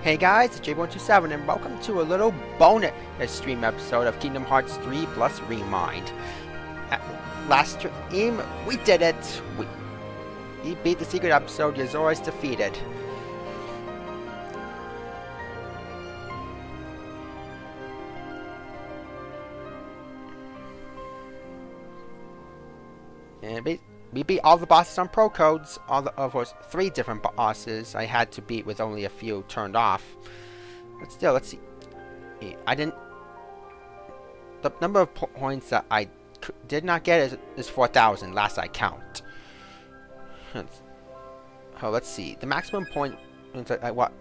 Hey guys, it's J127 and welcome to a little bonus stream episode of Kingdom Hearts 3 plus ReMind. Last stream, we did it! We beat the secret episode, Yazora's defeated. And we beat all the bosses on pro codes, of course 3 different bosses I had to beat with only a few turned off. But still, let's see. The number of points that I did not get is 4,000, last I count. Oh, let's see. The maximum point is at what?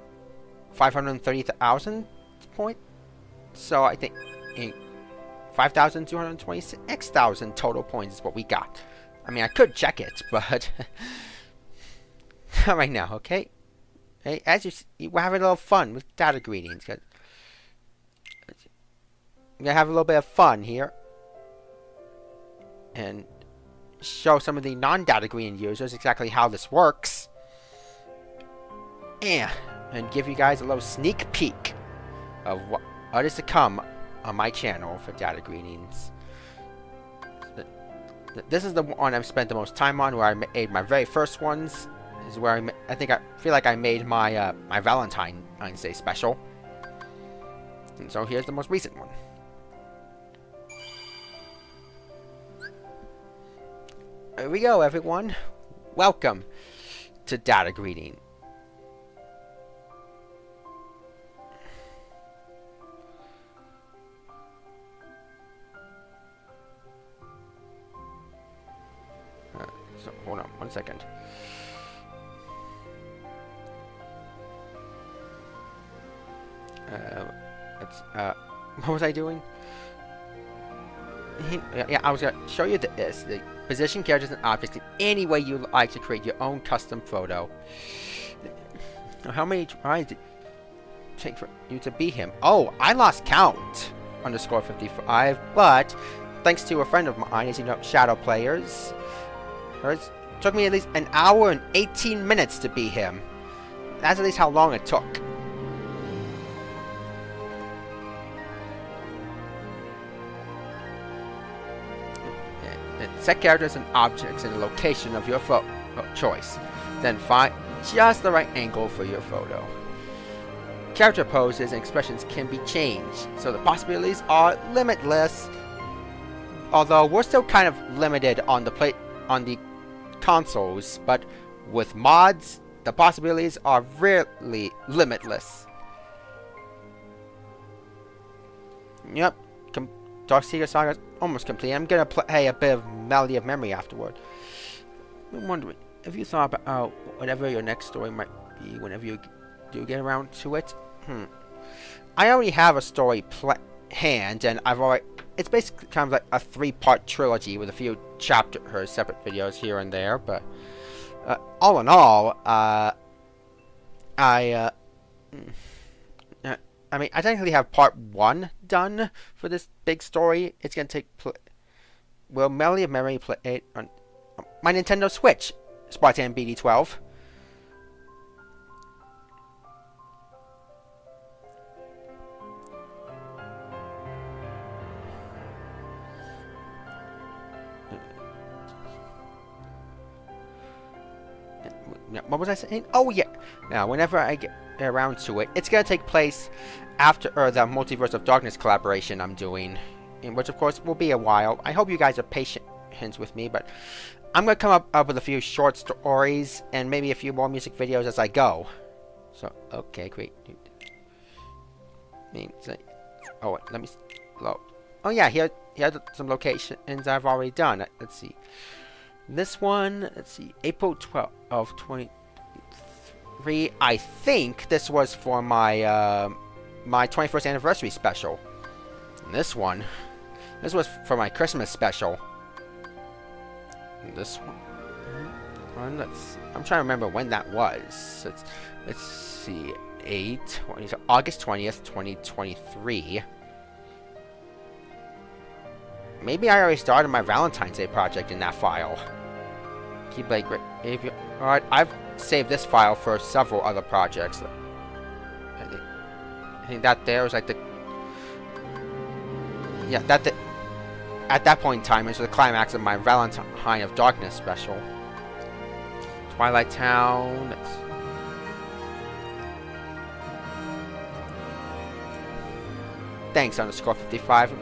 530,000 points? So I think 5,226,000 total points is what we got. I mean, I could check it, but not right now, okay? Hey, as you see, we're having a little fun with data greetings. We're gonna have a little bit of fun here and show some of the non-data greeting users exactly how this works. And give you guys a little sneak peek of what is to come on my channel for data greetings. This is the one I've spent the most time on, where I made my very first ones. This is where I feel like I made my my Valentine's Day special. And so here's the most recent one. Here we go, everyone. Welcome to Data Greeting. So hold on 1 second. What was I doing? Yeah, I was gonna show you this. The position characters and objects in any way you like to create your own custom photo. How many tries did it take for you to beat him? Oh, I lost count. _55, but thanks to a friend of mine, as you know, Shadow Players. It took me at least an hour and 18 minutes to beat him. That's at least how long it took. Set characters and objects in the location of your choice. Then find just the right angle for your photo. Character poses and expressions can be changed, so the possibilities are limitless. Although we're still kind of limited on the consoles, but with mods, the possibilities are really limitless. Yep, Dark Seeker Saga is almost complete. I'm gonna play a bit of Melody of Memory afterward. I'm wondering if you thought about whatever your next story might be whenever you do get around to it. I already have a story hand, and it's basically kind of like a 3-part trilogy with a few chapters, separate videos here and there, but all in all, I mean, I technically have part 1 done for this big story. It's gonna take will Melody of Memory play on my Nintendo Switch, Spartan BD12. What was I saying? Oh yeah. Now, whenever I get around to it, it's gonna take place after the Multiverse of Darkness collaboration I'm doing, in which of course will be a while. I hope you guys are patient with me, but I'm gonna come up with a few short stories and maybe a few more music videos as I go. So okay, great. Oh, let me. Oh yeah, here are some locations I've already done. Let's see. This one, let's see, April 12th of 23. I think this was for my my 21st anniversary special. And this was for my Christmas special. And this one, I'm trying to remember when that was. Let's see, August 20th, 2023. Maybe I already started my Valentine's Day project in that file. Keyblade Great. Alright, I've saved this file for several other projects. I think I think that there was like the... Yeah, at that point in time, it was the climax of my Valentine of Darkness special. Twilight Town. Thanks, underscore 55.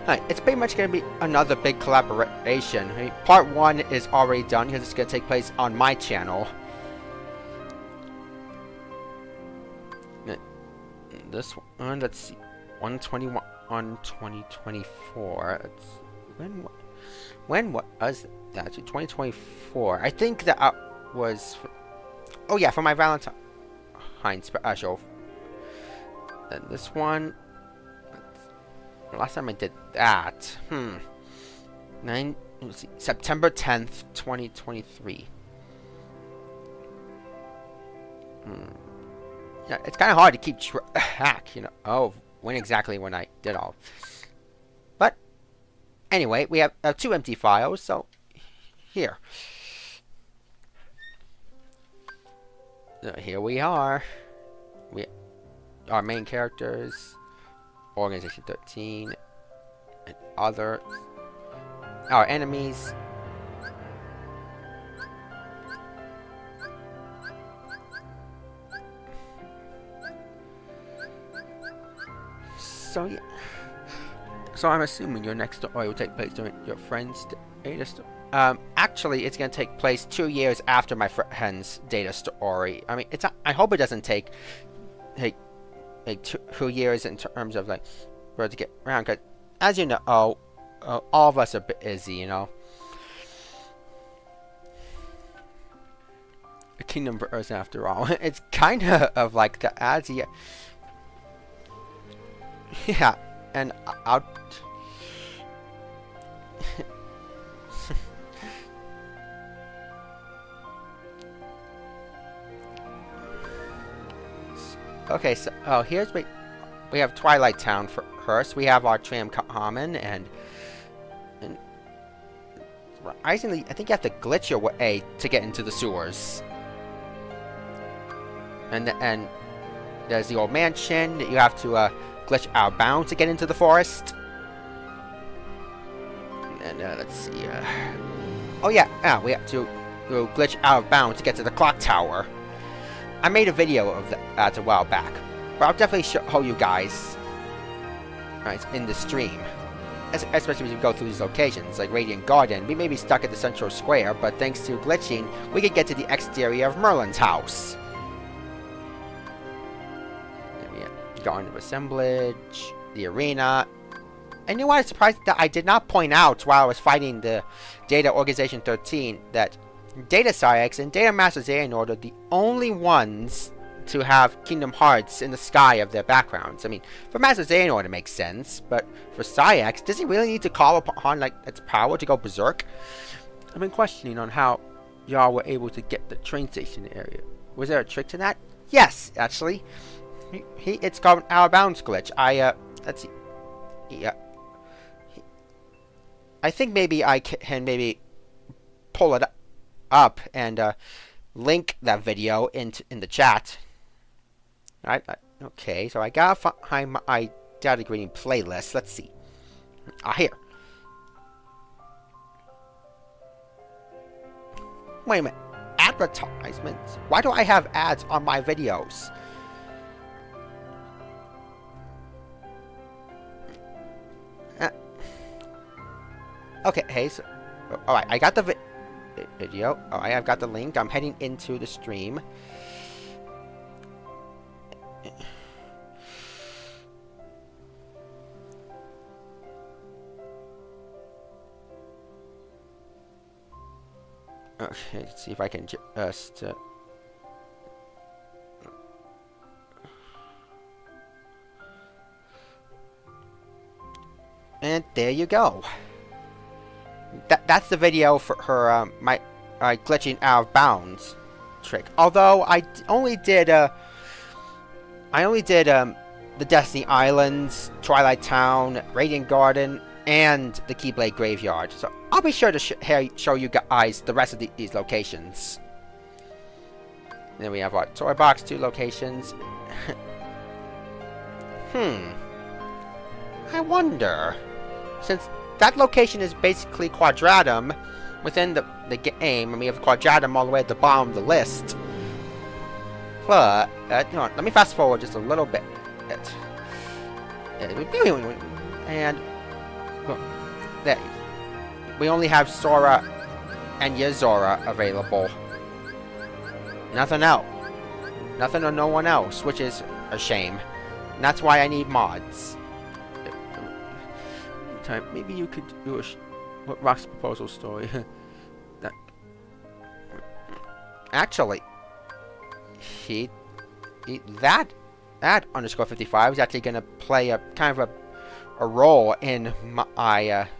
Alright, it's pretty much going to be another big collaboration. I mean, part 1 is already done because it's going to take place on my channel. This one, let's see, 121 on 2024. When was that? 2024. I think that was. Oh yeah, for my Valentine special. Then this one. Last time I did that. Let's see, September 10th, 2023. Yeah, it's kind of hard to keep track, you know, of when I did all. But anyway, we have 2 empty files, so here. Here we are. Our main characters. Organization 13 and other our enemies. So yeah. So I'm assuming your next story will take place during your friend's data story. Actually, it's going to take place 2 years after my friend's data story. I mean, I hope it doesn't take 2 years in terms of like where to get around, because as you know, all of us are busy, you know. A kingdom verse after all. It's kind of like the ads, yeah. Yeah, and I'll okay, so here's we have Twilight Town first. We have our tram common and surprisingly, I think you have to glitch your way to get into the sewers. And there's the old mansion. You have to glitch out of bounds to get into the forest. And let's see. Oh yeah, we have to glitch out of bounds to get to the clock tower. I made a video of that a while back, but I'll definitely show you guys in the stream. Especially as we go through these locations, like Radiant Garden. We may be stuck at the central square, but thanks to glitching, we can get to the exterior of Merlin's house. There we have Garden of Assemblage, the arena. And you know what? I'm surprised that I did not point out while I was fighting the Data Organization 13 that Data Psyx and Data Master Xehanort are the only ones to have Kingdom Hearts in the sky of their backgrounds. I mean, for Master Xehanort it makes sense, but for Psyx, does he really need to call upon like its power to go berserk? I've been questioning on how y'all were able to get the train station area. Was there a trick to that? Yes, actually. It's called an out of bounds glitch. Let's see. Yeah. I think maybe I can pull it up and link that video in the chat. Alright, okay, so I gotta find my data grading playlist. Let's see. Here. Wait a minute. Advertisements? Why do I have ads on my videos? Okay, hey, so... Alright, I got the video. Alright, I've got the link. I'm heading into the stream. Okay, let's see if I can just... And there you go. That's the video for her, my glitching out of bounds trick. Although I only did the Destiny Islands, Twilight Town, Radiant Garden, and the Keyblade Graveyard. So I'll be sure to show you guys the rest of these locations. Then we have our Toy Box 2 locations. I wonder, since that location is basically Quadratum within the game, and we have Quadratum all the way at the bottom of the list. But let me fast forward just a little bit. And well, there, we only have Sora and Yuzora available. Nothing else. Nothing or no one else, which is a shame. And that's why I need mods. Maybe you could do what Rock's proposal story. Actually, that underscore 55 is actually gonna play a kind of a role in my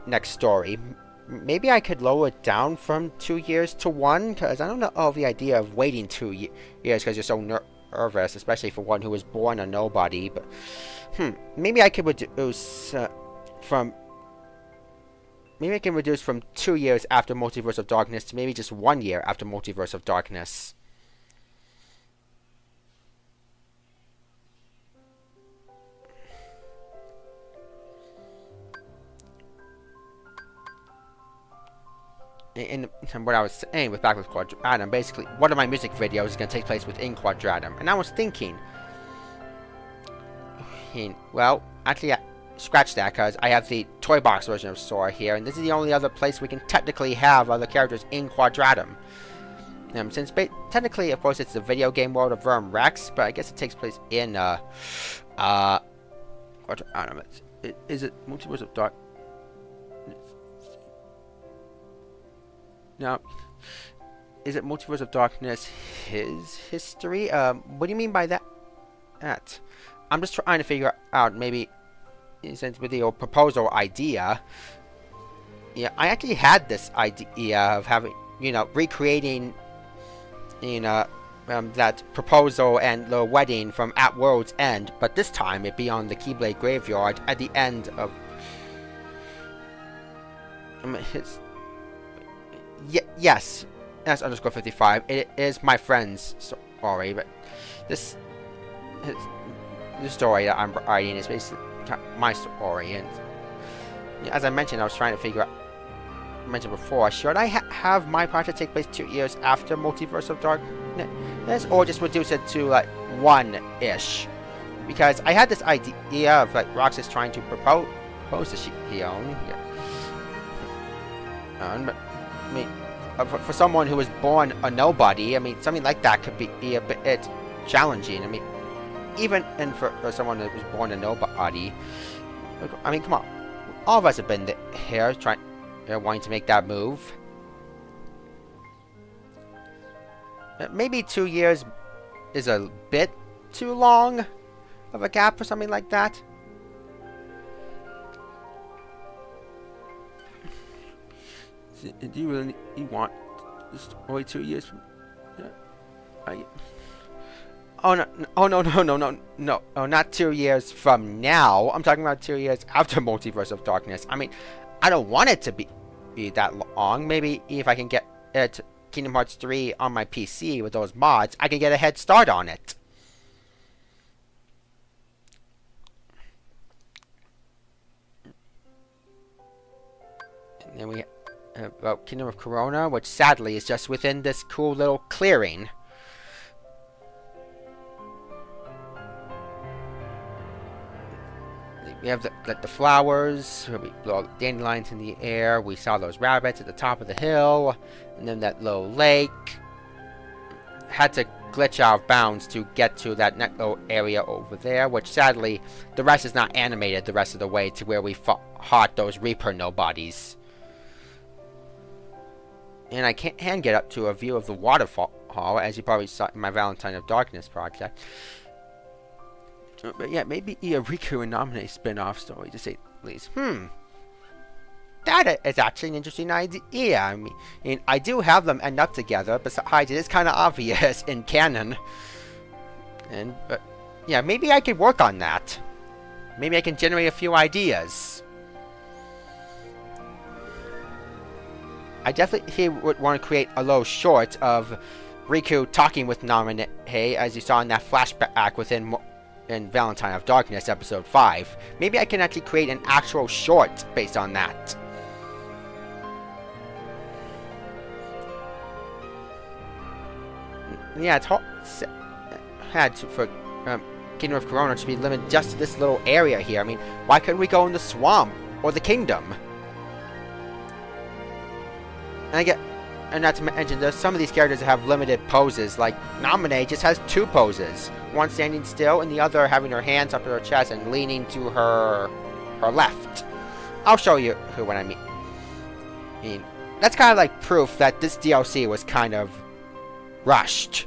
next story. Maybe I could lower it down from 2 years to 1, because I don't know the idea of waiting 2 years because you're so nervous, especially for one who was born a nobody. But maybe I could reduce from 2 years after Multiverse of Darkness to maybe just 1 year after Multiverse of Darkness. And what I was saying with Back with Quadratum, basically, one of my music videos is going to take place within Quadratum. And I was thinking, well, actually, scratch that, because I have the toy box version of Sora here, and this is the only other place we can technically have other characters in Quadratum. Since technically, of course, it's the video game world of Verm Rex, but I guess it takes place in Quadratum. Is it Multiverse of Dark? Now, is it Multiverse of Darkness his history? What do you mean by that? I'm just trying to figure out, maybe, since with the proposal idea, yeah, I actually had this idea of having, recreating, that proposal and the wedding from At World's End, but this time it be on the Keyblade Graveyard at the end of his. Yes, that's underscore 55. It is my friend's story, but this story that I'm writing is basically my story. And as I mentioned, I was trying to figure out. I mentioned before, should I have my project take place 2 years after Multiverse of Darkness, or just reduce it to like 1-ish? Because I had this idea of like Roxas trying to propose to Xion. I mean, for someone who was born a nobody, I mean, something like that could be a bit challenging. I mean, even for someone that was born a nobody, I mean, come on. All of us have been here wanting to make that move. Maybe 2 years is a bit too long of a gap for something like that. Do you really want this only 2 years from? Oh no! Oh, not 2 years from now. I'm talking about 2 years after Multiverse of Darkness. I mean, I don't want it to be that long. Maybe if I can get it Kingdom Hearts 3 on my PC with those mods, I can get a head start on it. And then we about Kingdom of Corona, which sadly is just within this cool little clearing. We have the flowers, where we blow dandelions in the air. We saw those rabbits at the top of the hill, and then that little lake. Had to glitch out of bounds to get to that little area over there, which sadly the rest is not animated the rest of the way to where we fought those Reaper nobodies. And I can get up to a view of the waterfall, as you probably saw in my Valentine of Darkness project. But yeah, maybe a Riku and Naminé spin-off story, to say the least. That is actually an interesting idea. I mean, I do have them end up together, besides it is kind of obvious in canon. And, yeah, maybe I could work on that. Maybe I can generate a few ideas. I definitely would want to create a little short of Riku talking with Namine, as you saw in that flashback within in Valentine of Darkness episode 5. Maybe I can actually create an actual short based on that. Yeah, it's had to, for Kingdom of Corona to be limited just to this little area here. I mean, why couldn't we go in the swamp or the kingdom? And not to mention, there's some of these characters that have limited poses. Like Namine just has 2 poses, one standing still and the other having her hands up to her chest and leaning to her left. I'll show you what I mean. That's kind of like proof that this DLC was kind of rushed.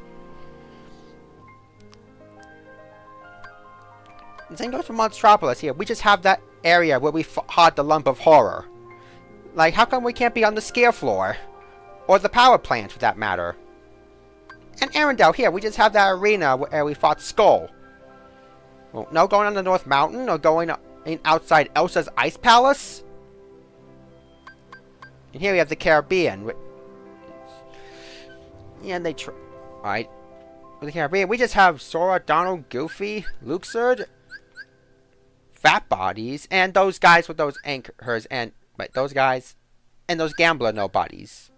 The same goes for Monstropolis here. We just have that area where we fought the lump of horror. Like, how come we can't be on the scare floor? Or the power plant, for that matter. And Arendelle here, we just have that arena where we fought Skull. Well, no going on the North Mountain or going outside Elsa's Ice Palace? And here we have the Caribbean. Yeah, they Alright. With the Caribbean, we just have Sora, Donald, Goofy, Luxord, Fat Bodies, and those guys with those anchors, and those guys, and those gambler nobodies.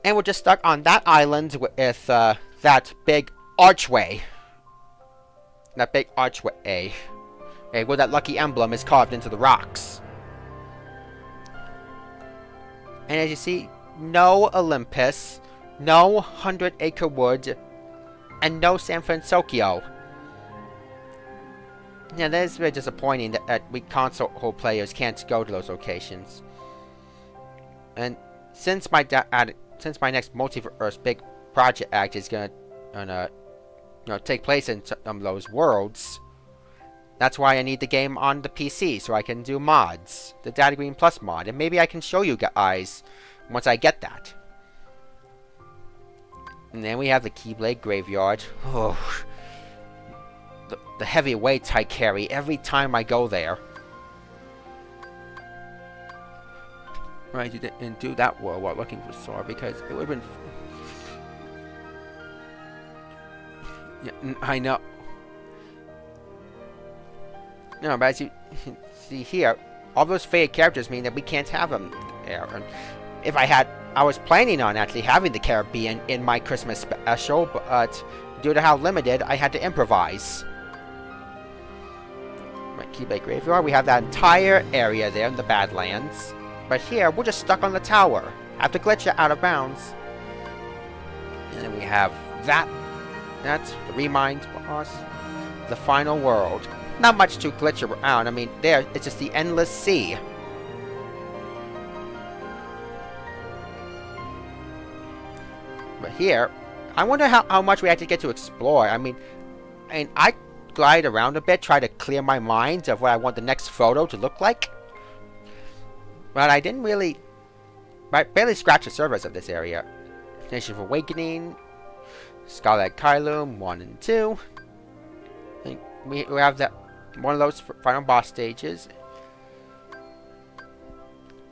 And we're just stuck on that island with that big archway. That big archway. Where that lucky emblem is carved into the rocks. And as you see, no Olympus, no 100-Acre Wood, and no San Francisco. Yeah, that is very disappointing that we console players can't go to those locations. And since my next multiverse big project is gonna take place in some of those worlds, that's why I need the game on the PC so I can do mods, the Data Green Plus mod, and maybe I can show you guys once I get that. And then we have the Keyblade Graveyard. Oh, the heavy weights I carry every time I go there. Right, you didn't do that well while looking for Sora, because it would have been... Yeah, I know. No, but as you see here, all those faded characters mean that we can't have them there. And if I was planning on actually having the Caribbean in my Christmas special, but due to how limited, I had to improvise. Right, Keyblade Graveyard, we have that entire area there in the Badlands. But here, we're just stuck on the tower. I have to glitch it out of bounds. And then we have that. That's the ReMind boss. The final world. Not much to glitch around. I mean, there, it's just the endless sea. But here, I wonder how much we actually get to explore. I mean, I glide around a bit, try to clear my mind of what I want the next photo to look like. But I didn't really... I barely scratched the surface of this area. Nation of Awakening, Scarlet Kylum 1 and 2. And we have that one of those final boss stages.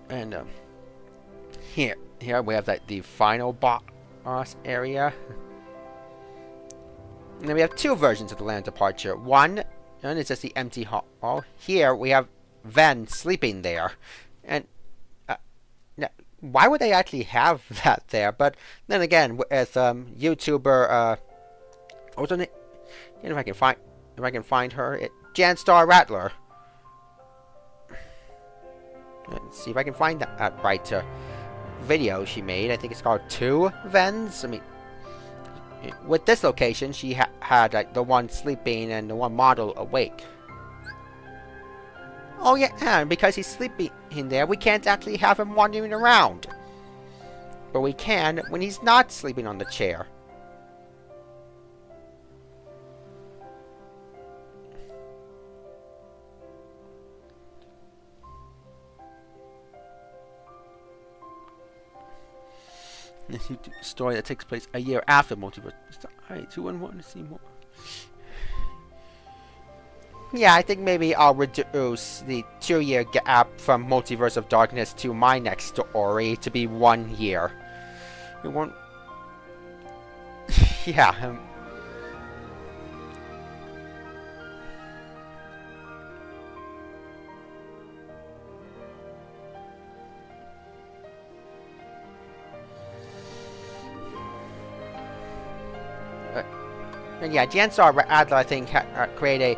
And here we have the final boss area. And then we have 2 versions of the Land of Departure. One is just the empty hall. Here we have Ven sleeping there. And why would they actually have that there? But then again, with YouTuber, what's her name? If I can find her, Jan Star Rattler. Let's see if I can find that right video she made. I think it's called 2 Vens. I mean, with this location, she had like the one sleeping and the one model awake. Oh yeah, and because he's sleeping in there, we can't actually have him wandering around. But we can when he's not sleeping on the chair. This story that takes place a year after Multiverse. Alright, who wouldn't want to see more? Yeah, I think maybe I'll reduce the 2-year gap from Multiverse of Darkness to my next story to be 1 year. We won't. Yeah. And yeah, Jansar Adler, I think, created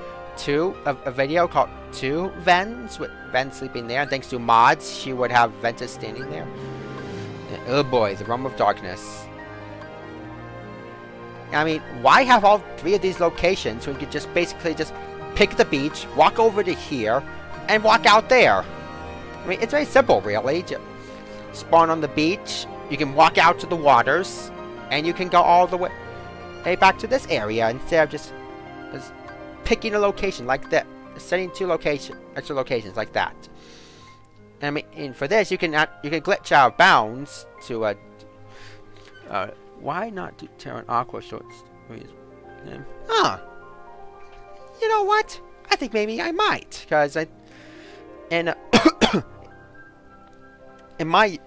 a video called Two Vens, with Ven sleeping there. And thanks to mods, she would have Ventus standing there. And, oh boy, the Realm of Darkness. I mean, why have all three of these locations when you could just basically just pick the beach, walk over to here, and walk out there? I mean, it's very simple, really. Just spawn on the beach, you can walk out to the waters, and you can go all the way back to this area instead of just picking a location like that, setting extra locations like that. I mean, and for this, you can glitch out of bounds to why not do Terra and Aqua shorts? Huh. You know what? I think maybe I might, because in my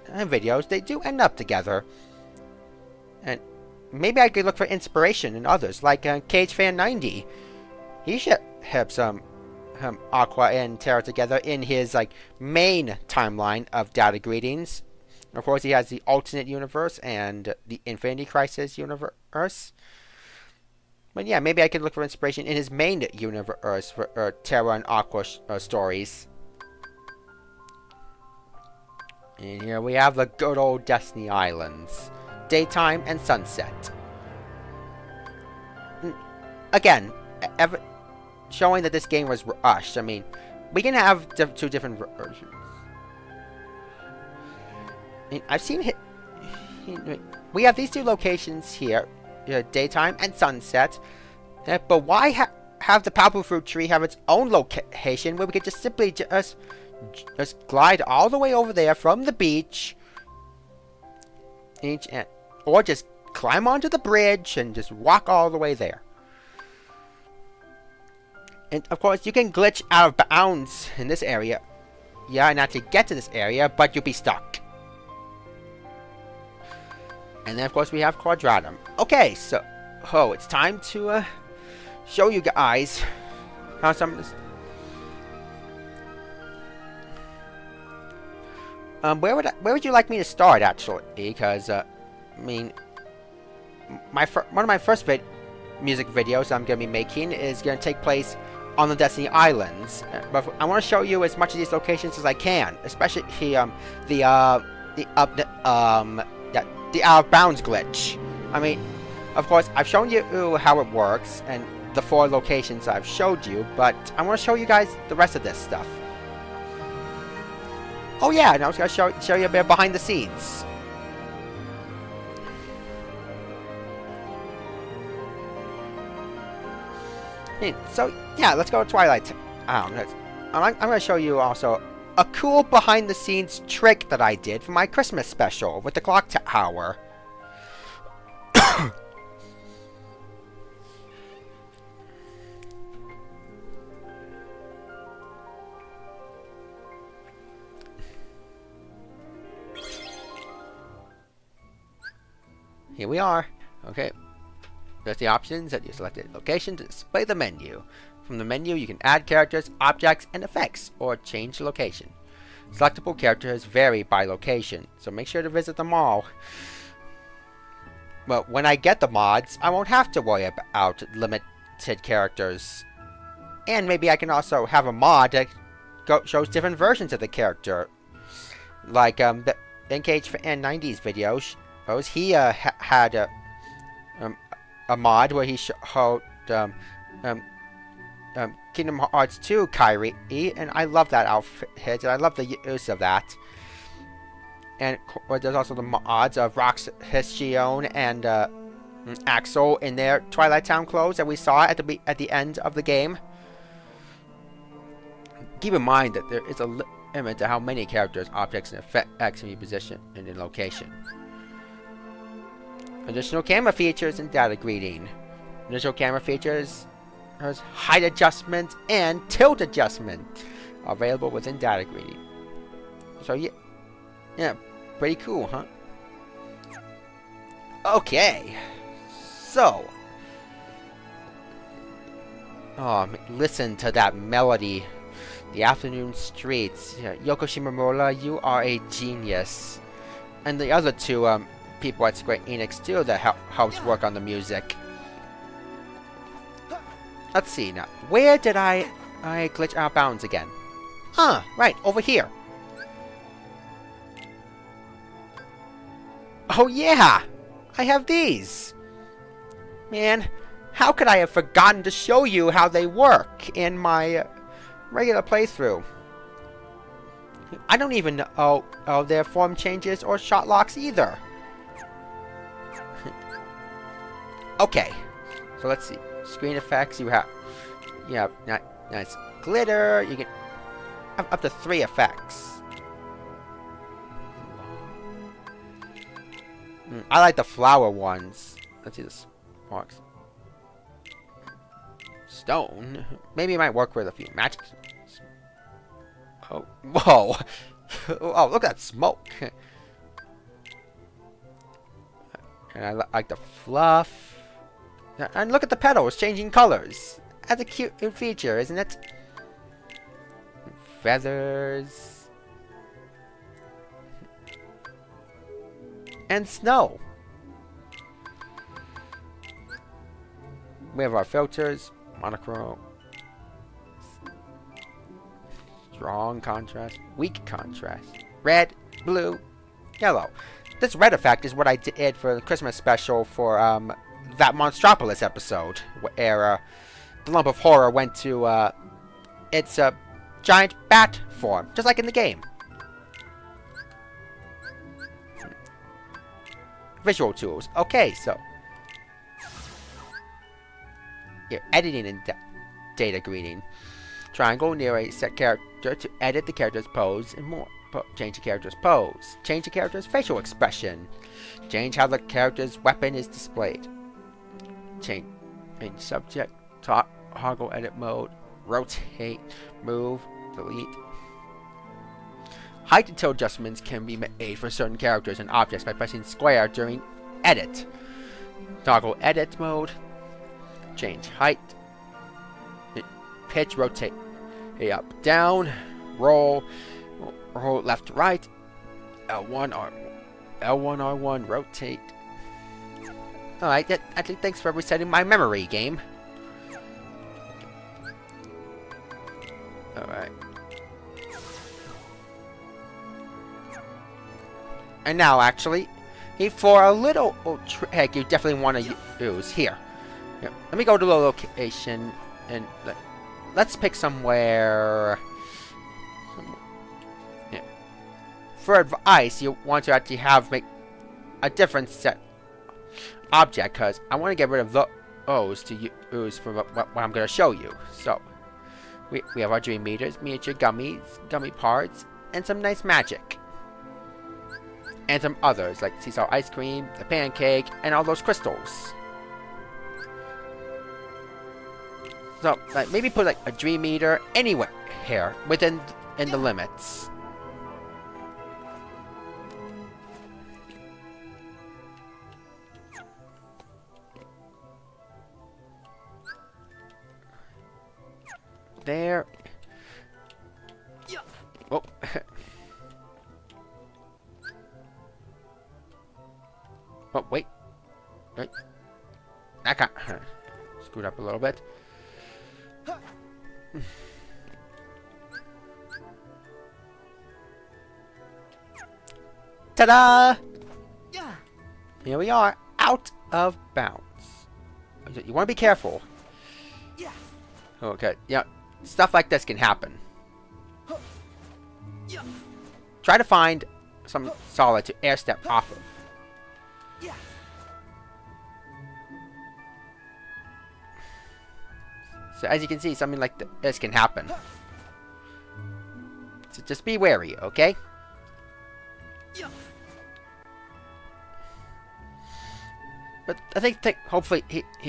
videos, they do end up together. And maybe I could look for inspiration in others, like CageFan90. He should have some Aqua and Terra together in his main timeline of data greetings. Of course, he has the alternate universe and the Infinity Crisis universe. But yeah, maybe I could look for inspiration in his main universe for Terra and Aqua stories. And here we have the good old Destiny Islands. Daytime and sunset. Again, showing that this game was rushed. I mean, we can have two different versions. I mean, I've seen we have these two locations here, daytime and sunset. But why have the Palpu Fruit Tree have its own location where we could just simply just glide all the way over there from the beach, or just climb onto the bridge and just walk all the way there. And of course, you can glitch out of bounds in this area, and actually get to this area, but you'll be stuck. And then, of course, we have Quadratum. Okay, so it's time to show you guys how some of this. Where would you like me to start, actually? Because I mean, one of my first music videos I'm going to be making is going to take place on the Destiny Islands. But I want to show you as much of these locations as I can, especially the out of bounds glitch. I mean, of course, I've shown you how it works and the 4 locations I've showed you, but I want to show you guys the rest of this stuff. Oh yeah, and I was going to show you a bit behind the scenes. So yeah, let's go to Twilight. I'm going to show you also a cool behind the scenes trick that I did for my Christmas special with the clock tower. Here we are. Okay. There's the options at your selected location to display the menu. From the menu, you can add characters, objects, and effects, or change the location. Selectable characters vary by location, so make sure to visit them all. Well, when I get the mods, I won't have to worry about limited characters. And maybe I can also have a mod that shows different versions of the character. Like, in CageFan90's videos, he had a mod where he showed Kingdom Hearts 2 Kyrie, and I love that outfit, and I love the use of that. And there's also the mods of Rox, Hischion, and Axel in their Twilight Town clothes that we saw at the end of the game. Keep in mind that there is a limit to how many characters, objects, and effects can be positioned in location. Additional camera features and data greeting. Additional camera features has height adjustment and tilt adjustment available within data greeting. So yeah, pretty cool, huh? Okay, So, oh, listen to that melody. The afternoon streets. Yeah, Yoko Shimomura, you are a genius. And the other two people at Square Enix too that helps work on the music. Let's see now. Where did I glitch out of bounds again? Right, over here. Oh yeah! I have these! Man, how could I have forgotten to show you how they work in my regular playthrough? I don't even know their form changes or shot locks either. Okay, so let's see. Screen effects, you have nice glitter. You can have up to 3 effects. I like the flower ones. Let's see this marks. Stone. Maybe it might work with a few magic. Oh, whoa! Oh, look at that smoke. And I like the fluff. And look at the petals changing colors. That's a cute feature, isn't it? Feathers. And snow. We have our filters. Monochrome. Strong contrast. Weak contrast. Red. Blue. Yellow. This red effect is what I did for the Christmas special for that Monstropolis episode, where the lump of horror went to its giant bat form, just like in the game. Visual tools. Okay, so here, editing and data greeting. Triangle near a set character to edit the character's pose and more. Change the character's pose. Change the character's facial expression. Change how the character's weapon is displayed. Change subject. Toggle edit mode. Rotate. Move. Delete. Height and tilt adjustments can be made for certain characters and objects by pressing square during edit. Toggle edit mode. Change height. Pitch. Rotate. Up, down. Roll. Roll left to right. L1 R1 rotate. Alright, actually thanks for resetting my memory, game. Alright. And now actually, for a little trick you definitely want to use here. Here. Let me go to the location and let's pick somewhere. For advice, you want to actually make a different set object, because I want to get rid of those to use for what I'm going to show you. So, we have our dream meters, miniature gummy parts, and some nice magic. And some others, like seesaw ice cream, the pancake, and all those crystals. So, like, maybe put like a dream meter anywhere here, within the limits. There. Oh. Oh, wait. Wait. I got screwed up a little bit. Ta-da! Here we are, out of bounds. You want to be careful. Okay, yeah. Stuff like this can happen. Try to find some solid to air step off of. So as you can see, something like this can happen. So just be wary, okay? But I think hopefully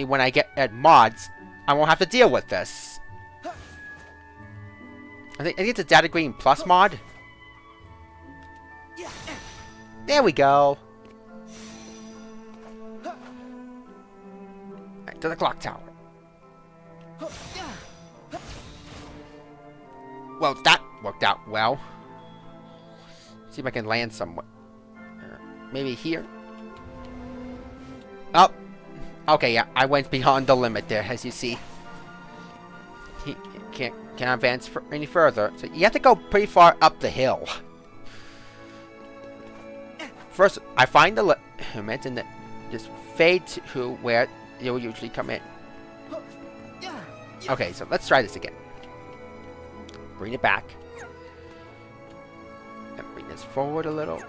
when I get mods, I won't have to deal with this. I think it's a Data Green Plus mod. There we go. to the clock tower. Well, that worked out well. See if I can land somewhere. Maybe here. Oh. Okay, yeah. I went beyond the limit there, as you see. He can't advance any further. So you have to go pretty far up the hill. First, I find the limit and then just fade to where you'll usually come in. Okay, so let's try this again. Bring it back. And bring this forward a little.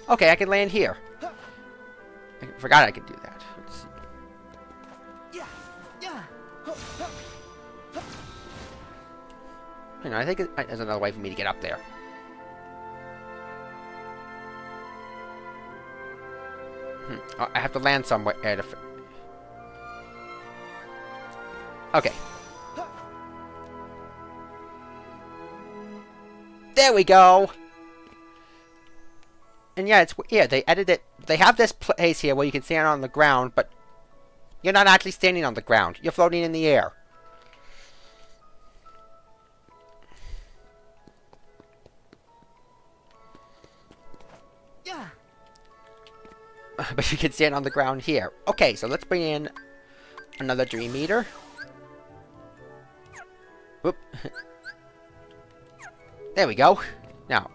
Okay, I can land here. I forgot I could do that. Let's see. Hang on, I think there's another way for me to get up there. I have to land somewhere. Okay. There we go. And yeah, they edited it. They have this place here where you can stand on the ground, but you're not actually standing on the ground. You're floating in the air. Yeah. But you can stand on the ground here. Okay, so let's bring in another dream eater. Whoop. There we go. Now,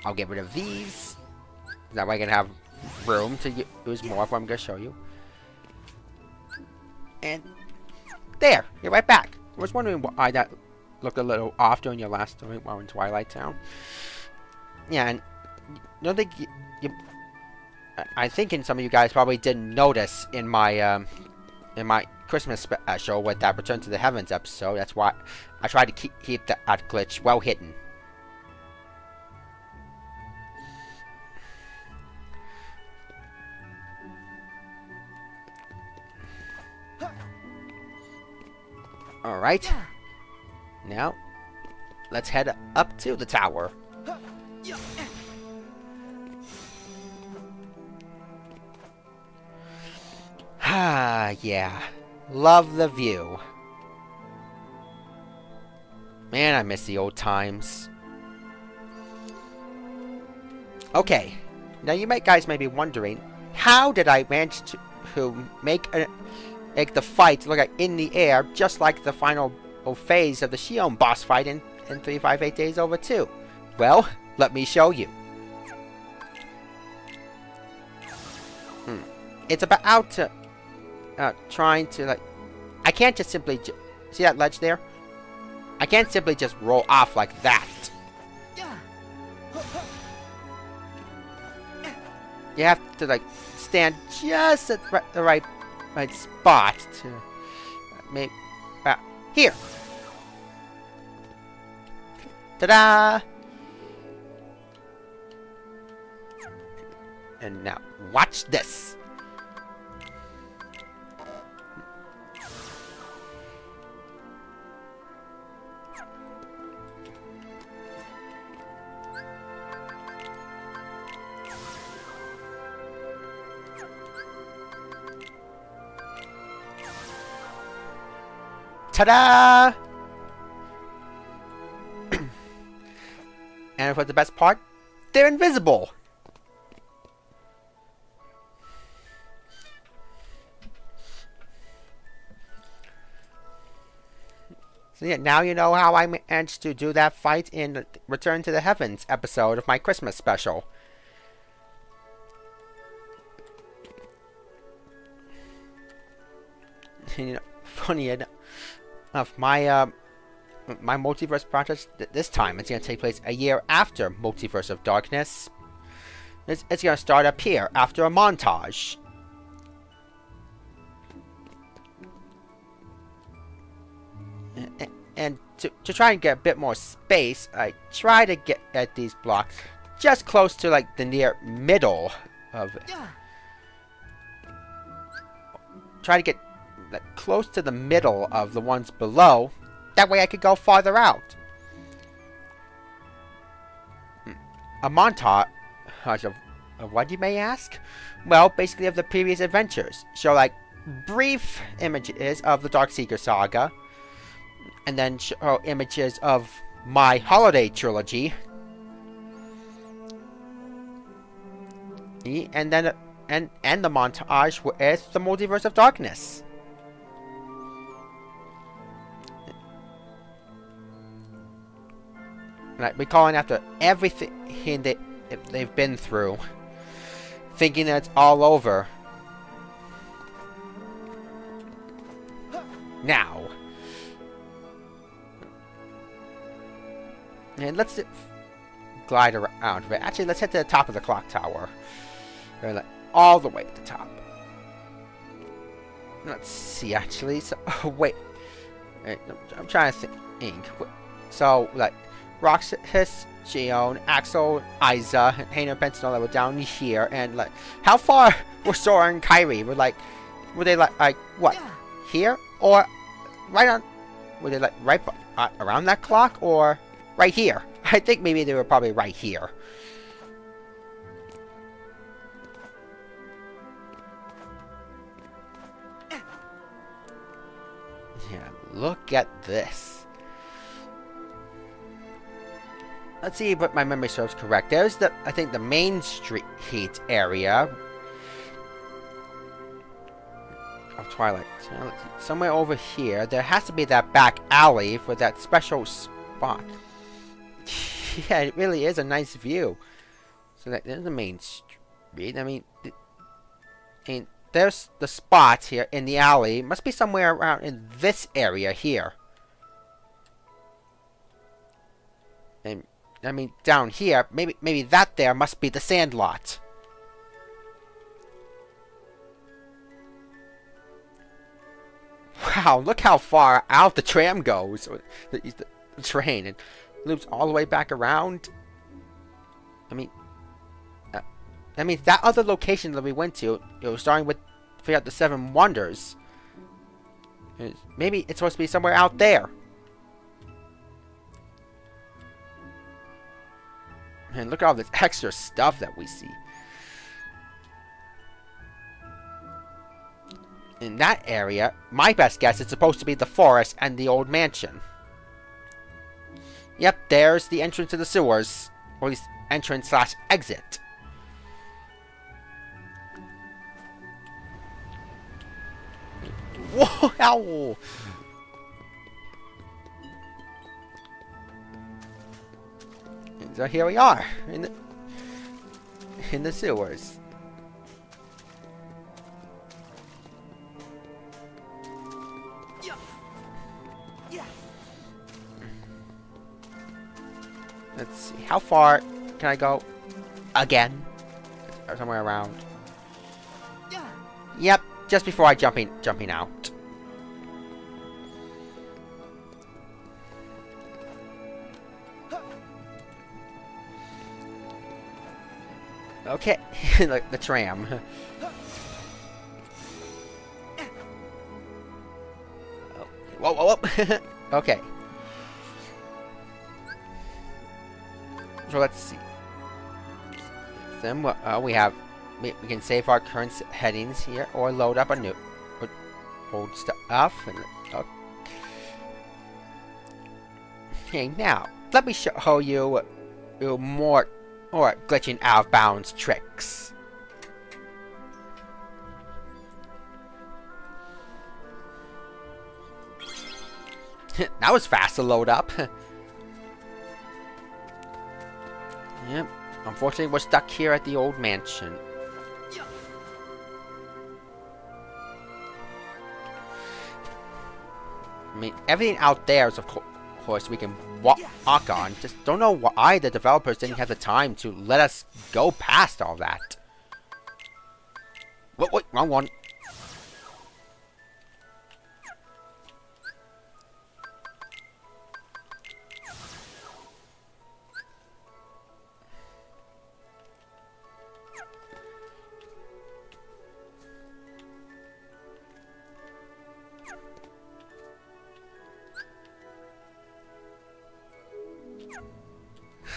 I'll get rid of these. That way I can have room to use more of what I'm going to show you. And there, you're right back. I was wondering why that looked a little off during your last story while in Twilight Town. Yeah, and I don't think I'm thinking some of you guys probably didn't notice in my Christmas special with that Return to the Heavens episode. That's why I tried to keep that glitch well hidden. Alright. Now, let's head up to the tower. Ah, yeah. Love the view. Man, I miss the old times. Okay. Now, you guys may be wondering, how did I manage to make the fight look like in the air, just like the final phase of the Shion boss fight in 358 Days Over 2? Well, let me show you. It's about trying to, like, I can't just simply see that ledge there? I can't simply just roll off like that. You have to, like, stand just at the right spot to make here. Ta-da! And now watch this. Ta-da! And for the best part, they're invisible. So yeah, now you know how I managed to do that fight in the Return to the Heavens episode of my Christmas special. You know, funny enough, my multiverse project this time it's going to take place a year after Multiverse of Darkness. It's going to start up here after a montage. And to try and get a bit more space, I try to get at these blocks just close to like the near middle of try to get like, close to the middle of the ones below. That way I could go farther out. A montage of what, you may ask? Well, basically of the previous adventures. Show like brief images of the Darkseeker saga, and then show images of my holiday trilogy, and then and the montage with the Multiverse of Darkness. Like recalling after everything that they've been through, thinking that it's all over. Now, and let's glide around. But actually, let's head to the top of the clock tower. Like, all the way to the top. Let's see. Actually, so wait. I'm trying to think. So like, Roxas, Gion, Axel, Isa, and Hainer Pentanella were down here, and like, how far were Sora and Kyrie? Were they like what? Here or right on? Were they like right around that clock or right here? I think maybe they were probably right here. Yeah, look at this. Let's see if my memory serves correct. There's I think the main street heat area of Twilight. Somewhere over here, there has to be that back alley for that special spot. Yeah, it really is a nice view. So there's the main street. I mean, there's the spot here in the alley. It must be somewhere around in this area here. And I mean, down here, maybe that there must be the Sandlot. Wow, look how far out the tram goes. The train, and loops all the way back around. I mean, that other location that we went to, it was starting with figure out the 7 wonders. Maybe it's supposed to be somewhere out there. And look at all this extra stuff that we see. In that area, my best guess is supposed to be the forest and the old mansion. Yep, there's the entrance to the sewers. Or at least entrance / exit. Whoa! Ow. So here we are in the sewers. Let's see. How far can I go? Again? Or somewhere around. Yep, just before I jumping out. Okay, like the tram. Whoa, whoa, whoa. Okay. So let's see. Then we can save our current headings here, or load up a new old stuff. And, okay, now let me show you more glitching out of bounds tricks. That was fast to load up. Yep. Unfortunately, we're stuck here at the old mansion. I mean, everything out there is, of course, we can walk on. Just don't know why the developers didn't have the time to let us go past all that. Wait, wrong one.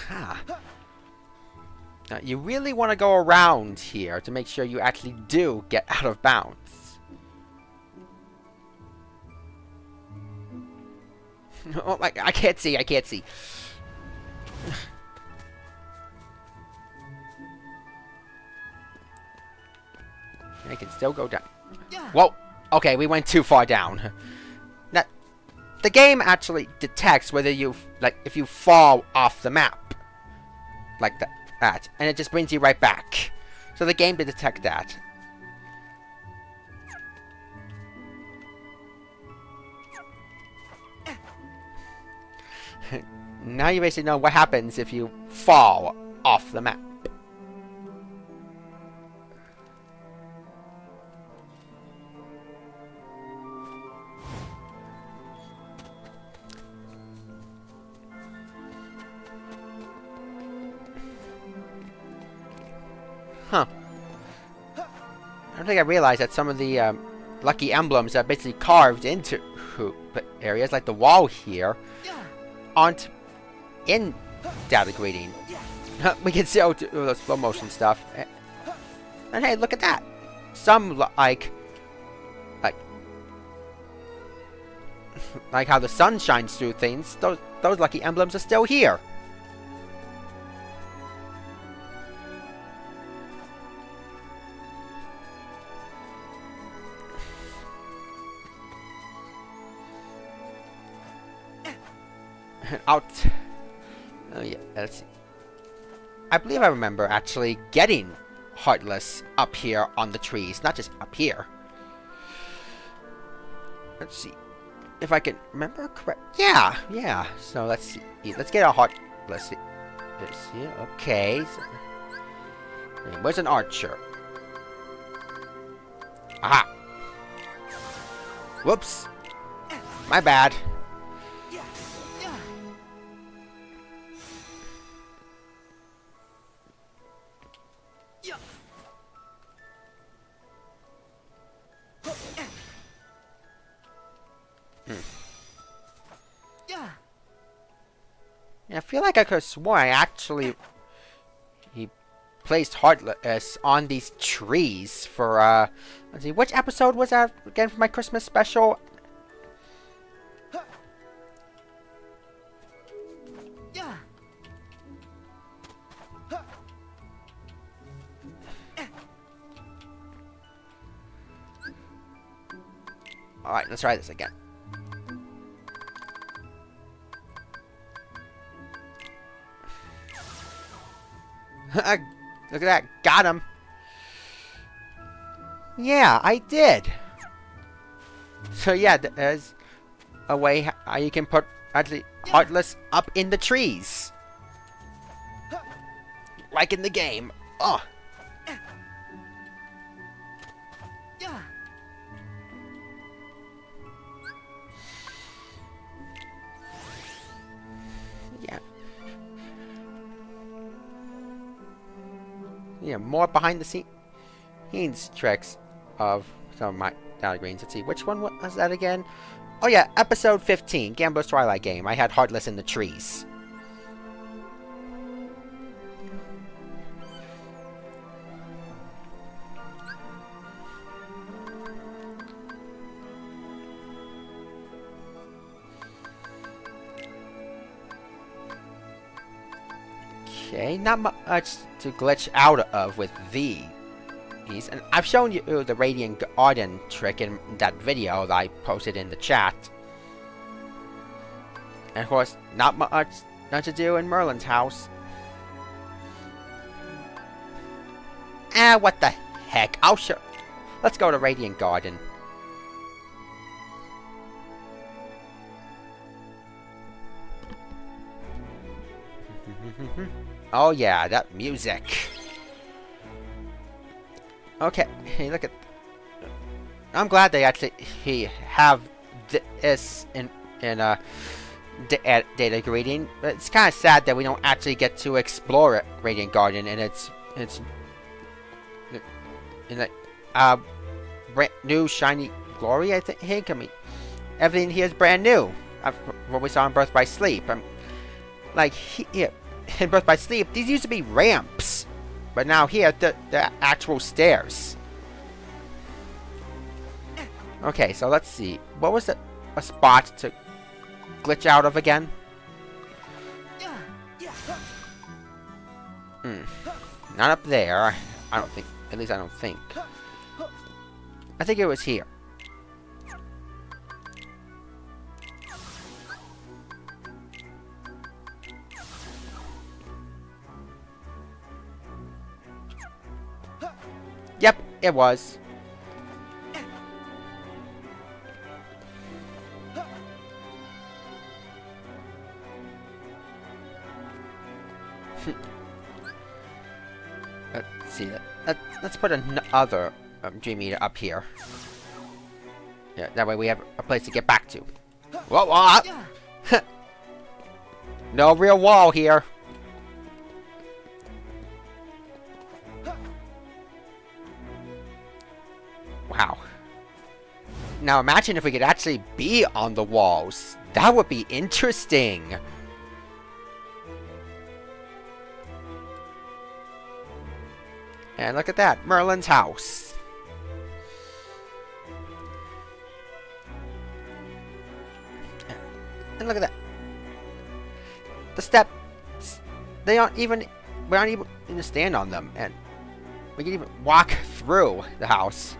Aha. Now, you really want to go around here to make sure you actually do get out of bounds. Oh my, I can't see, I can't see. I can still go down. Whoa! Okay, we went too far down. Now, the game actually detects whether you, like, if you fall off the map. Like that. And it just brings you right back. So the game did detect that. Now you basically know what happens if you fall off the map. Huh. I don't think I realized that some of the lucky emblems are basically carved into areas, like the wall here, aren't in data grading. We can still do those slow motion stuff. And hey, look at that. Some like how the sun shines through things. Those lucky emblems are still here. Out. Oh yeah, let's see. I believe I remember actually getting Heartless up here on the trees, not just up here. Let's see if I can remember correct. Yeah. So let's see. Let's get a Heartless. This here. Okay. So, where's an archer? Aha. Whoops. My bad. I feel like I could have sworn I actually placed Heartless on these trees for let's see, which episode was that again for my Christmas special? Alright, let's try this again. Look at that. Got him. Yeah, I did. So yeah, there's a way how you can put actually Heartless up in the trees. Like in the game. Oh. Yeah, more behind the scenes tricks of some of my data greens. Let's see, which one was that again? Oh yeah, episode 15, Gambler's Twilight game. I had Heartless in the trees. Okay, not much to glitch out of with these. And I've shown you the Radiant Garden trick in that video that I posted in the chat. And of course, not much to do in Merlin's house. What the heck? I'll show. Let's go to Radiant Garden. Oh yeah, that music. Okay, hey, look at. I'm glad they actually have this in data grading, but it's kind of sad that we don't actually get to explore it, Radiant Garden, and it's in a brand new shiny glory. I think. I mean, everything here is brand new. What we saw in Birth by Sleep. Like here. in Birth by Sleep, these used to be ramps. But now here, they're actual stairs. Okay, so let's see. What was a spot to glitch out of again? Not up there. I don't think. At least I don't think. I think it was here. Yep, it was. Let's see. Let's put another dream eater up here. Yeah, that way we have a place to get back to. Whoa, what? No real wall here. Wow. Now imagine if we could actually be on the walls. That would be interesting. And look at that, Merlin's house. And look at that. The steps, we aren't even to stand on them, and we can even walk through the house.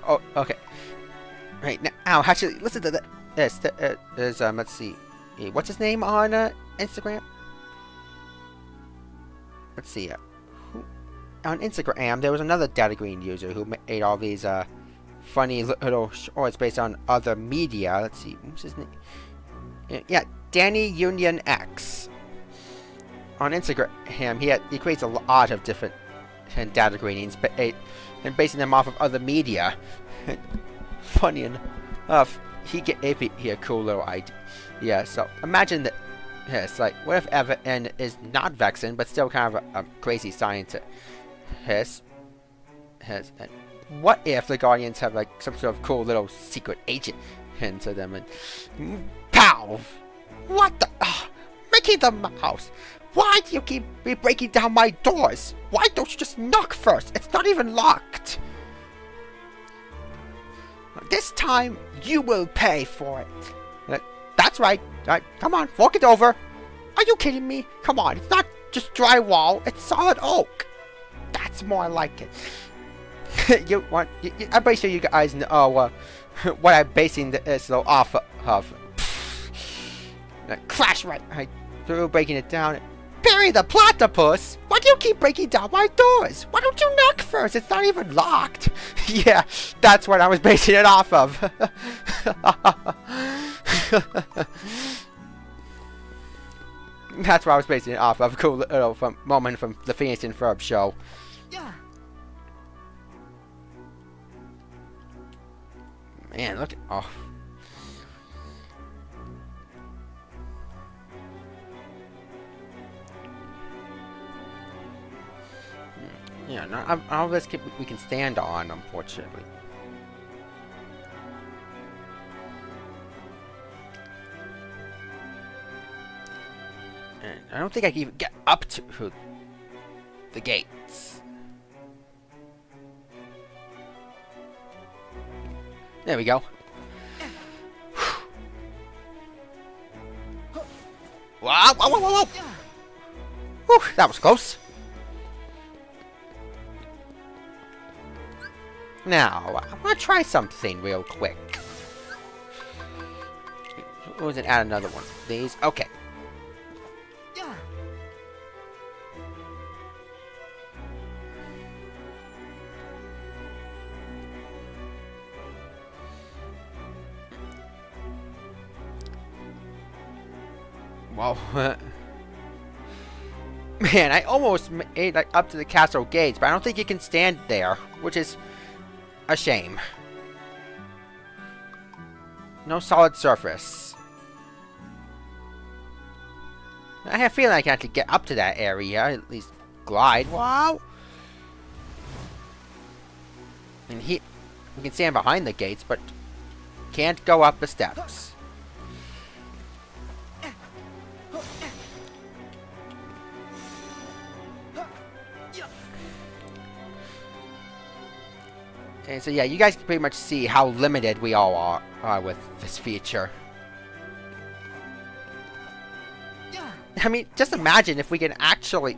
Oh, okay. Right now, actually, listen to this. Let's see. What's his name on Instagram? Let's see. On Instagram, there was another Data Green user who made all these funny little shorts based on other media. Let's see. What's his name? Yeah, Danny Union X. On Instagram, he creates a lot of different data greenings, and basing them off of other media. Funny enough, he gave me a cool little idea. Yeah, so imagine that. Yes, like, what if Evan is not Vexen, but still kind of a crazy scientist? And what if the Guardians have like some sort of cool little secret agent into them? And pow! What the? Mickey the Mouse! Why do you keep breaking down my doors? Why don't you just knock first? It's not even locked. This time, you will pay for it. That's right. Come on, fork it over. Are you kidding me? Come on, it's not just drywall. It's solid oak. That's more like it. I'm pretty sure you guys know what I'm basing this off of. Crash right through, breaking it down. Perry the Platypus! Why do you keep breaking down my doors? Why don't you knock first? It's not even locked. Yeah, that's what I was basing it off of. That's what I was basing it off of. Cool little moment from the Phineas and Ferb show. Yeah. Man, look at... Oh. Yeah, not all of this we can stand on, unfortunately. And I don't think I can even get up to the gates. There we go. Whoa, whoa, whoa, whoa, whoa! Whew, that was close. Now, I'm gonna try something real quick. We'll add another one of these. Okay. Whoa. Man, I almost made like up to the castle gates, but I don't think you can stand there, which is a shame. No solid surface. I have a feeling I can actually get up to that area, at least glide. Wow! And we can stand behind the gates, but can't go up the steps. And so yeah, you guys can pretty much see how limited we all are with this feature. I mean, just imagine if we can actually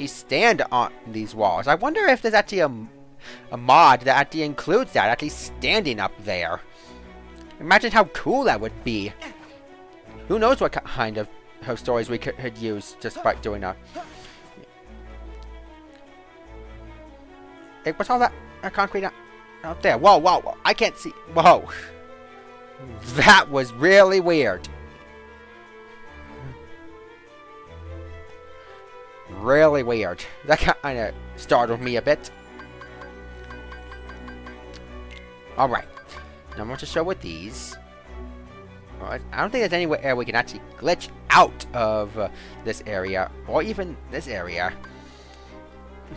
stand on these walls. I wonder if there's actually a mod that actually includes that, actually standing up there. Imagine how cool that would be. Who knows what kind of stories we could use just by doing that. Hey, what's all that concrete out there? Whoa, whoa, whoa, I can't see. Whoa. That was really weird. Really weird. That kind of startled me a bit. Alright. Now I'm going to show with these. I don't think there's anywhere we can actually glitch out of this area. Or even this area.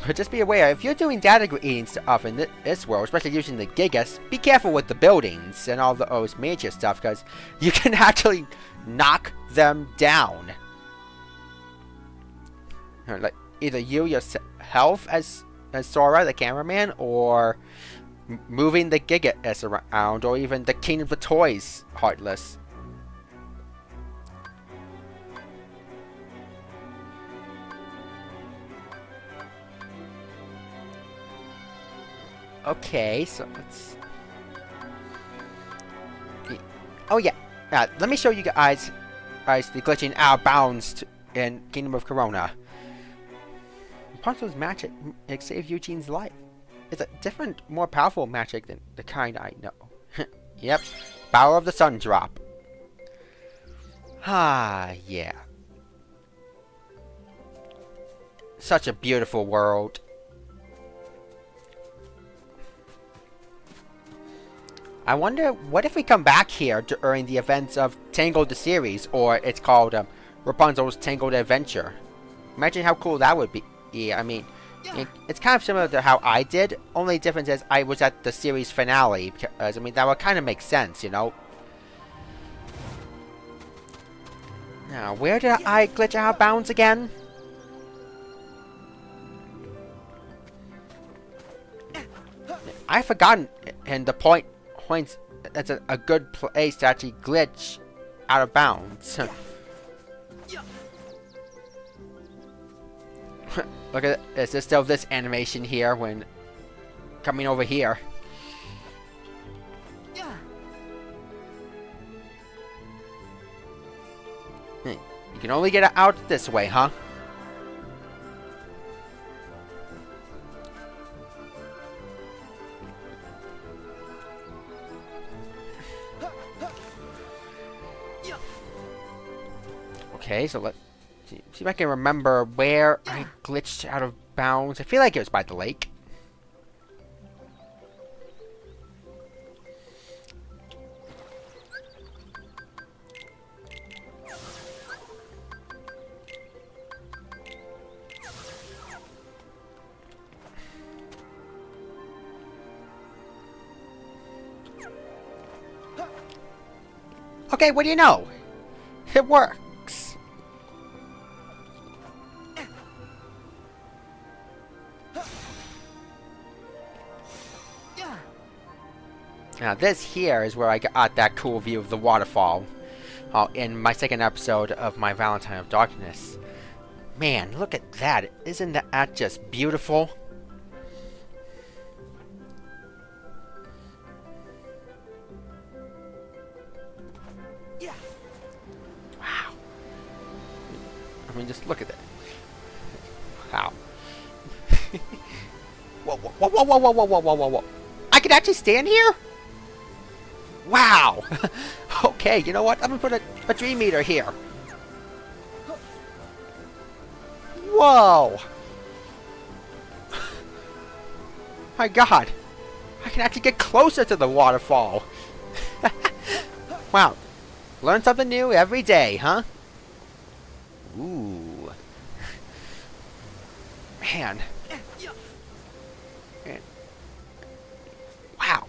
But just be aware, if you're doing data eating stuff in this world, especially using the Gigas, be careful with the buildings and all those major stuff, because you can actually knock them down. Like either you yourself as Sora, the cameraman, or moving the Gigas around, or even the King of the Toys, Heartless. Okay, so let's... Oh yeah, let me show you guys the glitching out of bounds in Kingdom of Corona. Rapunzel's magic saved Eugene's life. It's a different, more powerful magic than the kind I know. Yep, Power of the Sun Drop. Ah, yeah. Such a beautiful world. I wonder, what if we come back here during the events of Tangled the series, or it's called Rapunzel's Tangled Adventure. Imagine how cool that would be. Yeah, I mean, it's kind of similar to how I did, only difference is I was at the series finale, because, I mean, that would kind of make sense, you know? Now, where did I glitch out of bounds again? I've forgotten, and the points, that's a good place to actually glitch out of bounds. Look at this. There's still this animation here when coming over here. You can only get out this way, huh? Okay, so let's see if I can remember where I glitched out of bounds. I feel like it was by the lake. Okay, what do you know? It worked. Now this here is where I got that cool view of the waterfall in my second episode of my Valentine of Darkness. Man, look at that. Isn't that just beautiful? Wow. I mean, just look at that. Wow. Whoa, whoa, whoa, whoa, whoa, whoa, whoa, whoa, whoa, whoa. I can actually stand here? Wow! Okay, you know what? I'm gonna put a dream meter here. Whoa! My god! I can actually get closer to the waterfall! Wow. Learn something new every day, huh? Ooh. Man. Wow.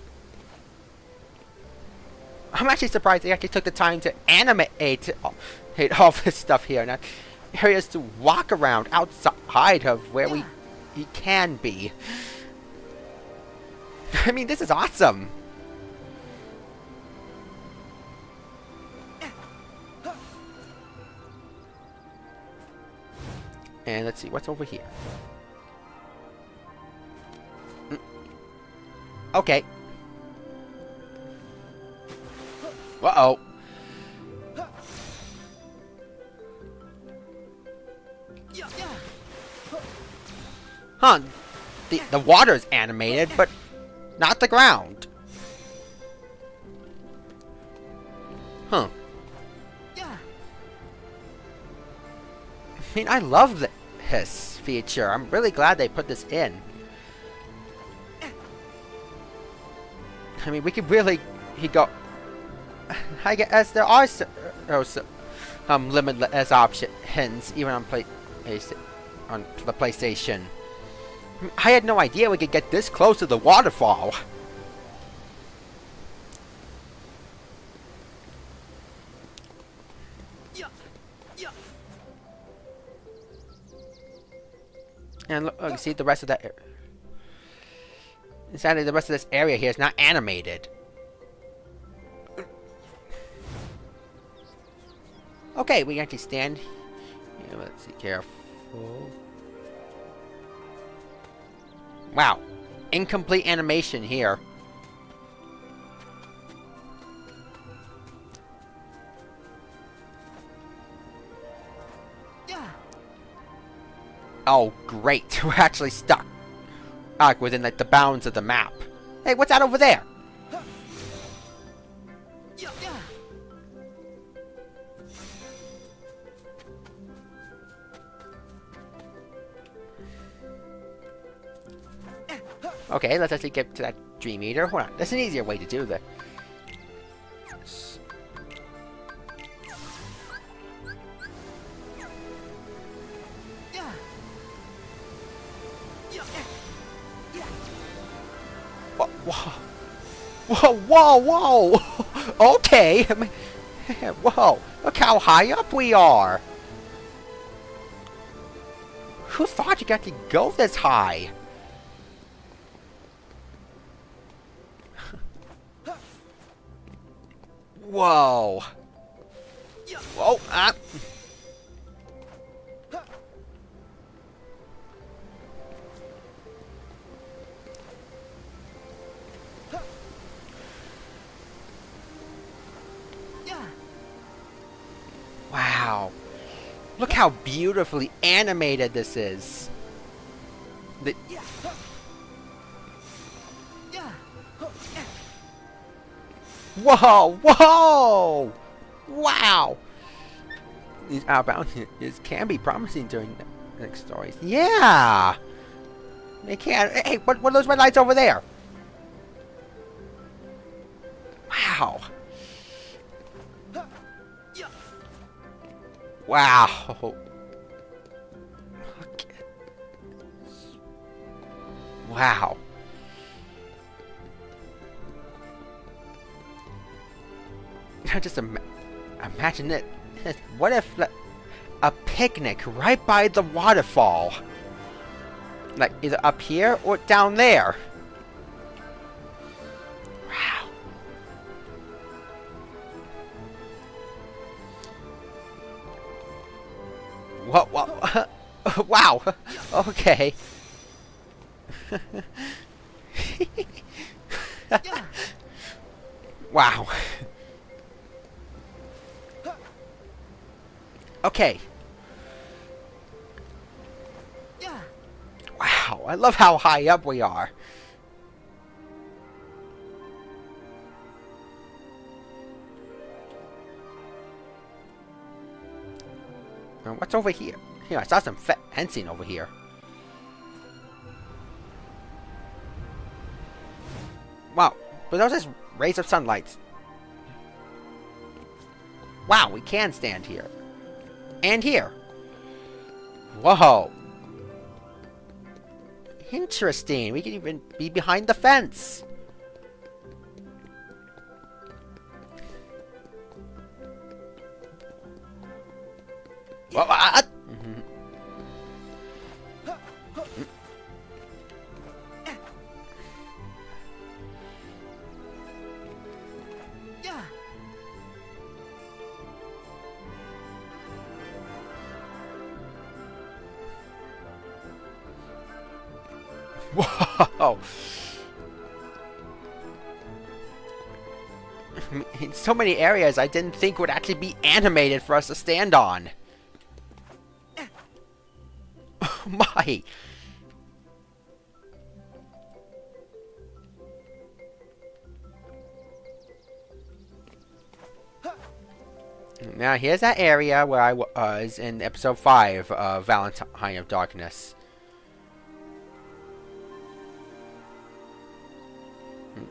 I'm actually surprised they actually took the time to animate all this stuff here. Now, areas to walk around outside of where we can be. I mean, this is awesome. And let's see, what's over here? Okay. Uh-oh. Huh. The water's animated, but not the ground. Huh. I mean, I love this feature. I'm really glad they put this in. I mean, we could really go. I guess there are some limitless options, even on the PlayStation. I had no idea we could get this close to the waterfall. And look, you see the rest of that. Sadly, the rest of this area here is not animated. Okay, we actually stand here. Let's see, careful. Wow, incomplete animation here. Oh, great. We're actually stuck. Within, like, the bounds of the map. Hey, what's that over there? Okay, let's actually get to that Dream Eater. Hold on, there's an easier way to do this. Whoa, whoa, whoa! Okay, I mean, whoa, look how high up we are! Who thought you got to go this high? Whoa! Whoa, Wow. Look how beautifully animated this is. Whoa! Whoa! Wow! These outbound can be promising during the next stories. Yeah! They can. Hey, what are those red lights over there? Wow! Wow! Look at this. Wow! Just imagine it. What if a picnic right by the waterfall? Like either up here or down there. Wow. What? Wow. Okay. Wow. Okay. Wow, I love how high up we are. Now, what's over here? Here, I saw some fencing over here. Wow, but those are just rays of sunlight. Wow, we can stand here. And here. Whoa. Interesting. We can even be behind the fence. What? Whoa! In so many areas I didn't think would actually be animated for us to stand on. Oh my! Now here's that area where I was in episode 5 of Valentine of Darkness.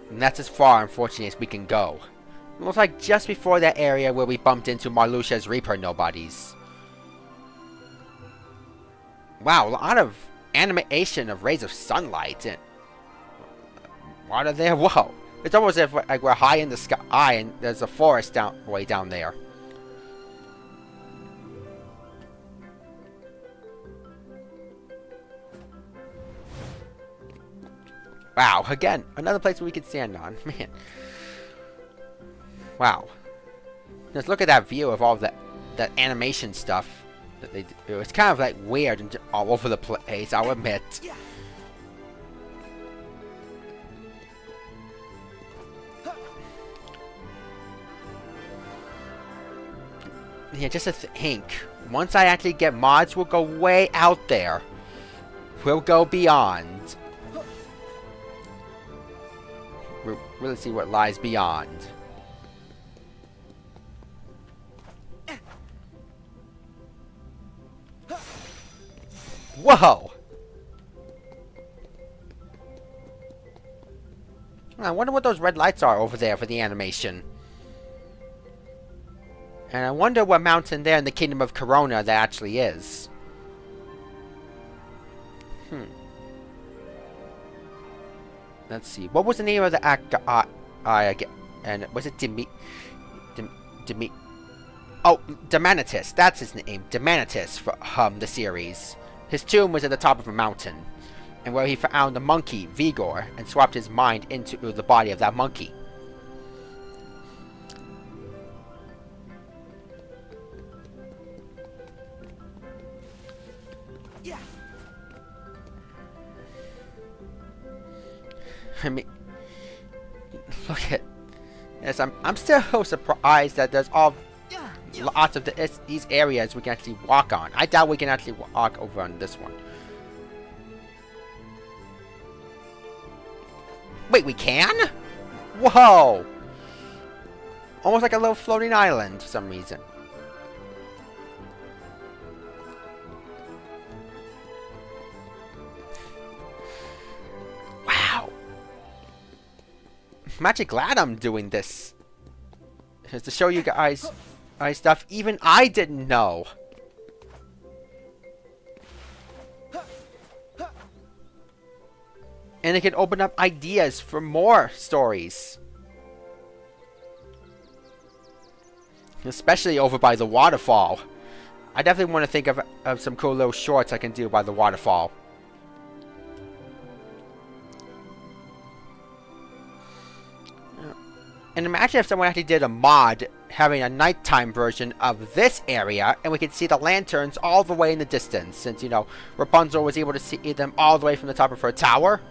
And that's as far, unfortunately, as we can go. It looks like just before that area where we bumped into Marluxia's Reaper nobodies. Wow, a lot of animation of rays of sunlight and water there. Whoa! It's almost as if like we're high in the sky and there's a forest way down there. Wow, again, another place we can stand on. Man. Wow. Just look at that view of all that animation stuff that they do. It's kind of like weird and all over the place, I'll admit. Yeah, just to think. Once I actually get mods, we'll go way out there. We'll go beyond. We'll really see what lies beyond. Whoa! I wonder what those red lights are over there for the animation. And I wonder what mountain there in the Kingdom of Corona that actually is. Let's see. What was the name of the actor? And was it Oh, Demanitus. That's his name. Demanitus from the series. His tomb was at the top of a mountain, and where he found the monkey Vigor and swapped his mind into the body of that monkey. I mean, look at this. I'm still surprised that there's lots of these areas we can actually walk on. I doubt we can actually walk over on this one. Wait, we can? Whoa! Almost like a little floating island for some reason. I'm actually glad I'm doing this. Just to show you guys stuff even I didn't know. And it can open up ideas for more stories. Especially over by the waterfall. I definitely want to think of some cool little shorts I can do by the waterfall. And imagine if someone actually did a mod having a nighttime version of this area, and we could see the lanterns all the way in the distance, since, you know, Rapunzel was able to see them all the way from the top of her tower.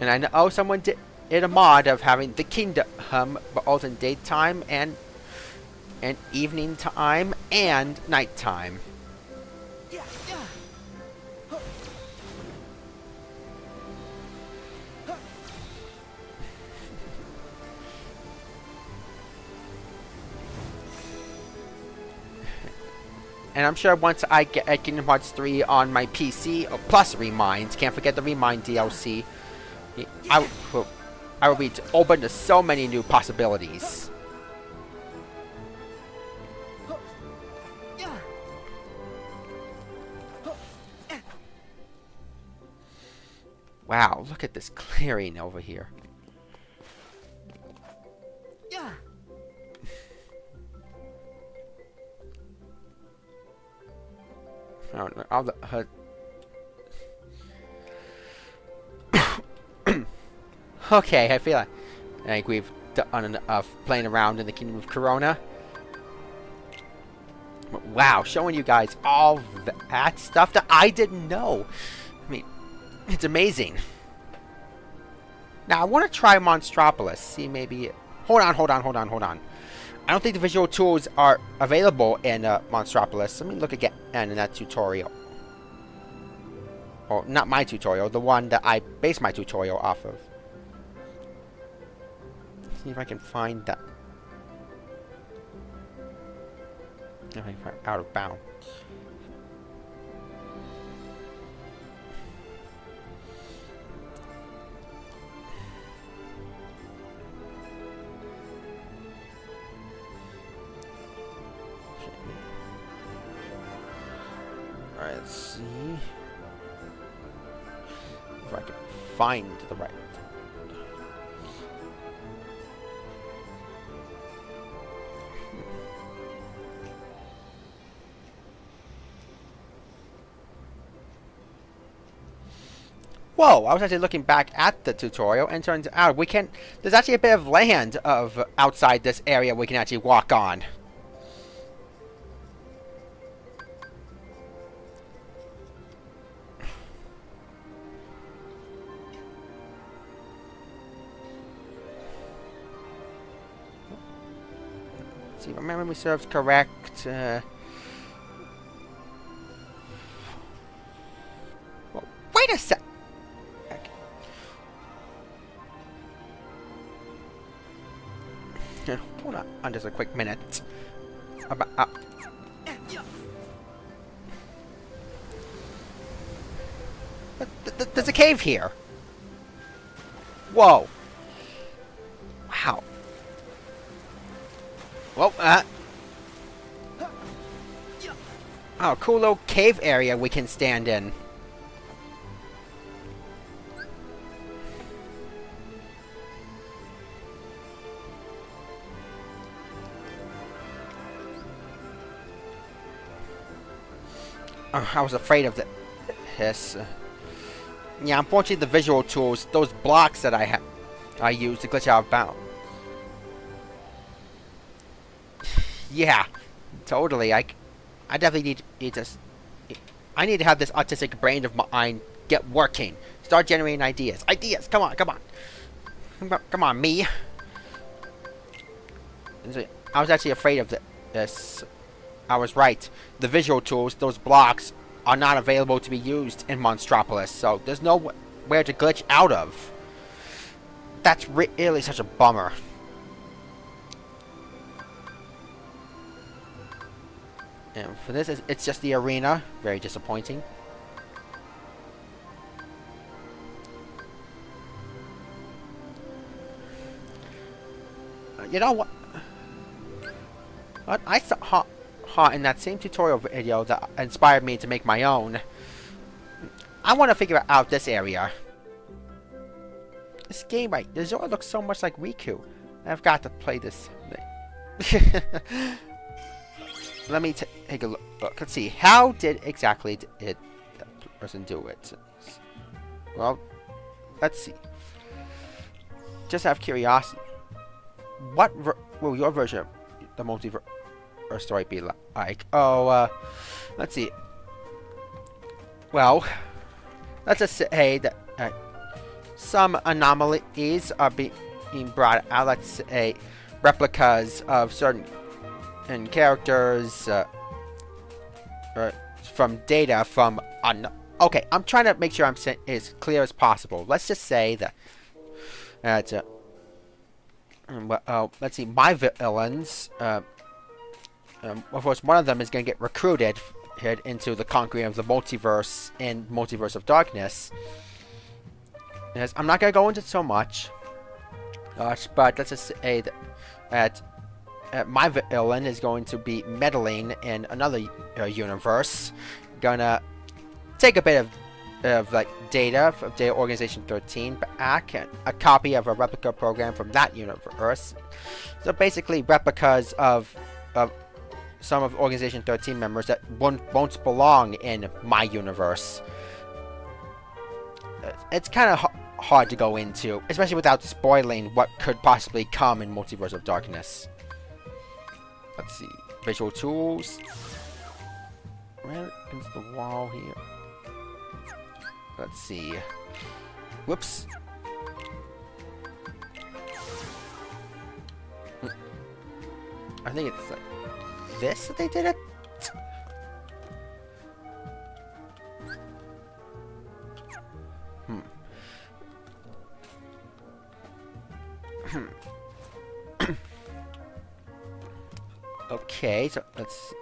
And I know someone did a mod of having the kingdom both in daytime and evening time and nighttime. And I'm sure once I get Kingdom Hearts 3 on my PC, plus ReMind, can't forget the ReMind DLC, I will be open to so many new possibilities. Wow, look at this clearing over here. I don't know. All the okay, I feel like we've done enough playing around in the Kingdom of Corona. Wow, showing you guys all that stuff that I didn't know. I mean, it's amazing. Now, I want to try Monstropolis. See, maybe... Hold on. I don't think the visual tools are available in Monstropolis. Let me look again in that tutorial. Or, not my tutorial, the one that I based my tutorial off of. See if I can find that. Out of bounds. Alright, let's see if I can find the right. Whoa, I was actually looking back at the tutorial, and turns out we can... There's actually a bit of land outside this area we can actually walk on. Let's see if my memory serves correct. Well, wait a sec. Hold on just a quick minute. There's a cave here. Whoa. Wow. Well, oh, cool little cave area we can stand in. I was afraid of this. Yeah, unfortunately, the visual tools, those blocks that I used to glitch out of bounds. Yeah, totally. I definitely need to. I need to have this autistic brain of mine get working. Start generating ideas. Ideas. Come on, me. I was actually afraid of this. I was right. The visual tools, those blocks, are not available to be used in Monstropolis, so there's nowhere to glitch out of. That's really such a bummer. And for this, it's just the arena. Very disappointing. You know what? I saw in that same tutorial video that inspired me to make my own. I want to figure out this area. This game, right? The Zora looks so much like Riku. I've got to play this thing. Let me take a look. Let's see. How did exactly that person do it? Well, let's see. Just out of curiosity, what will your version of the multiverse story be like? Oh, let's see. Well, let's just say that some anomalies are being brought out. Let's say replicas of certain characters from data from... okay, I'm trying to make sure I'm saying as clear as possible. Let's just say that... let's see, my villains... of course, one of them is going to get recruited into the conquering of the multiverse in Multiverse of Darkness. Yes, I'm not going to go into so much, but let's just say that my villain is going to be meddling in another universe. Gonna take a bit of like data of Data Organization 13 back, a copy of a replica program from that universe. So basically, replicas of some of Organization 13 members that won't belong in my universe. It's kind of hard to go into, especially without spoiling what could possibly come in Multiverse of Darkness. Let's see. Visual tools. Where is the wall here? Let's see. Whoops. I think it's like this that they did it. Okay, so let's.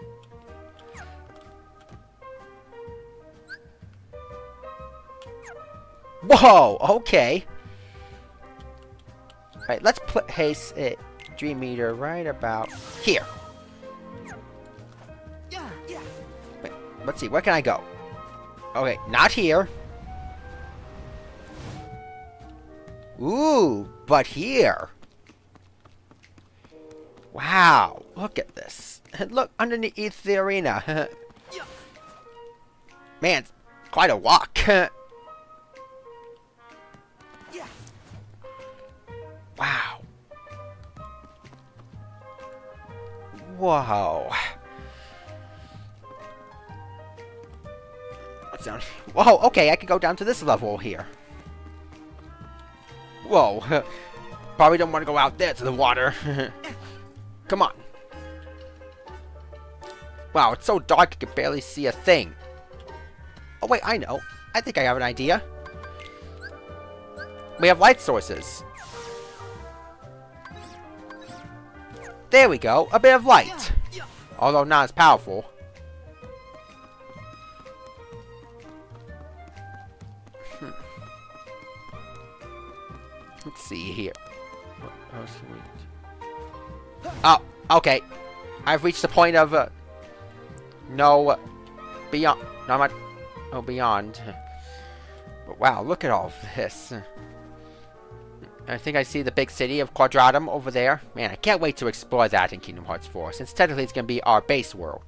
Whoa! Okay. Right, let's place it Dream Meter right about here. Wait, let's see. Where can I go? Okay, not here. Ooh, but here. Wow, look at this. Look underneath the arena. Man, it's quite a walk. Wow. Whoa. What's down? Whoa, okay, I can go down to this level here. Whoa. Probably don't want to go out there to the water. Come on. Wow, it's so dark I can barely see a thing. Oh wait, I know. I think I have an idea. We have light sources. There we go, a bit of light. Although not as powerful. Let's see here. What else can we... Oh, okay. I've reached the point of no beyond. No, I'm not. No beyond. But wow, look at all this. I think I see the big city of Quadratum over there. Man, I can't wait to explore that in Kingdom Hearts 4, since technically it's gonna be our base world.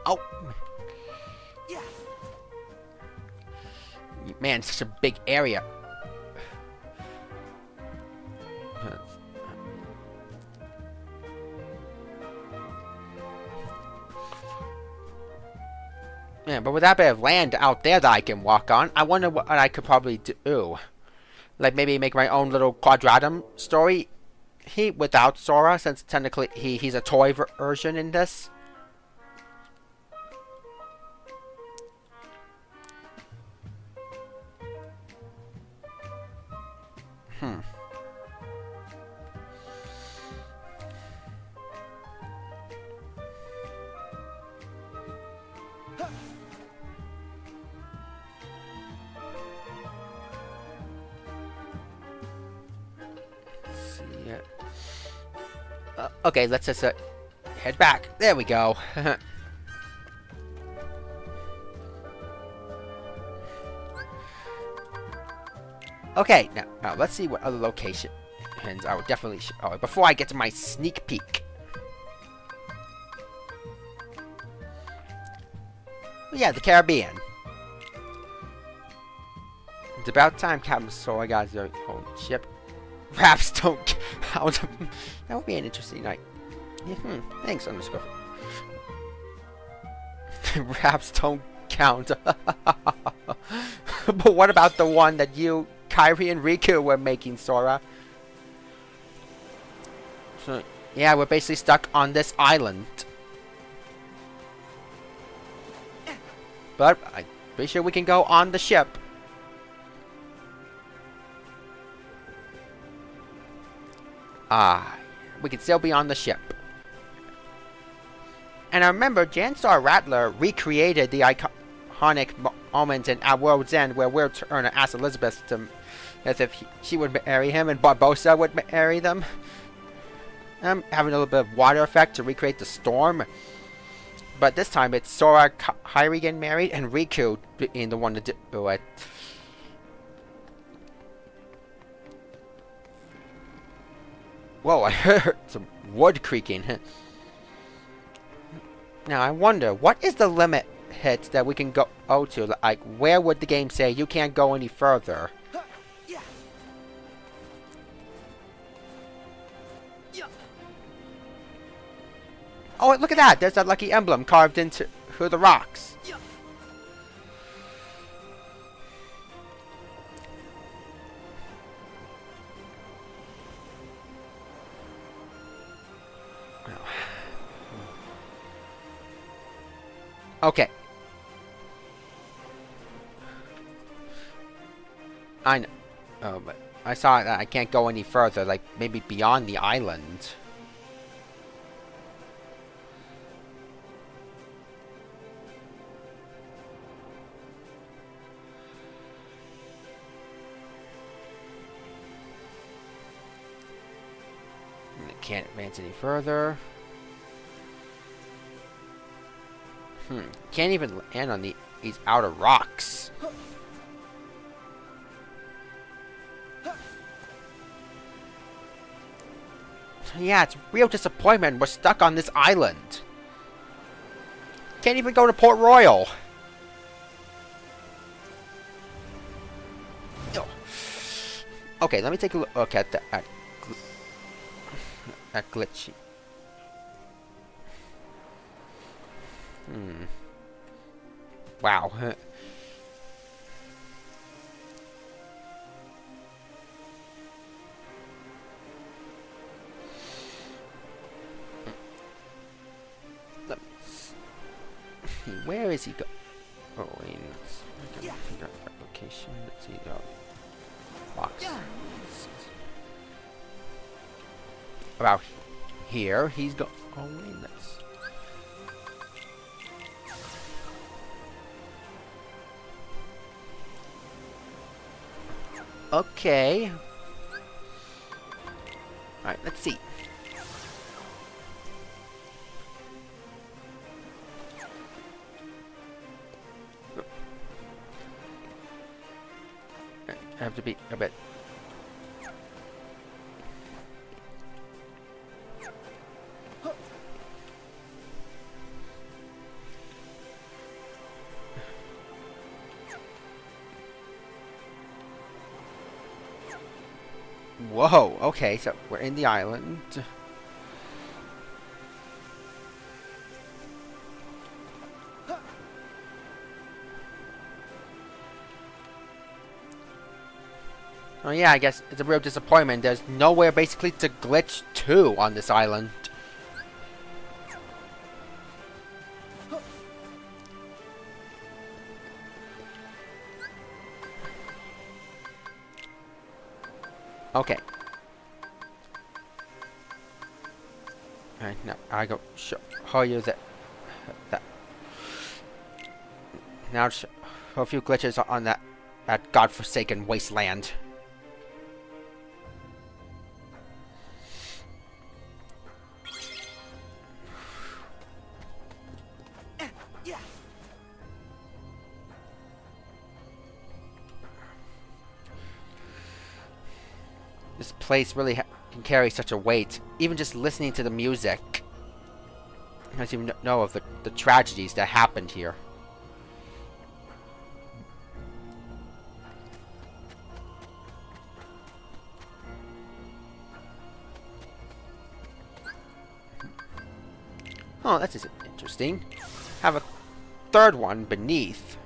Oh. Man, it's such a big area. Yeah, but with that bit of land out there that I can walk on, I wonder what I could probably do. Like maybe make my own little Quadratum story without Sora, since technically he's a toy version in this. Okay, let's just head back. There we go. Okay, now let's see what other locations I would definitely oh, before I get to my sneak peek. Yeah, the Caribbean. It's about time Captain Sora got his own ship. Raps don't count. That would be an interesting night. Yeah, thanks, underscore. Raps don't count. But what about the one that you, Kairi, and Riku were making, Sora? So, yeah, we're basically stuck on this island. But I'm pretty sure we can go on the ship. We can still be on the ship. And I remember Janstar Rattler recreated the iconic moment in At World's End where Will Turner asked Elizabeth to, as if she would marry him and Barbossa would marry them. Having a little bit of water effect to recreate the storm. But this time it's Sora, Kairi getting married and Riku being the one to do it. Whoa, I heard some wood creaking. Now, I wonder, what is the limit hit that we can go to? Like, where would the game say you can't go any further? Oh, look at that! There's that lucky emblem carved into the rocks. Okay. I know. Oh, but I saw that I can't go any further, like maybe beyond the island. I can't advance any further. Can't even land on these outer rocks. Yeah, it's real disappointment. We're stuck on this island. Can't even go to Port Royal. Okay, let me take a look at that glitchy. Wow. Let me see. Where is he go? Oh, wait. I can figure out the location. Let's see. Box. About here. He's go. Oh, wait. Let's. Okay. Alright, let's see. I have to be a bit. Whoa, okay, so we're in the island. Oh yeah, I guess it's a real disappointment. There's nowhere basically to glitch to on this island. Okay. Alright, now I go show you that. Now show a few glitches on that godforsaken wasteland. This place really can carry such a weight. Even just listening to the music. I don't even know of the tragedies that happened here. Oh, that's just interesting. Have a third one beneath.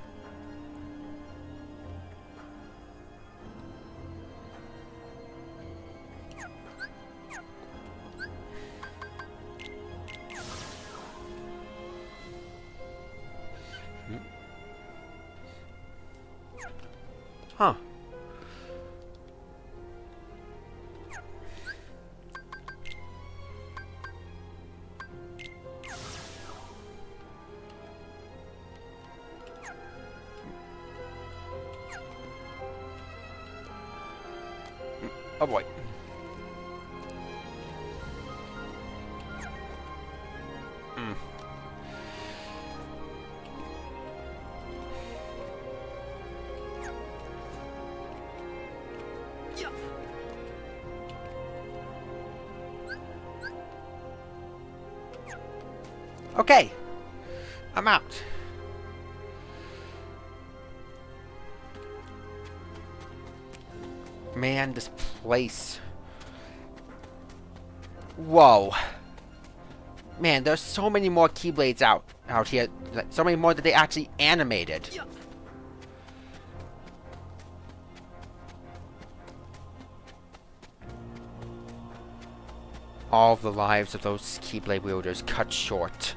Huh. Oh boy. Okay. I'm out. Man, this place. Whoa. Man, there's so many more Keyblades out here. Like, so many more that they actually animated. All of the lives of those Keyblade wielders cut short.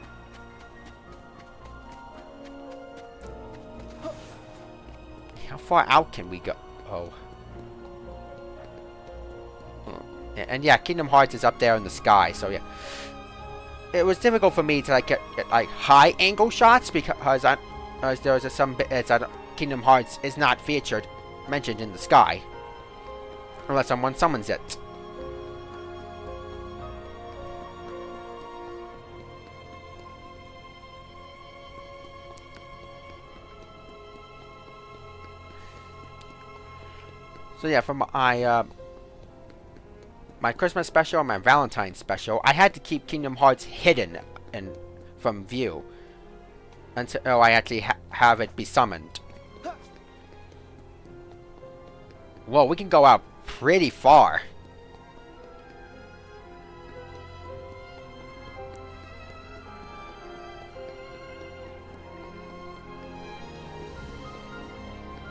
How far out can we go? Oh. And yeah, Kingdom Hearts is up there in the sky, so yeah. It was difficult for me to like get like high angle shots because there was some bits that Kingdom Hearts is not mentioned in the sky, unless someone summons it. So yeah, for my Christmas special and my Valentine's special, I had to keep Kingdom Hearts hidden from view until I actually have it be summoned. Whoa, we can go out pretty far.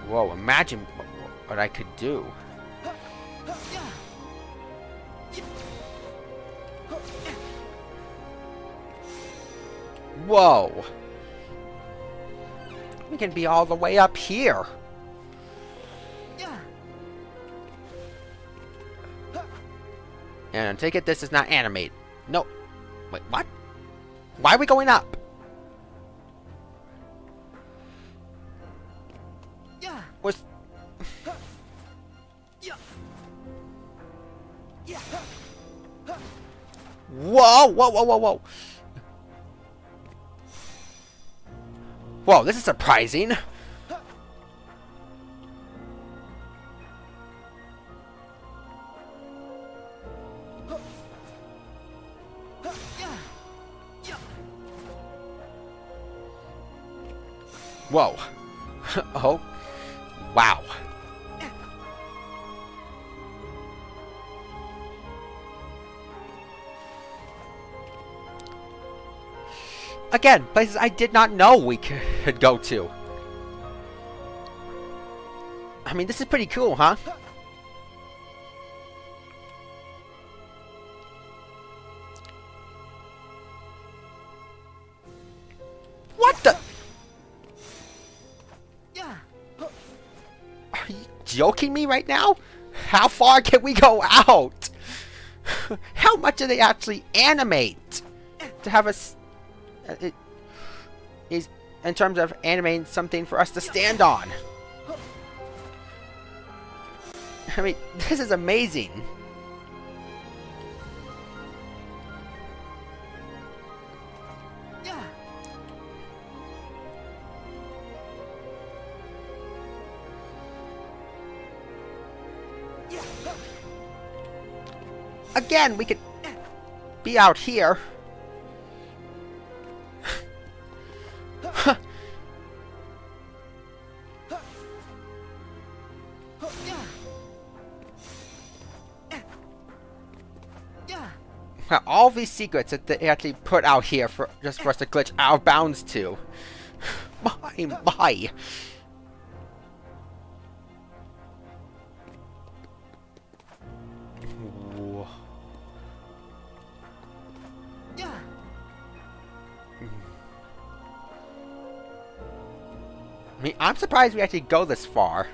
Whoa, imagine what I could do. Whoa! We can be all the way up here. And I take it this is not animated. No. Wait, what? Why are we going up? What's... Whoa, whoa, whoa, whoa, whoa. Whoa, this is surprising. Whoa. Oh. Wow. Again, places I did not know we could go to. I mean, this is pretty cool, huh? What the? Are you joking me right now? How far can we go out? How much do they actually animate to have us? It is in terms of animating something for us to stand on. I mean, this is amazing. Again, we could be out here. All these secrets that they actually put out here for just for us to glitch out of bounds to. My. I mean, I'm surprised we actually go this far.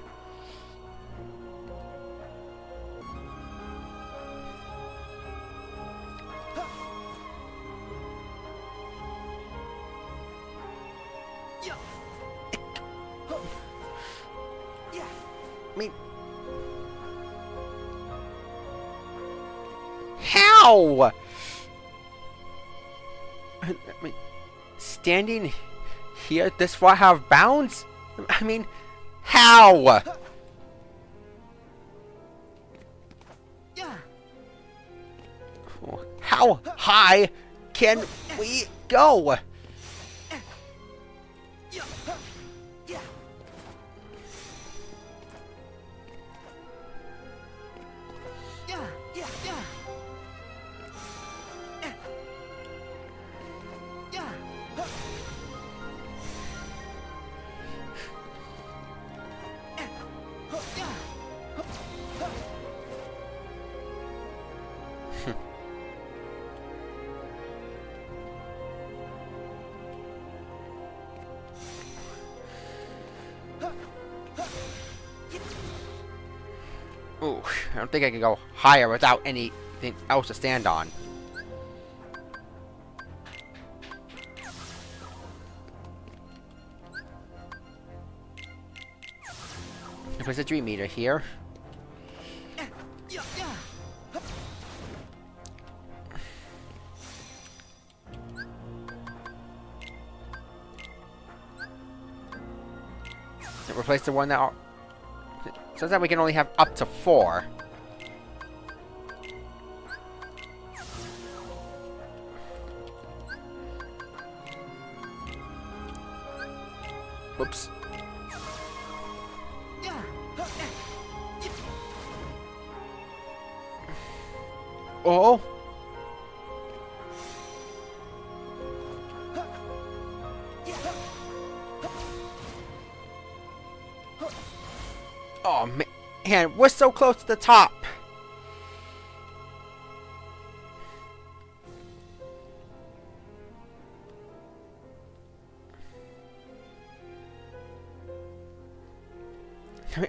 I mean, how? I mean, standing here this far out of bounds? I mean, how? How high can we go! Ooh, I don't think I can go higher without anything else to stand on. There's a dream meter here. Replace the one that says that we can only have up to 4. Whoops. Oh. Oh man, we're so close to the top.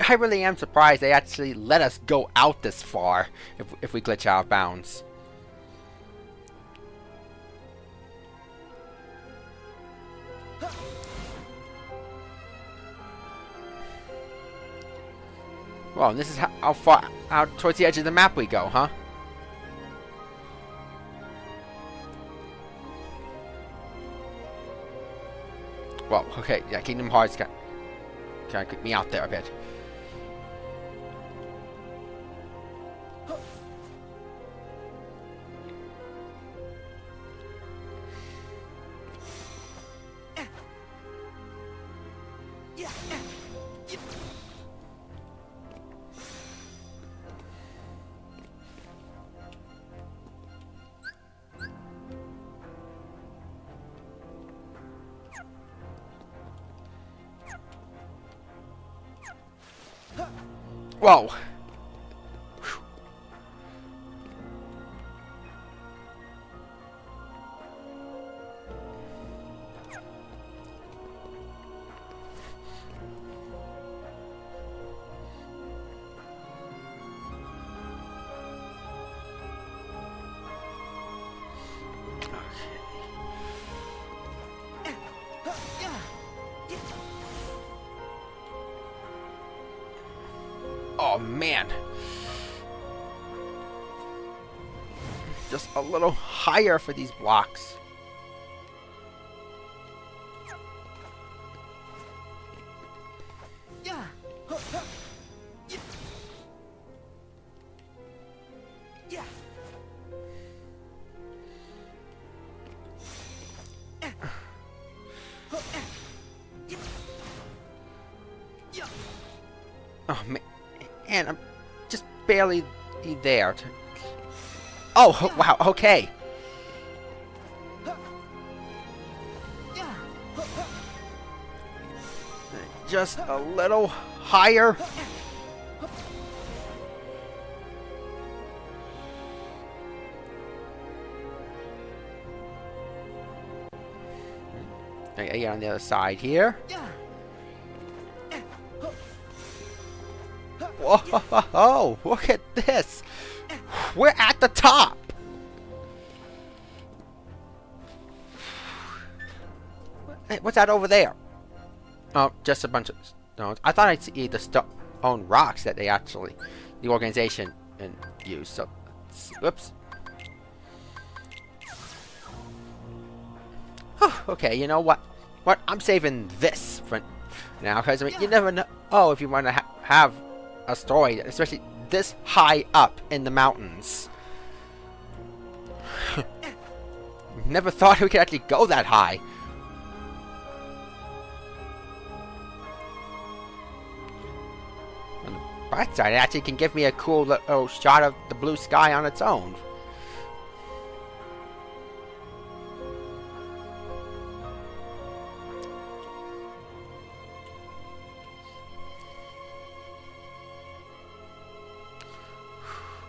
I really am surprised they actually let us go out this far if we glitch out of bounds. Well, this is how far out towards the edge of the map we go, huh? Well, okay, yeah, Kingdom Hearts can kick me out there a bit. Whoa. Oh man. Just a little higher for these blocks. Oh man. And I'm just barely there. Oh, wow, okay. Just a little higher. I get on the other side here. Whoa, look at this. We're at the top. Hey, what's that over there? Oh, just a bunch of stones. I thought I'd see the stone rocks that they actually, the organization, use. So, whoops. Okay, you know what? I'm saving this for now, because I mean, you never know. Oh, if you want to have a story, especially this high up in the mountains. Never thought we could actually go that high. On the bright side, it actually can give me a cool little shot of the blue sky on its own.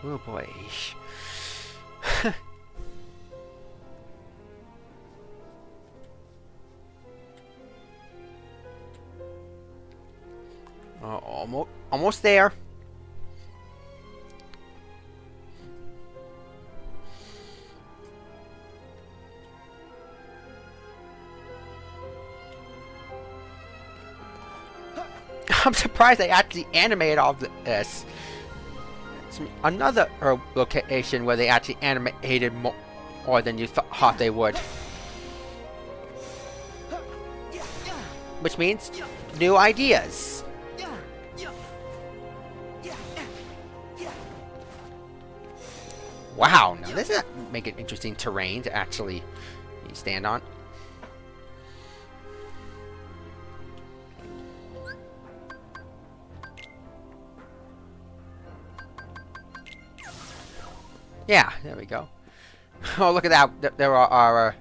Oh boy. Almost there. I'm surprised they actually animated all of this. It's another location where they actually animated more than you thought they would. Which means new ideas. Wow, now this is make it interesting terrain to actually stand on. Yeah, there we go. Oh, look at that. There are our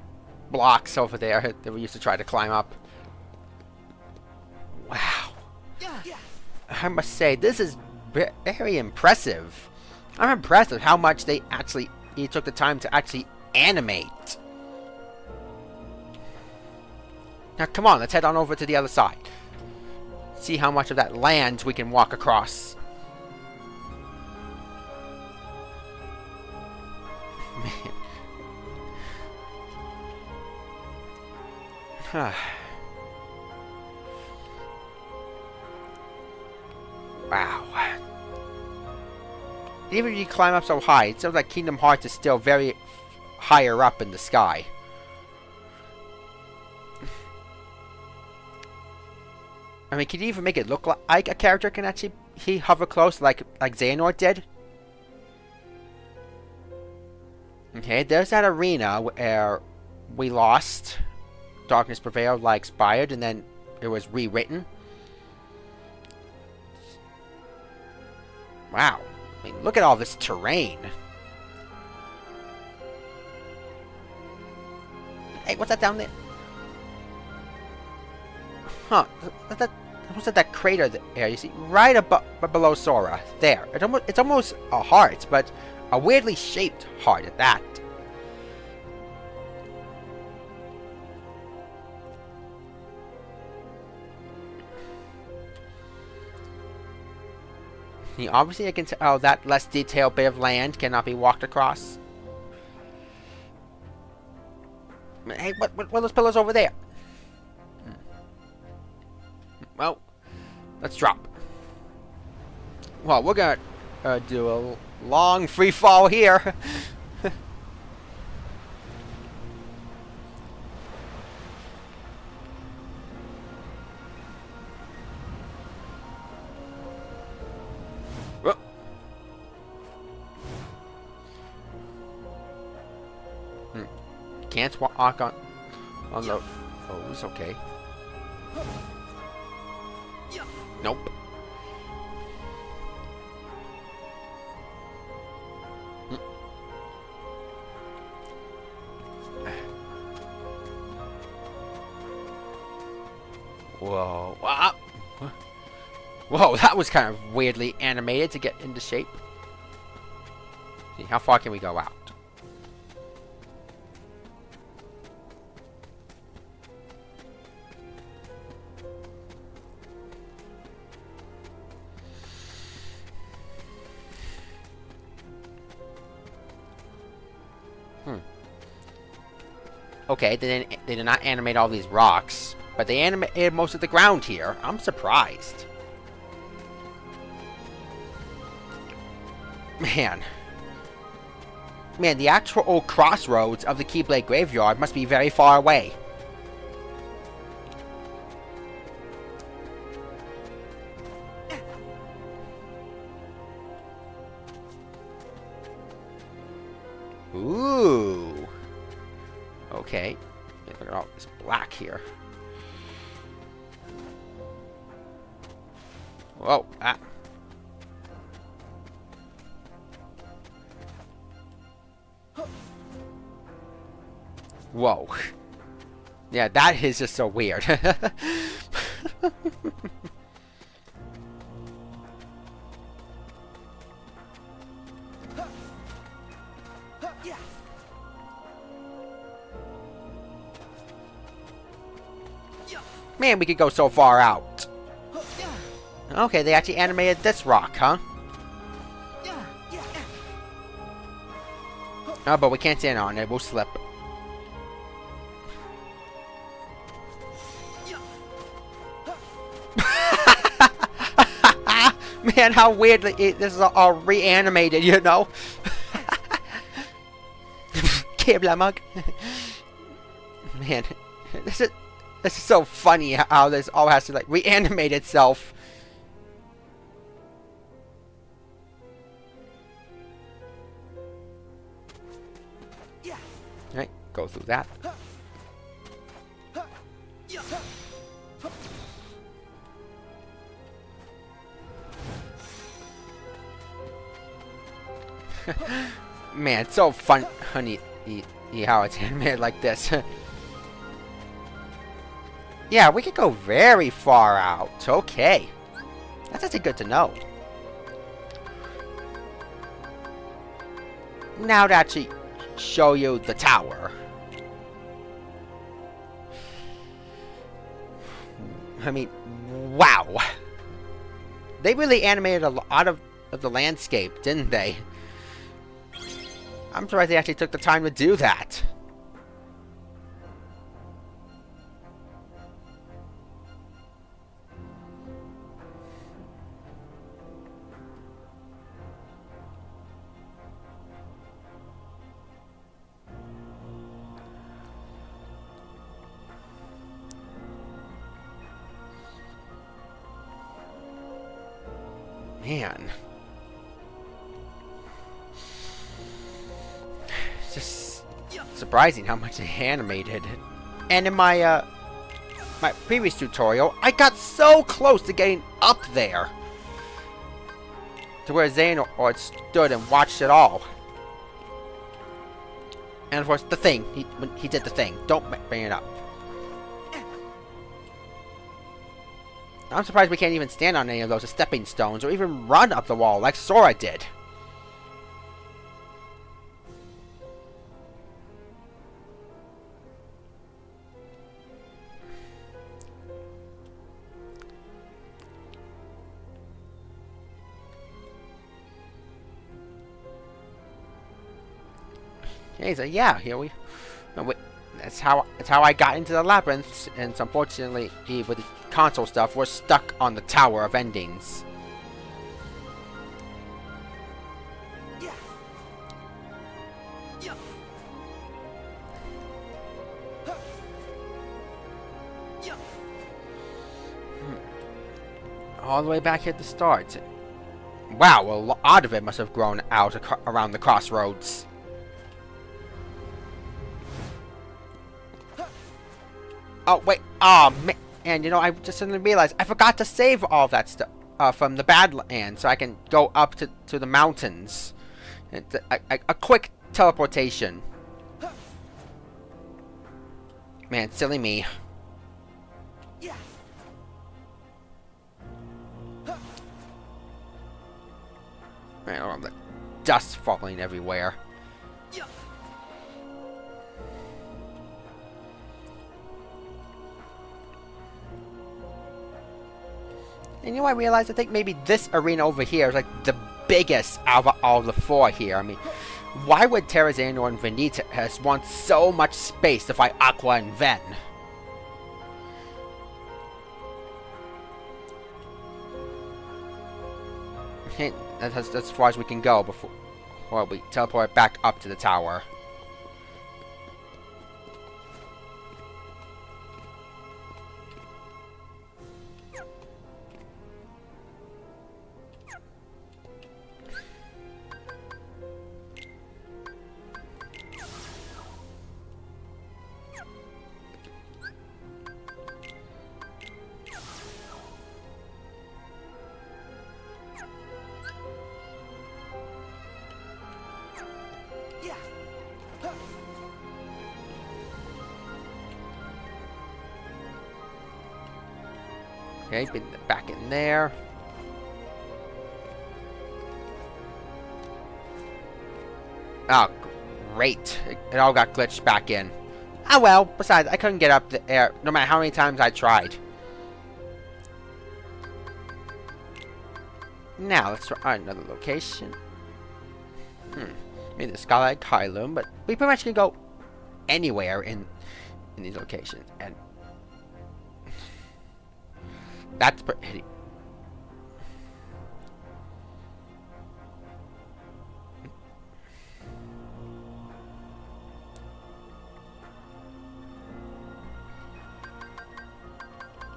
blocks over there that we used to try to climb up. Wow. I must say, this is very impressive. I'm impressed with how much they actually took the time to actually animate. Now, come on, let's head on over to the other side. See how much of that land we can walk across. Man. Wow. Even if you climb up so high, it seems like Kingdom Hearts is still very higher up in the sky. I mean, can you even make it look like a character can actually hover close like Xehanort did? Okay, there's that arena where we lost. Darkness prevailed, light expired, and then it was rewritten. Wow. I mean, look at all this terrain. Hey, what's that down there? Huh. What's that crater there? You see, right above, below Sora. There. It's almost a heart, but a weirdly shaped heart at that. Obviously, I can tell that less detailed bit of land cannot be walked across. Hey, what are those pillars over there? Well, let's drop. Well, we're gonna do a long free fall here. Can't walk on the... Oh, it's okay. Nope. Whoa. Whoa, that was kind of weirdly animated to get into shape. See, how far can we go out? Okay, they did not animate all these rocks, but they animated most of the ground here. I'm surprised. Man, the actual old crossroads of the Keyblade Graveyard must be very far away. Ooh. Okay. Look at all this black here. Whoa. Ah. Whoa. Yeah, that is just so weird. Man, we could go so far out. Okay, they actually animated this rock, huh? Oh, but we can't stand on it. We'll slip. Man, how weirdly this is all reanimated, you know? Kibla mug. Man, this is so funny how this all has to like reanimate itself. Right, go through that. Man, it's so fun, honey, how it's animated like this. Yeah, we could go very far out. Okay. That's actually good to know. Now to actually show you the tower. I mean, wow. They really animated a lot of the landscape, didn't they? I'm surprised they actually took the time to do that. Man. It's just surprising how much they animated. And in my my previous tutorial, I got so close to getting up there. To where Xehanort stood and watched it all. And of course, the thing. When he did the thing. Don't bring it up. I'm surprised we can't even stand on any of those stepping stones or even run up the wall like Sora did. Yeah, he's like, yeah, here we. No, wait, that's how I got into the labyrinth, and unfortunately, with the console stuff, we're stuck on the Tower of Endings. All the way back here at the start. Wow, a lot of it must have grown out around the crossroads. Oh, wait. Oh, man. And, you know, I just suddenly realized I forgot to save all that stuff from the Badlands so I can go up to the mountains. It's a quick teleportation. Man, silly me. Man, all the dust falling everywhere. And you know, I realized I think maybe this arena over here is like the biggest out of all the four here. I mean, why would Terra-Xehanort and Vanitas want so much space to fight Aqua and Ven? Okay, that's as far as we can go before we teleport back up to the tower. Okay, been back in there. Oh, great. It all got glitched back in. Oh well, besides, I couldn't get up the air no matter how many times I tried. Now, let's try another location. Maybe the Skylight Kylum, but we pretty much can go anywhere in these locations. And that's pretty...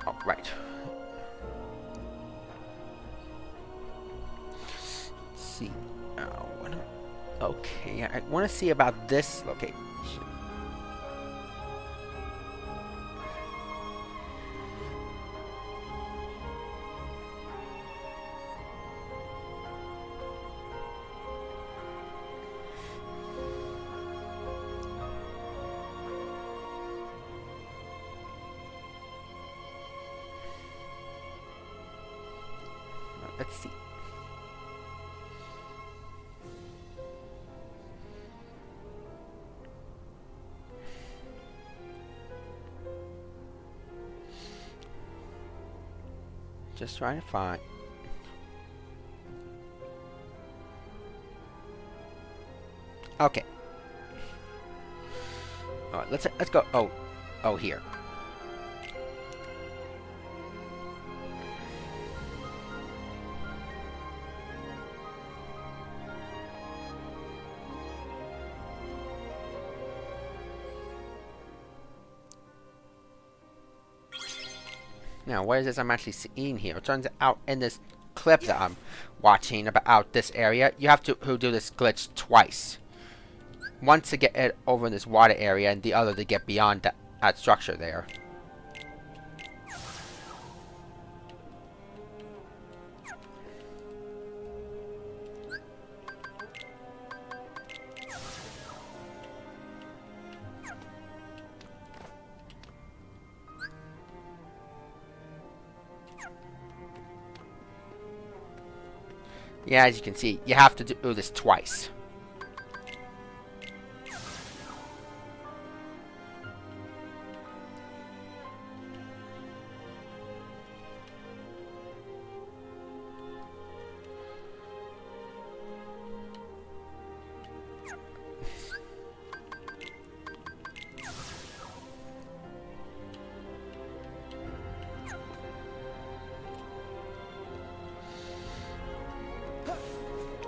Oh, right. Let's see. Okay, I want to see about this location. Let's see. Just trying to find. Okay. All right, let's go. Oh, here. Now, what is this I'm actually seeing here? It turns out in this clip that I'm watching about this area, you have to do this glitch twice. Once to get it over in this water area, and the other to get beyond that structure there. Yeah, as you can see, you have to do this twice.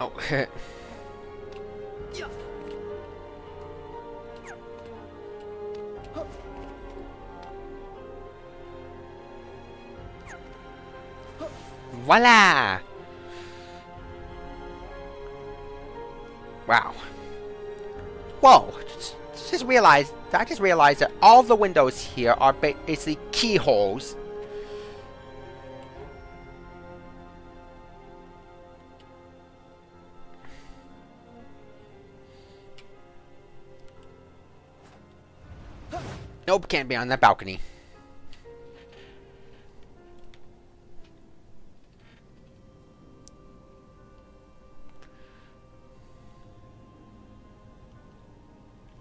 Oh, voila! Wow. Whoa! I just realized that all the windows here are basically keyholes. Nope, can't be on that balcony.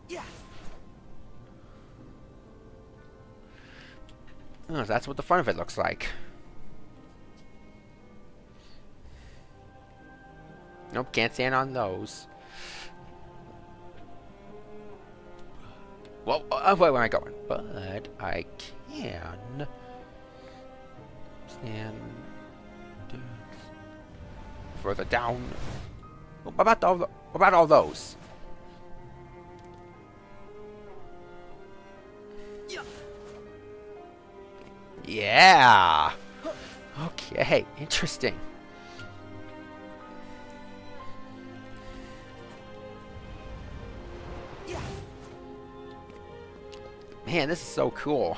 Yeah. Oh, that's what the front of it looks like. Nope, can't stand on those. Well, where am I going? But I can stand further down. What about all those? Yeah. Okay, interesting. Man, this is so cool.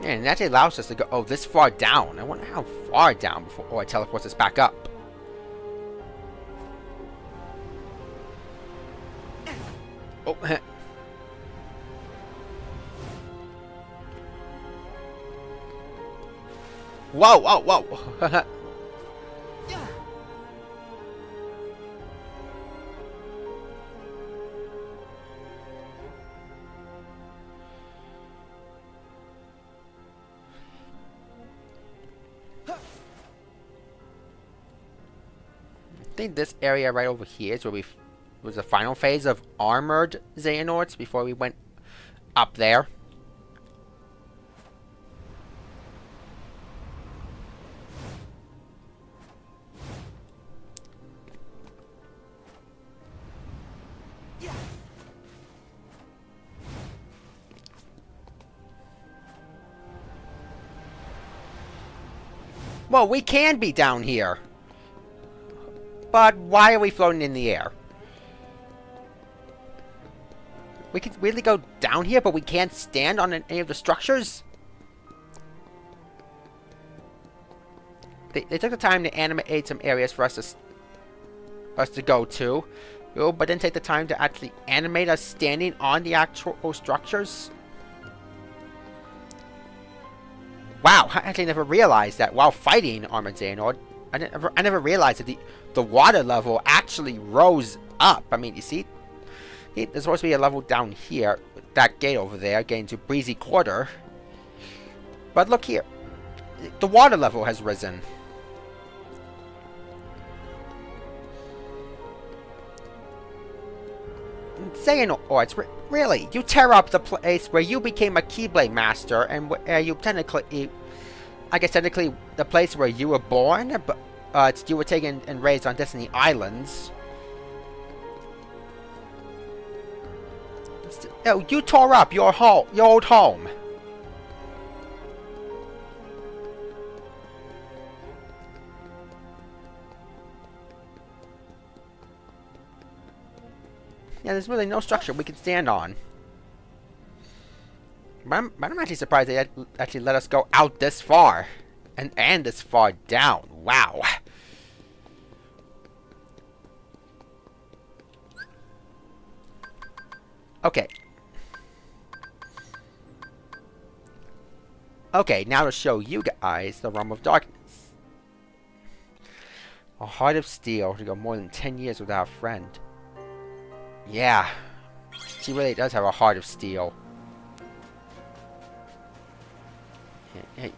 And that allows us to go, oh, this far down. I wonder how far down before it teleports us back up. Oh, whoa, whoa, whoa. I think this area right over here is where was the final phase of armored Xehanorts before we went up there. Well, we can be down here. But why are we floating in the air? We can really go down here, but we can't stand on any of the structures? They took the time to animate some areas for us to go to. But didn't take the time to actually animate us standing on the actual structures? Wow, I actually never realized that while fighting Armored Xehanort, I never realized that the water level actually rose up. I mean, you see, there's supposed to be a level down here, that gate over there, getting to Breezy Quarter. But look here, the water level has risen. Xehanort, really, you tear up the place where you became a Keyblade Master, and where you technically, I guess technically, the place where you were born, but you were taken and raised on Destiny Islands. Oh, you tore up your old home. Yeah, there's really no structure we can stand on. But I'm actually surprised they actually let us go out this far. And this far down. Wow. Okay. Okay, now to show you guys the Realm of Darkness. A heart of steel to go more than 10 years without a friend. Yeah. She really does have a heart of steel. Hey.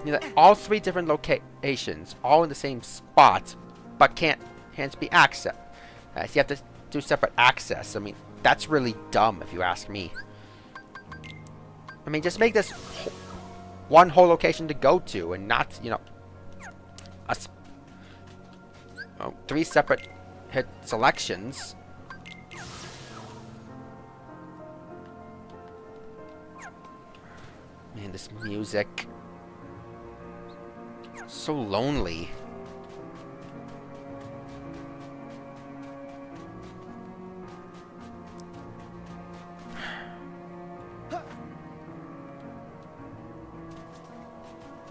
You know, all 3 different locations, all in the same spot, but can't be accessed. So you have to do separate access. I mean, that's really dumb if you ask me. I mean, just make this one whole location to go to, and not, you know, 3 separate hit selections. Man, this music. So lonely.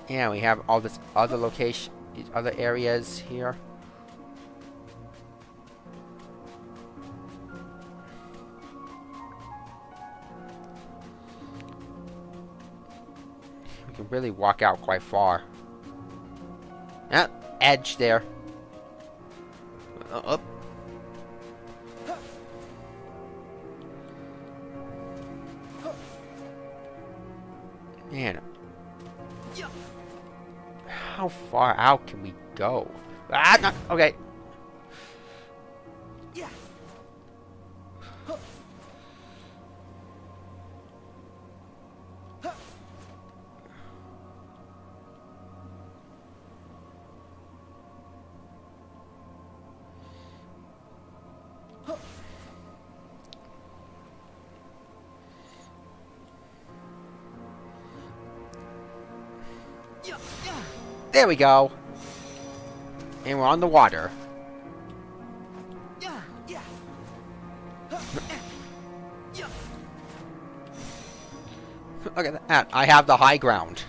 Yeah, we have all this other location, these other areas here. We can really walk out quite far. Ah, edge there. Up. Man. How far out can we go? Ah, no, okay. There we go. And we're on the water. Look at that. I have the high ground.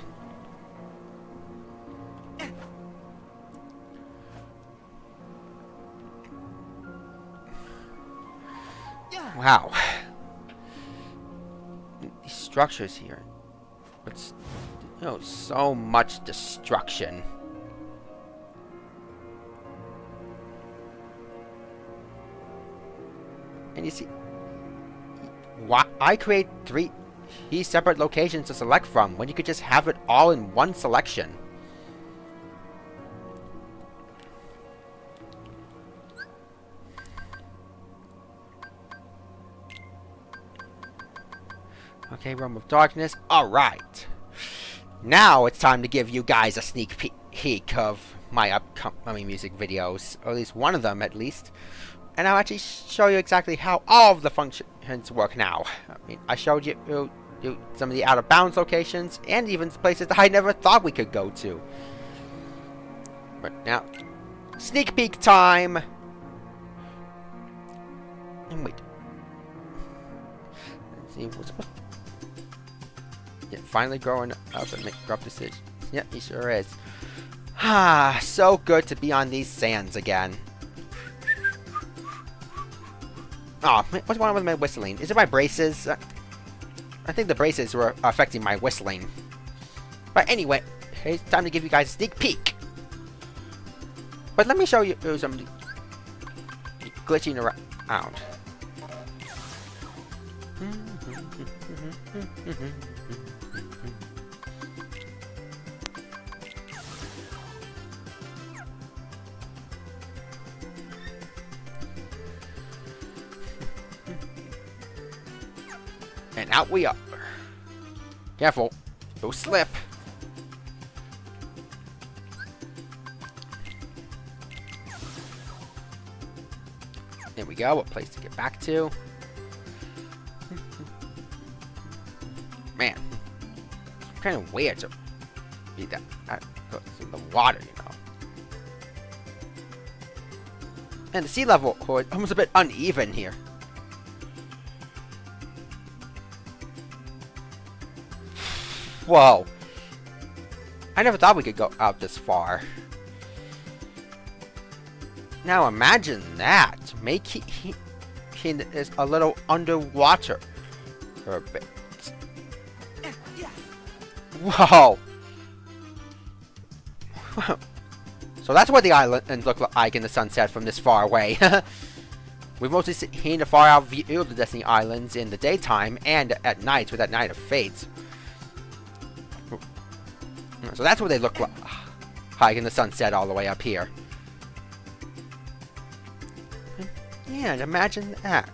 Wow. These structures here. It's, you know, so much destruction. And you see, why I create 3 separate locations to select from when you could just have it all in one selection. Okay, Realm of Darkness. Alright. Now it's time to give you guys a sneak peek of my upcoming music videos. Or at least one of them, at least. And I'll actually show you exactly how all of the functions work now. I mean, I showed you some of the out-of-bounds locations, and even places that I never thought we could go to. But now, sneak peek time! And wait. Let's see what's... Yeah, finally growing up and making rough decisions. Yep, he sure is. Ah, so good to be on these sands again. Oh, what's wrong with my whistling? Is it my braces? I think the braces were affecting my whistling. But anyway, it's time to give you guys a sneak peek. But let me show you some glitching around. And out we are. Careful. Don't slip. There we go. A place to get back to. Man. It's kind of weird to be that in the water, you know. And the sea level is almost a bit uneven here. Whoa. I never thought we could go out this far. Now imagine that. Make he is a little underwater for a bit. Whoa. So that's what the islands look like in the sunset from this far away. We've mostly seen a far out view of the Destiny Islands in the daytime and at night with that Night of Fate. So that's what they look like in the sunset all the way up here. Yeah, and imagine that.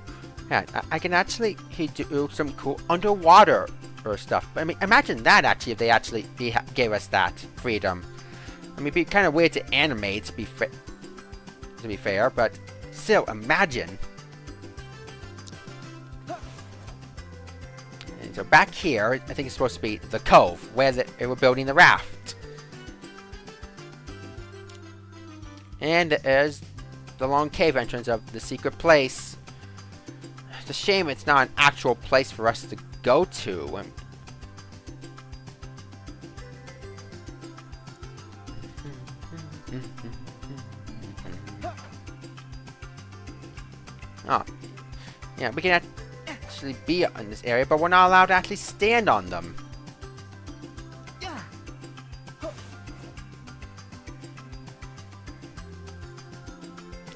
Yeah, I can actually do some cool underwater stuff. I mean, imagine that actually if they actually gave us that freedom. I mean, it'd be kind of weird to animate, to be fair, but still, imagine. And so back here, I think it's supposed to be the cove, where they were building the raft. And there's the long cave entrance of the secret place. It's a shame it's not an actual place for us to go to. Oh, yeah, we can actually be in this area, but we're not allowed to actually stand on them.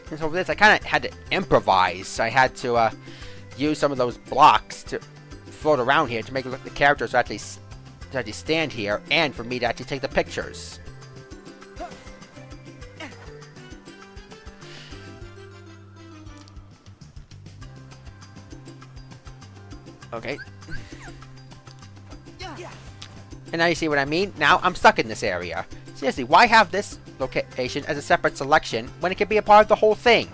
And so for this, I kind of had to improvise. I had to use some of those blocks to float around here to make it look like the characters actually stand here, and for me to actually take the pictures. Okay. And now you see what I mean? Now I'm stuck in this area. Seriously, why have this location as a separate selection when it can be a part of the whole thing?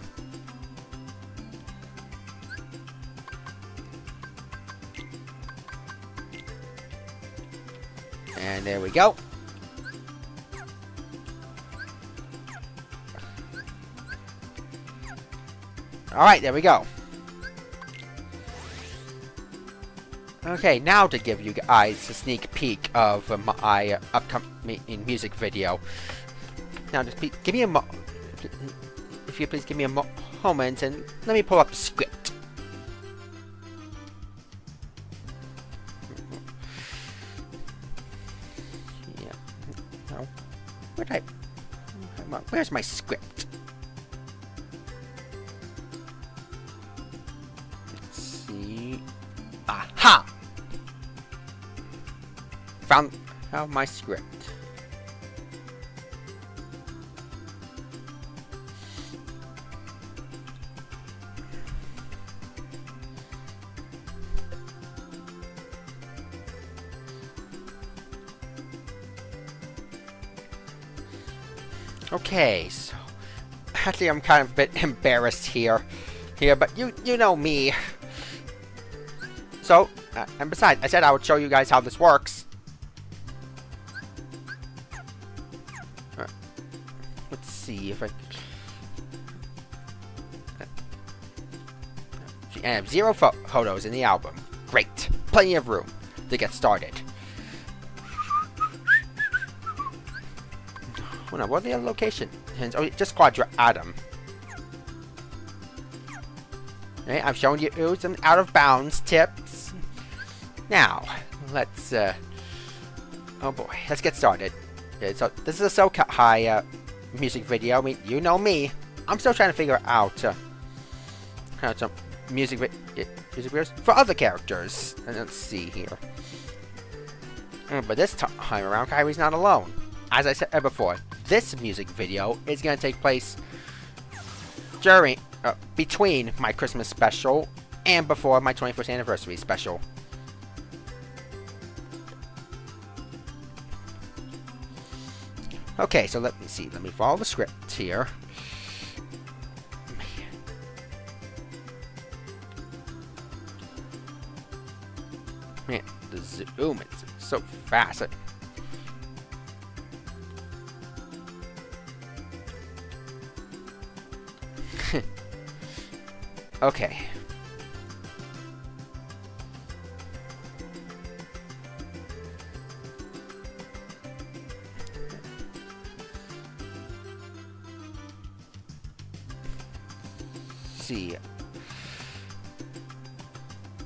And there we go. Alright, there we go. Okay, now to give you guys a sneak peek of my upcoming music video. Now, just give me a if you please give me a moment and let me pull up the script. Yeah. No. Where's my script? Let's see. Aha! Found my script. Okay, so actually I'm kind of a bit embarrassed here, but you know me. So, and besides, I said I would show you guys how this works. Let's see if I... And I have 0 photos in the album. Great. Plenty of room to get started. Oh no, what are the other locations? Oh, just Quadra Atom. Okay, I've shown you some out of bounds tips. Now, let's oh boy, let's get started. Okay, so this is a SoCal High music video. I mean, you know me. I'm still trying to figure out some music videos for other characters. And let's see here. But this time around, Kyrie's not alone. As I said before, this music video is going to take place during, between my Christmas special and before my 21st anniversary special. Okay, so let me see. Let me follow the script here. Man, the zoom is so fast. Okay.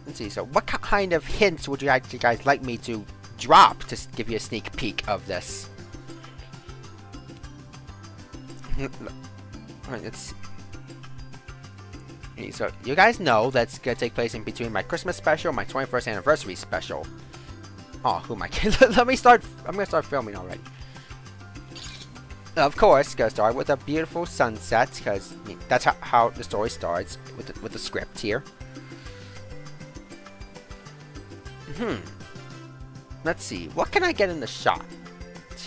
Let's see. So, what kind of hints would you guys like me to drop to give you a sneak peek of this? Alright, let's see. So, you guys know that's going to take place in between my Christmas special and my 21st anniversary special. Oh, who am I kidding? Let me start. I'm going to start filming already. Of course, going to start with a beautiful sunset, because I mean, that's how the story starts with the script here. Let's see. What can I get in the shot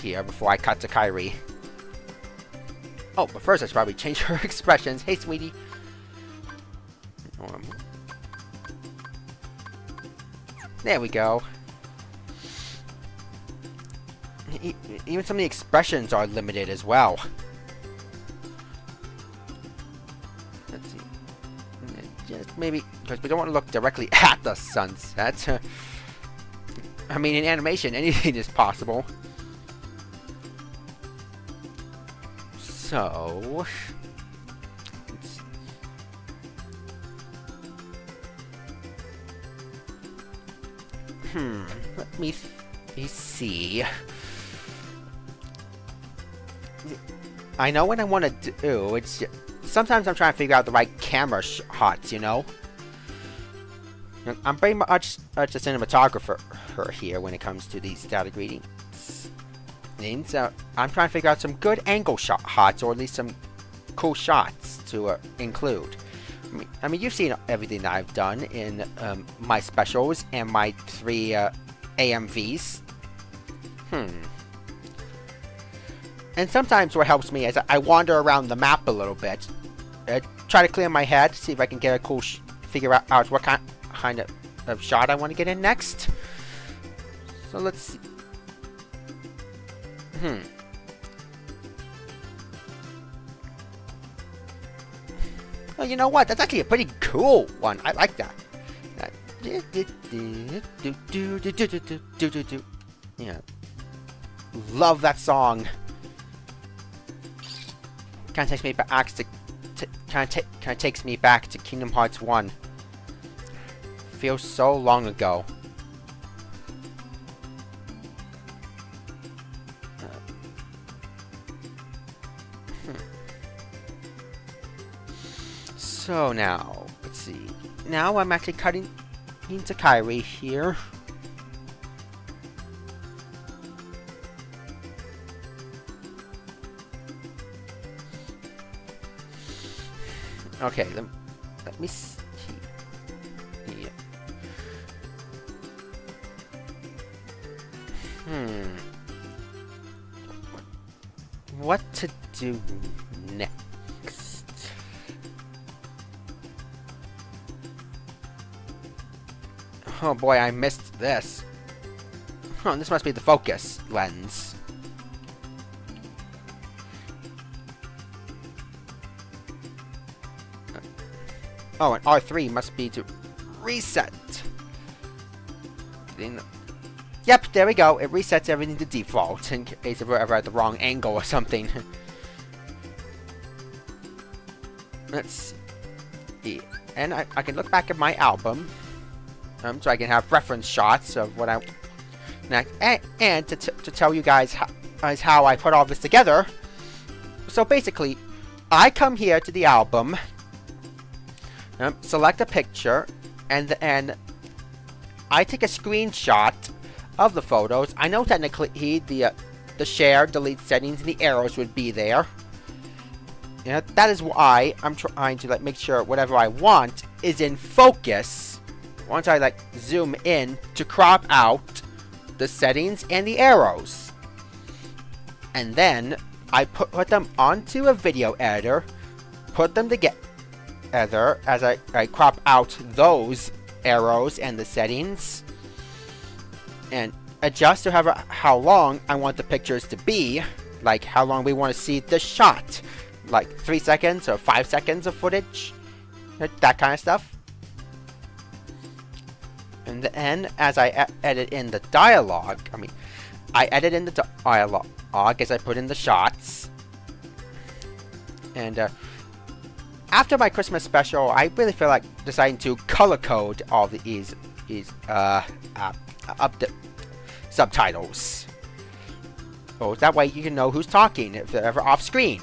here before I cut to Kyrie? Oh, but first I should probably change her expressions. Hey, sweetie. There we go. Even some of the expressions are limited as well. Let's see. Just maybe, because we don't want to look directly at the sunset. I mean, in animation, anything is possible. So... let me see. I know what I want to do. It's just, sometimes I'm trying to figure out the right camera shots, you know? I'm pretty much a cinematographer here when it comes to these static readings. So I'm trying to figure out some good angle shots, or at least some cool shots to include. I mean, you've seen everything that I've done in my specials and my 3 AMVs. And sometimes what helps me is I wander around the map a little bit, try to clear my head, see if I can get a cool figure out what kind of shot I want to get in next. So let's see. Well, you know what? That's actually a pretty cool one. I like that. Yeah. Love that song. Kind of takes me back to kind of takes me back to Kingdom Hearts 1. Feels so long ago. So now, let's see. Now I'm actually cutting into Kairi here. Okay, let me see. Yeah. What to do next? Oh boy, I missed this. Oh, this must be the focus lens. Oh, and R3 must be to reset. Yep, there we go. It resets everything to default in case if we're ever at the wrong angle or something. Let's see. And I can look back at my album. So I can have reference shots of what I... And to tell you guys how I put all this together. So basically, I come here to the album... select a picture, and I take a screenshot of the photos. I know technically the share, delete settings, and the arrows would be there. Yeah, that is why I'm trying to make sure whatever I want is in focus. Once I zoom in to crop out the settings and the arrows, and then I put them onto a video editor, put them together. As I crop out those arrows and the settings, and adjust to how long I want the pictures to be, like how long we want to see the shot, like 3 seconds or 5 seconds of footage, that kind of stuff. And then as I edit in the dialogue, I edit in the dialogue as I put in the shots, and after my Christmas special, I really feel like deciding to color code all these subtitles. Oh, that way you can know who's talking if they're ever off screen.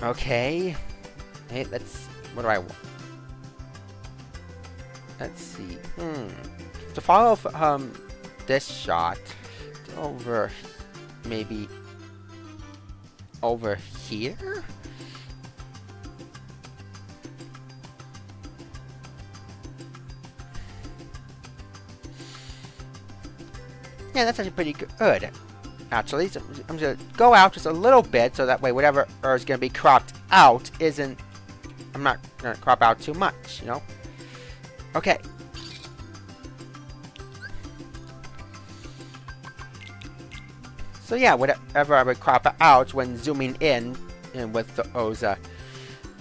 Okay. Hey, what do I want? Let's see. To follow this shot over, maybe over here. Yeah, that's actually pretty good. Actually, so I'm gonna go out just a little bit so that way whatever is gonna be cropped out isn't. I'm not gonna crop out too much, you know. Okay. So yeah, whatever I would crop out when zooming in and with those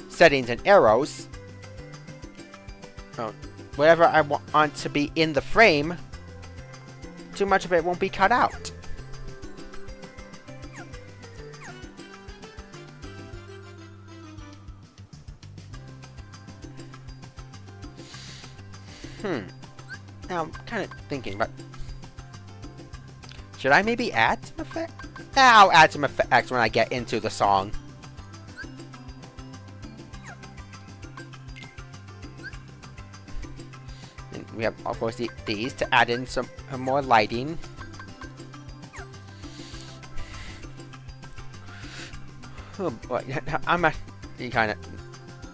settings and arrows, whatever I want to be in the frame, too much of it won't be cut out. Now I'm kind of thinking, but should I maybe add some effects? I'll add some effects when I get into the song. And we have, of course, these to add in some more lighting. Oh boy, I'm actually kind of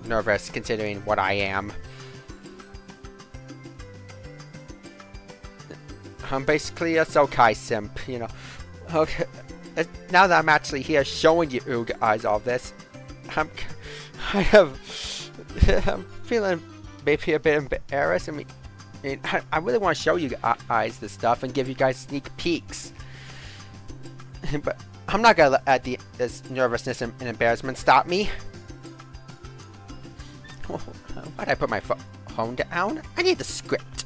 nervous considering what I am. I'm basically a Sokai simp, you know. Okay, now that I'm actually here showing you guys all this, I'm feeling maybe a bit embarrassed. I really want to show you guys this stuff and give you guys sneak peeks. But I'm not gonna let this nervousness and embarrassment stop me. Why'd I put my phone down? I need the script.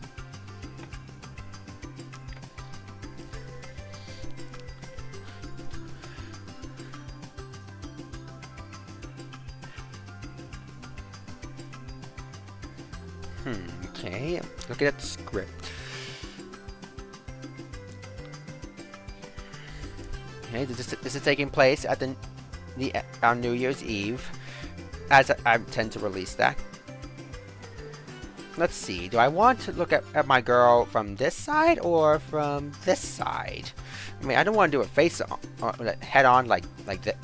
Okay, look at the script. Okay, this is taking place at on New Year's Eve, as I tend to release that. Let's see, do I want to look at my girl from this side or from this side? I mean, I don't want to do it face on, head on like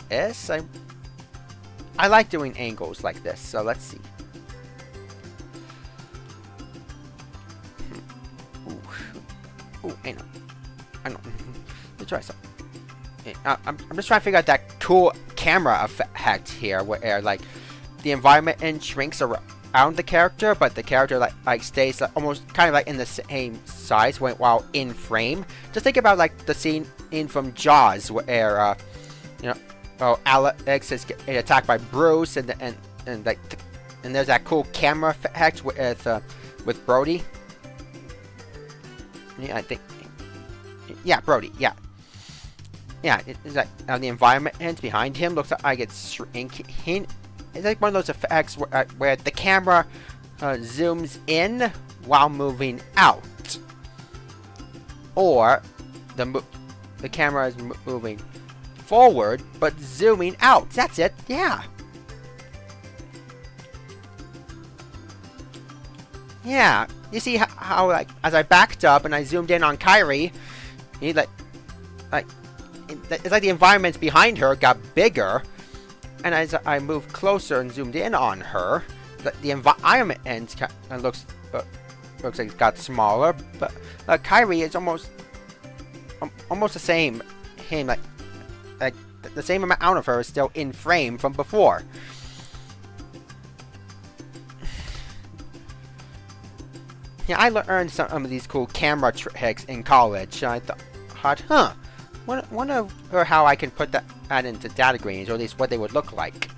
this. I like doing angles like this, so let's see. Ooh, I know. Let's try some. I'm just trying to figure out that cool camera effect here, where like the environment shrinks around the character, but the character like stays almost kind of like in the same size while in frame. Just think about like the scene from Jaws, where Alex is getting attacked by Bruce, and there's that cool camera effect with Brody. Yeah, I think. Yeah, Brody. Yeah. Yeah, it's like the environment ends behind him looks like it's shrinking. It's like one of those effects where the camera zooms in while moving out, or the camera is moving forward but zooming out. That's it. Yeah. Yeah. You see how like as I backed up and I zoomed in on Kyrie, it's like the environments behind her got bigger, and as I moved closer and zoomed in on her, the environment ends looks like it got smaller, but Kyrie is almost the same. Like the same amount of her is still in frame from before. Yeah, I learned some of these cool camera tricks in college. I thought, wonder how I can put that into data greens, or at least what they would look like.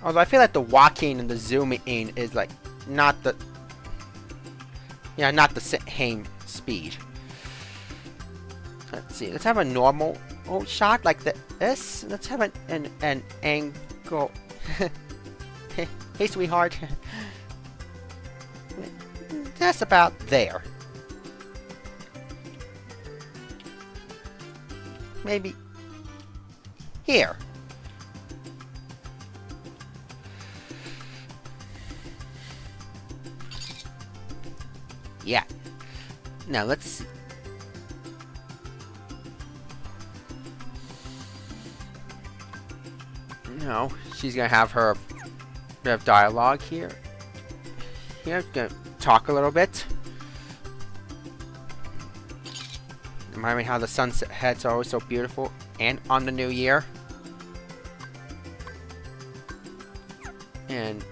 Although I feel like the walking and the zooming is like not the same speed. Let's see. Let's have a normal shot like this. Let's have an angle. Hey, sweetheart. That's about there. Maybe here. Yeah. Now let's see. No, she's gonna have her bit of dialogue here. Here, gonna talk a little bit. Remind me how the sunset heads are always so beautiful, and on the new year. And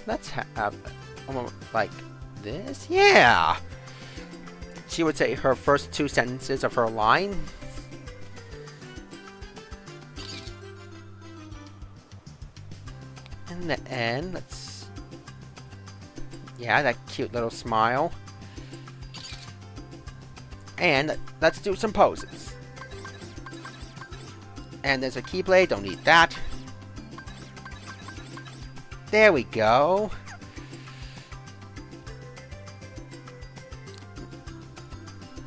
let's have almost like this. Yeah. She would say her first 2 sentences of her line. In the end, yeah, that cute little smile. And let's do some poses. And there's a keyblade, don't need that. There we go.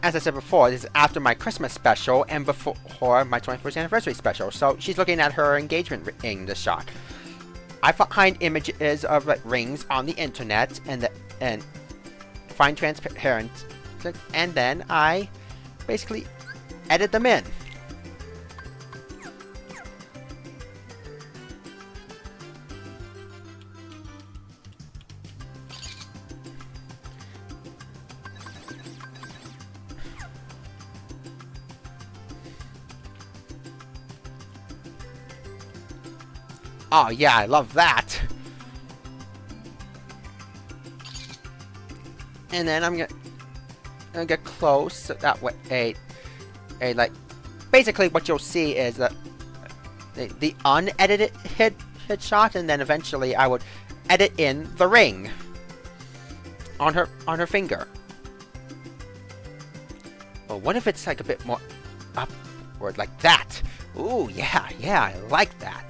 As I said before, this is after my Christmas special and before my 21st anniversary special. So she's looking at her engagement ring, this shot. I find images of like rings on the internet and find transparent, and then I basically edit them in. Oh yeah, I love that. And then I'm and get close. So that way, like, basically what you'll see is that the unedited headshot, and then eventually I would edit in the ring on her finger. Well, what if it's like a bit more upward, like that? Ooh, yeah, I like that.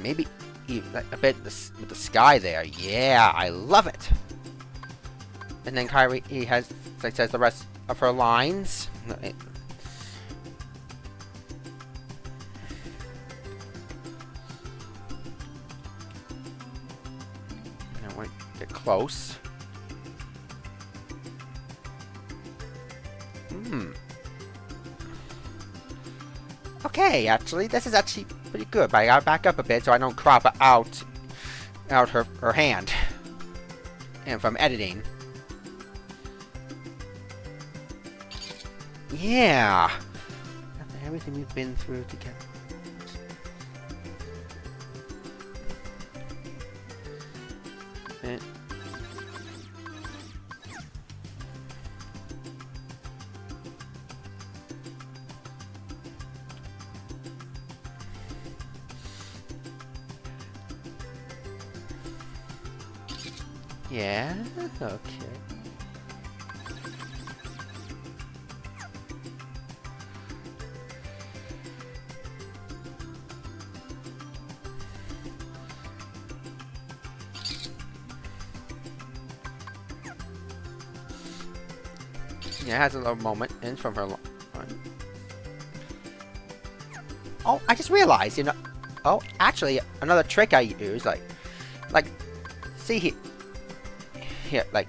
Maybe even like a bit with the sky there. Yeah, I love it. And then Kyrie, he has, like, says the rest of her lines. And I want to get close. Okay, actually, this is actually pretty good, but I gotta back up a bit so I don't crop out her hand. And from editing. Yeah! After everything we've been through together. Yeah, okay. Yeah, it has a little moment in from her line. Oh, I just realized, you know. Oh, actually, another trick I use, like, see here. Here, like,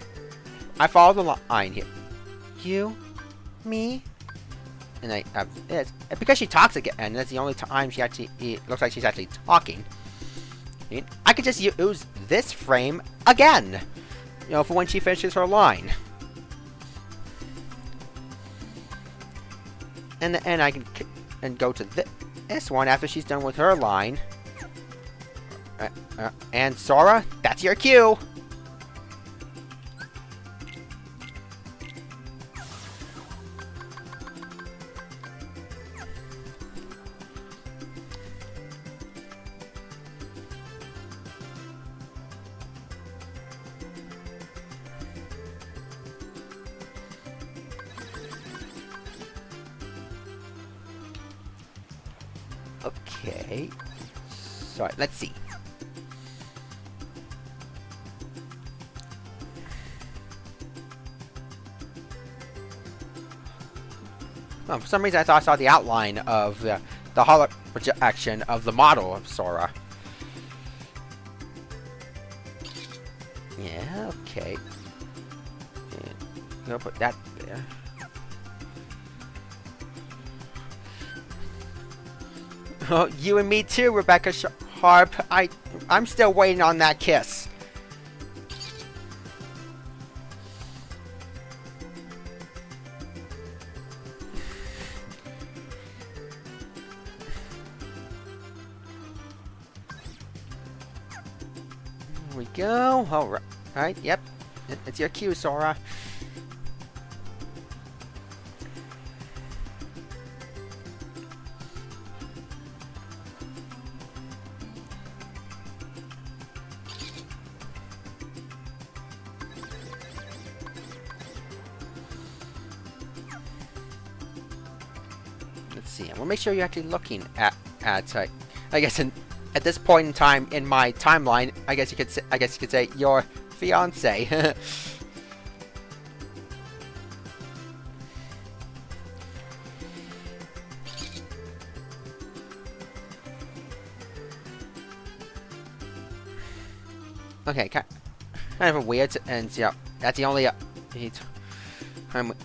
I follow the line here. You, me, and I have this. And because she talks again, and that's the only time she actually, it looks like she's actually talking. I could just use this frame again, you know, for when she finishes her line. And I can go to this one after she's done with her line. And Sora, that's your cue. Okay. So let's see. Oh, for some reason I thought I saw the outline of the hollow projection of the model of Sora. Yeah, okay. And I'll put that there. Oh, you and me too, Rebecca Harp. I'm still waiting on that kiss. Here we go. All right. Yep. It's your cue, Sora. Let's see. I will make sure you're actually looking at I guess at this point in time in my timeline, I guess you could say your fiance. Okay, kind of a weird, and yeah, that's the only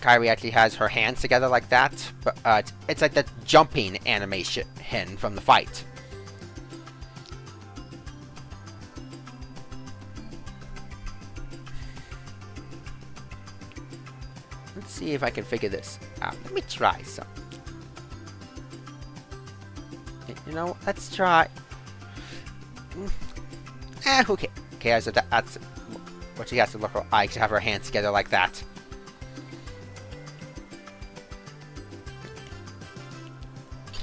Kyrie actually has her hands together like that, but it's like the jumping animation from the fight. Let's see if I can figure this out. Let me try some. You know, let's try. Okay, so that's but she has to look her eye to have her hands together like that.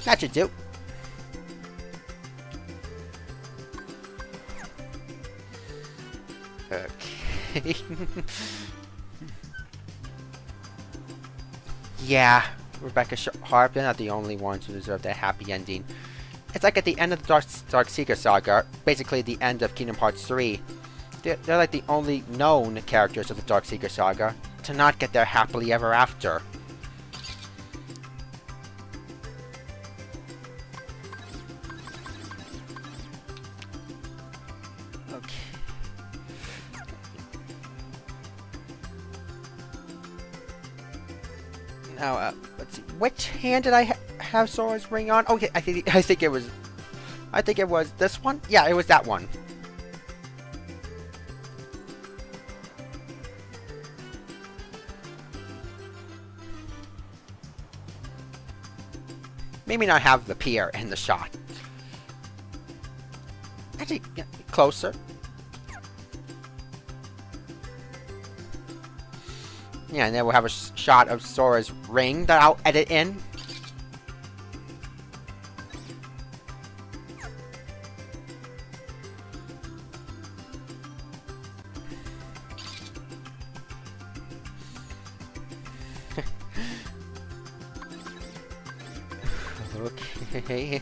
That should do. Okay. Yeah, Rebecca Harp, they're not the only ones who deserve that happy ending. It's like at the end of the Dark Seeker saga, basically the end of Kingdom Hearts 3. They're like the only known characters of the Dark Seeker saga to not get their happily ever after. Okay. Now, let's see. Which hand did I have Sora's ring on? Okay, I think it was this one. Yeah, it was that one. Maybe not have the Pierre in the shot. Actually, yeah, closer. Yeah, and then we'll have a shot of Sora's ring that I'll edit in. Okay.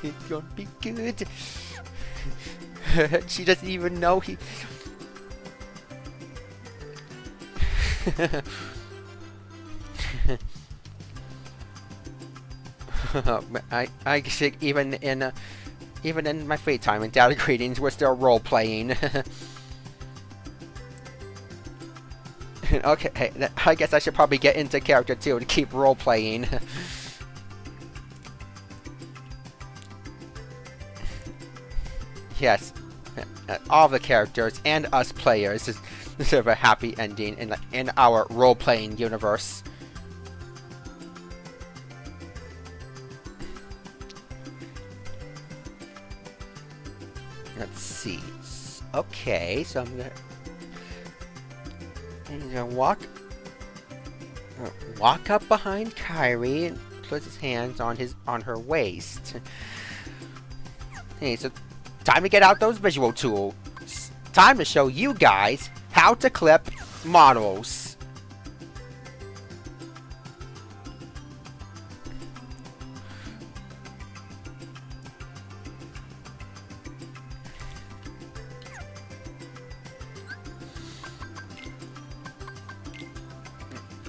It's gonna be good. She doesn't even know he... I think even in my free time in Data Greetings, we're still role playing. Okay, I guess I should probably get into character too to keep role playing. Yes, all the characters and us players deserve a happy ending in our role playing universe. Let's see. Okay, so I'm gonna walk up behind Kairi and put his hands on her waist. Okay, so time to get out those visual tools. Time to show you guys how to clip models.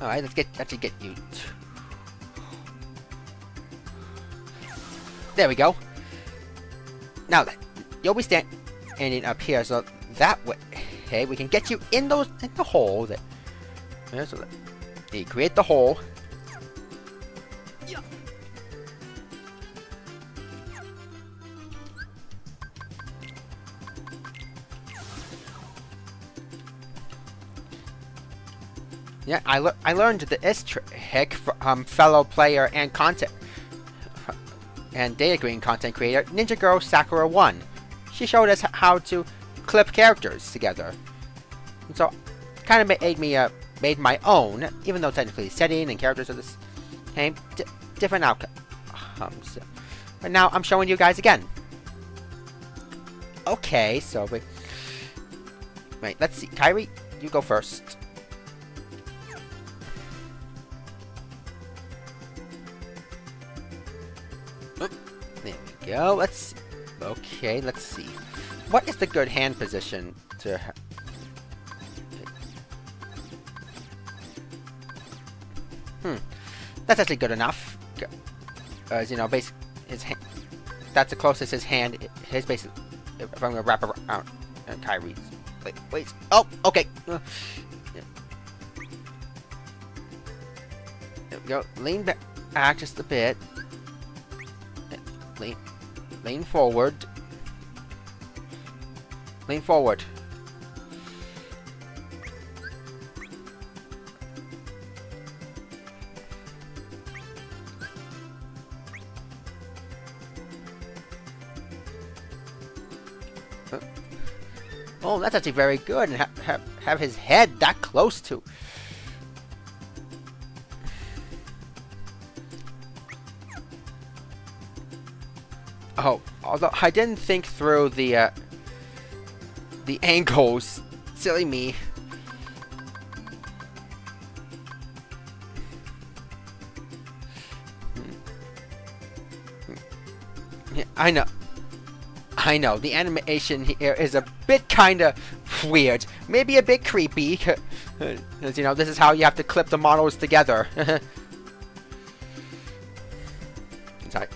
Alright, let's actually get you. There we go. Now, you'll be standing up here, so that way, hey, we can get you in the hole. Yeah, so you create the hole. Yeah, I learned this trick from fellow player and content and data green content creator Ninja Girl Sakura 1. She showed us how to clip characters together, and so kind of made my own, even though technically setting and characters are the same, different outcomes. But now I'm showing you guys again. Okay, so wait, let's see. Kairi, you go first. There we go. Let's see. What is the good hand position to That's actually good enough. As you know, his hand, that's the closest his hand, his basic, if I'm gonna wrap around Kairi's. Wait. Oh, okay. There we go. Lean back just a bit. Lean forward. Lean forward. Oh, that's actually very good, and have his head that close to. Oh, although I didn't think through the angles. Silly me. Yeah, I know. The animation here is a bit kind of weird. Maybe a bit creepy. Because, you know, this is how you have to clip the models together. Sorry.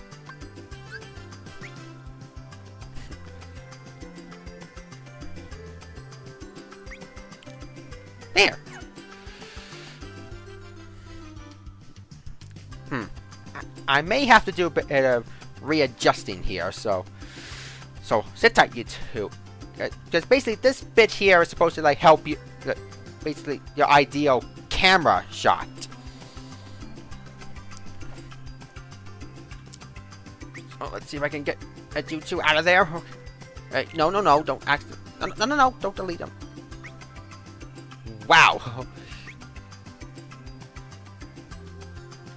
There. I may have to do a bit of readjusting here, so sit tight, you two. Because basically this bit here is supposed to like help you, basically your ideal camera shot. So let's see if I can get you two out of there. No, don't no, don't delete them. Wow.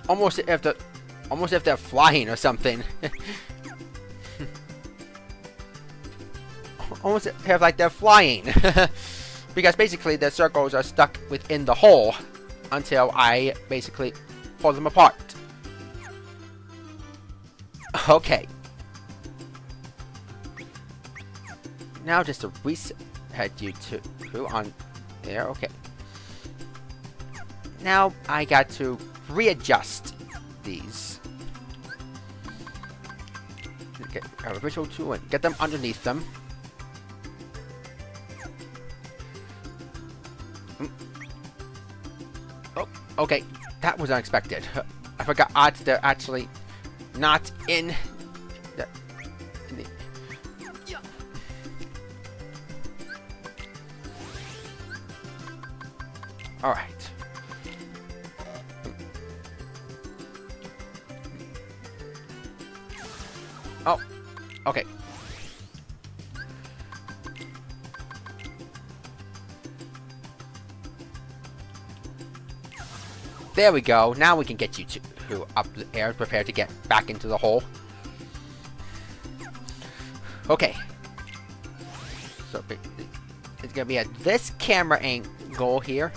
Almost if they're flying or something. Almost have like they're flying. Because basically the circles are stuck within the hole until I basically pull them apart. Okay. Now just to reset you two on there. Okay. Now I got to readjust these. Get a visual tool and get them underneath them. Oh, okay, that was unexpected. I forgot odds they're actually not in the. All right. Oh, okay. There we go. Now we can get you two up the air, prepared to get back into the hole. Okay. So it's gonna be at this camera angle here.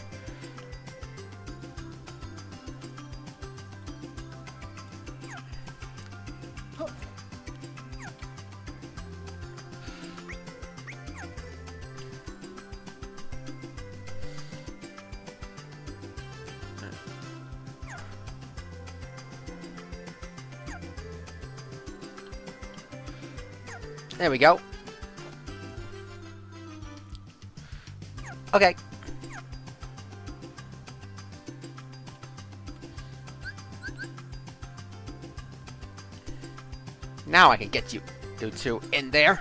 There we go. Okay. Now I can get you two in there.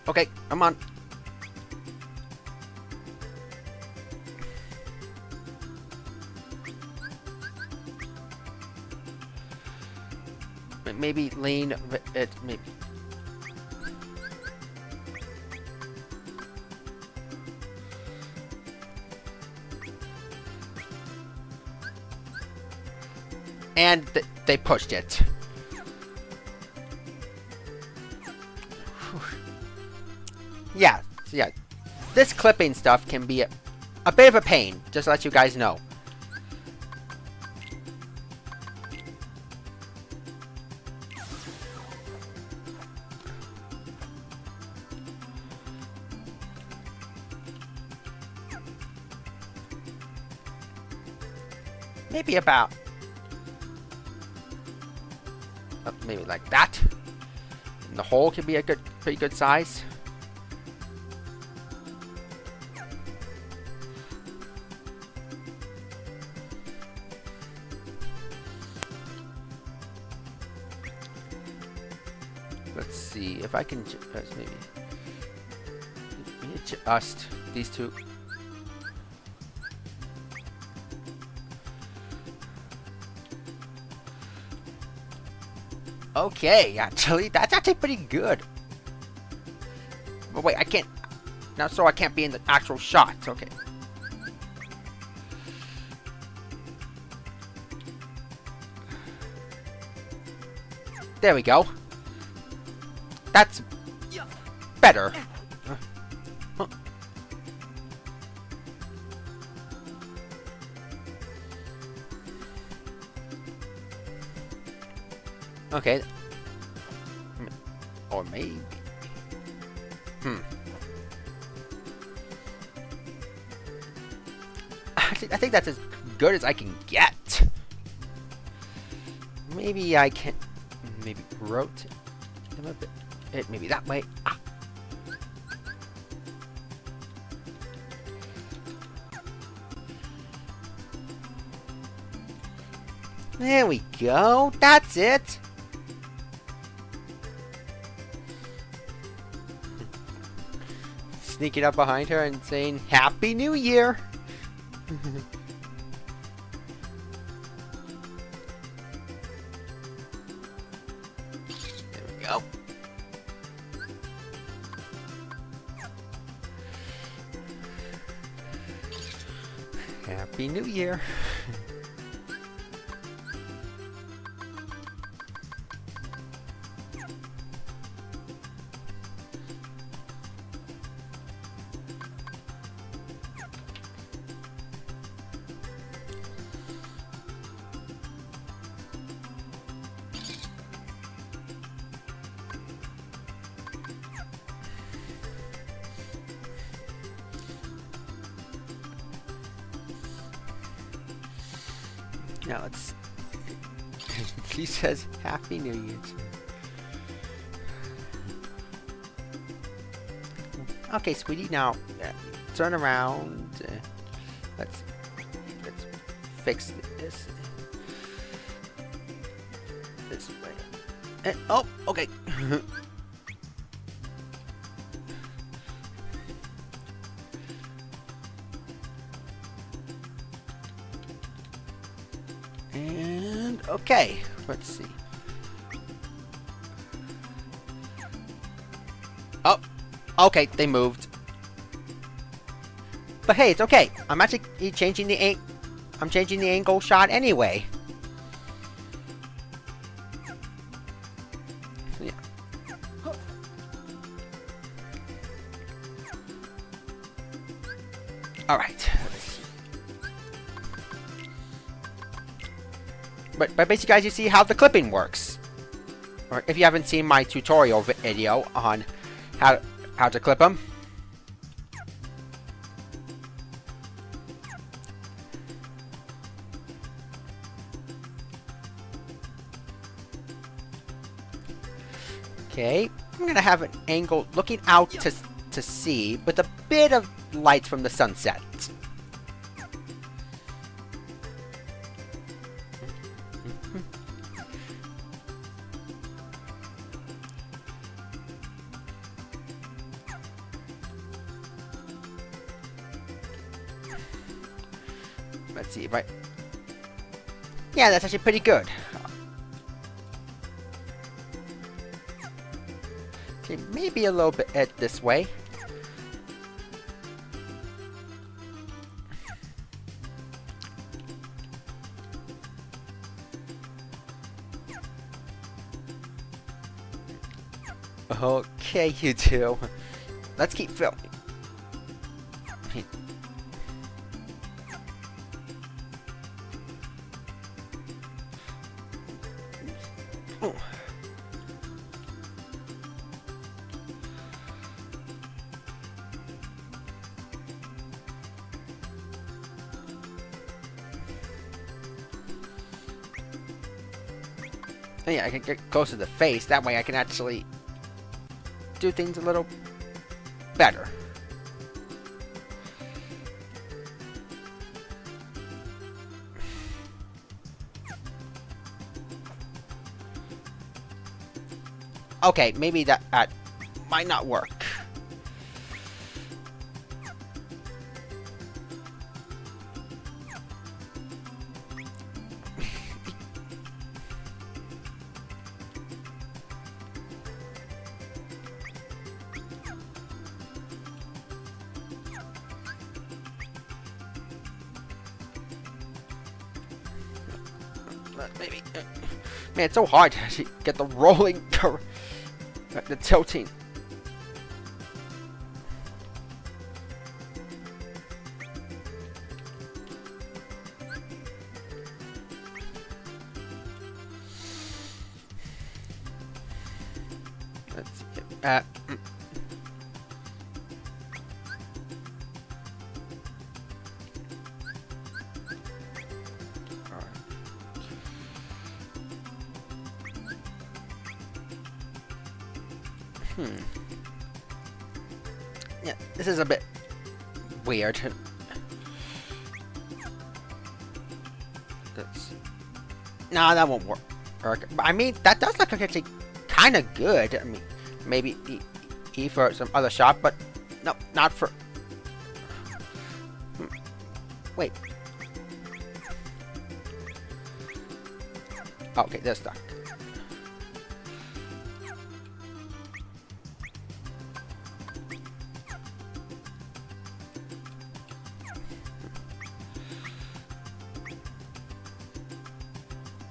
Okay, come on. Maybe lean it, maybe. And they pushed it. Yeah. This clipping stuff can be a bit of a pain, just to let you guys know. Maybe about maybe like that. And the hole can be a pretty good size. Let's see if I can maybe adjust these two. Okay, actually, that's actually pretty good. But wait, I can't... Now, so I can't be in the actual shots. Okay. There we go. That's better. Huh. Okay. Or maybe. Actually, I think that's as good as I can get. Maybe I can... Maybe rotate a little bit. Maybe that way. Ah. There we go. That's it. Sneaking up behind her and saying, Happy New Year! There we go. Happy New Year! Now let's... She says, Happy New Year. Okay, sweetie, now turn around. Let's fix this. This way. Oh, okay. And okay, let's see. Oh, okay, they moved. But hey, it's okay. I'm actually changing the I'm changing the angle shot anyway. Yeah. All right. But basically, guys, you see how the clipping works. Or if you haven't seen my tutorial video on how to clip them. Okay, I'm gonna have an angle looking out to sea with a bit of light from the sunset. Let's see if I... Yeah, that's actually pretty good. Okay, maybe a little bit this way. Okay, you two. Let's keep filming. Oh. Oh yeah, I can get close to the face. That way I can actually do things a little better. Okay, maybe that might not work. Maybe. Man, it's so hard to get the rolling, the tilting. Let's see. Yeah, this is a bit weird. No, that won't work. I mean, that does look like actually kind of good. I mean, maybe E for some other shot, but no, not for. Wait. Okay, they're stuck.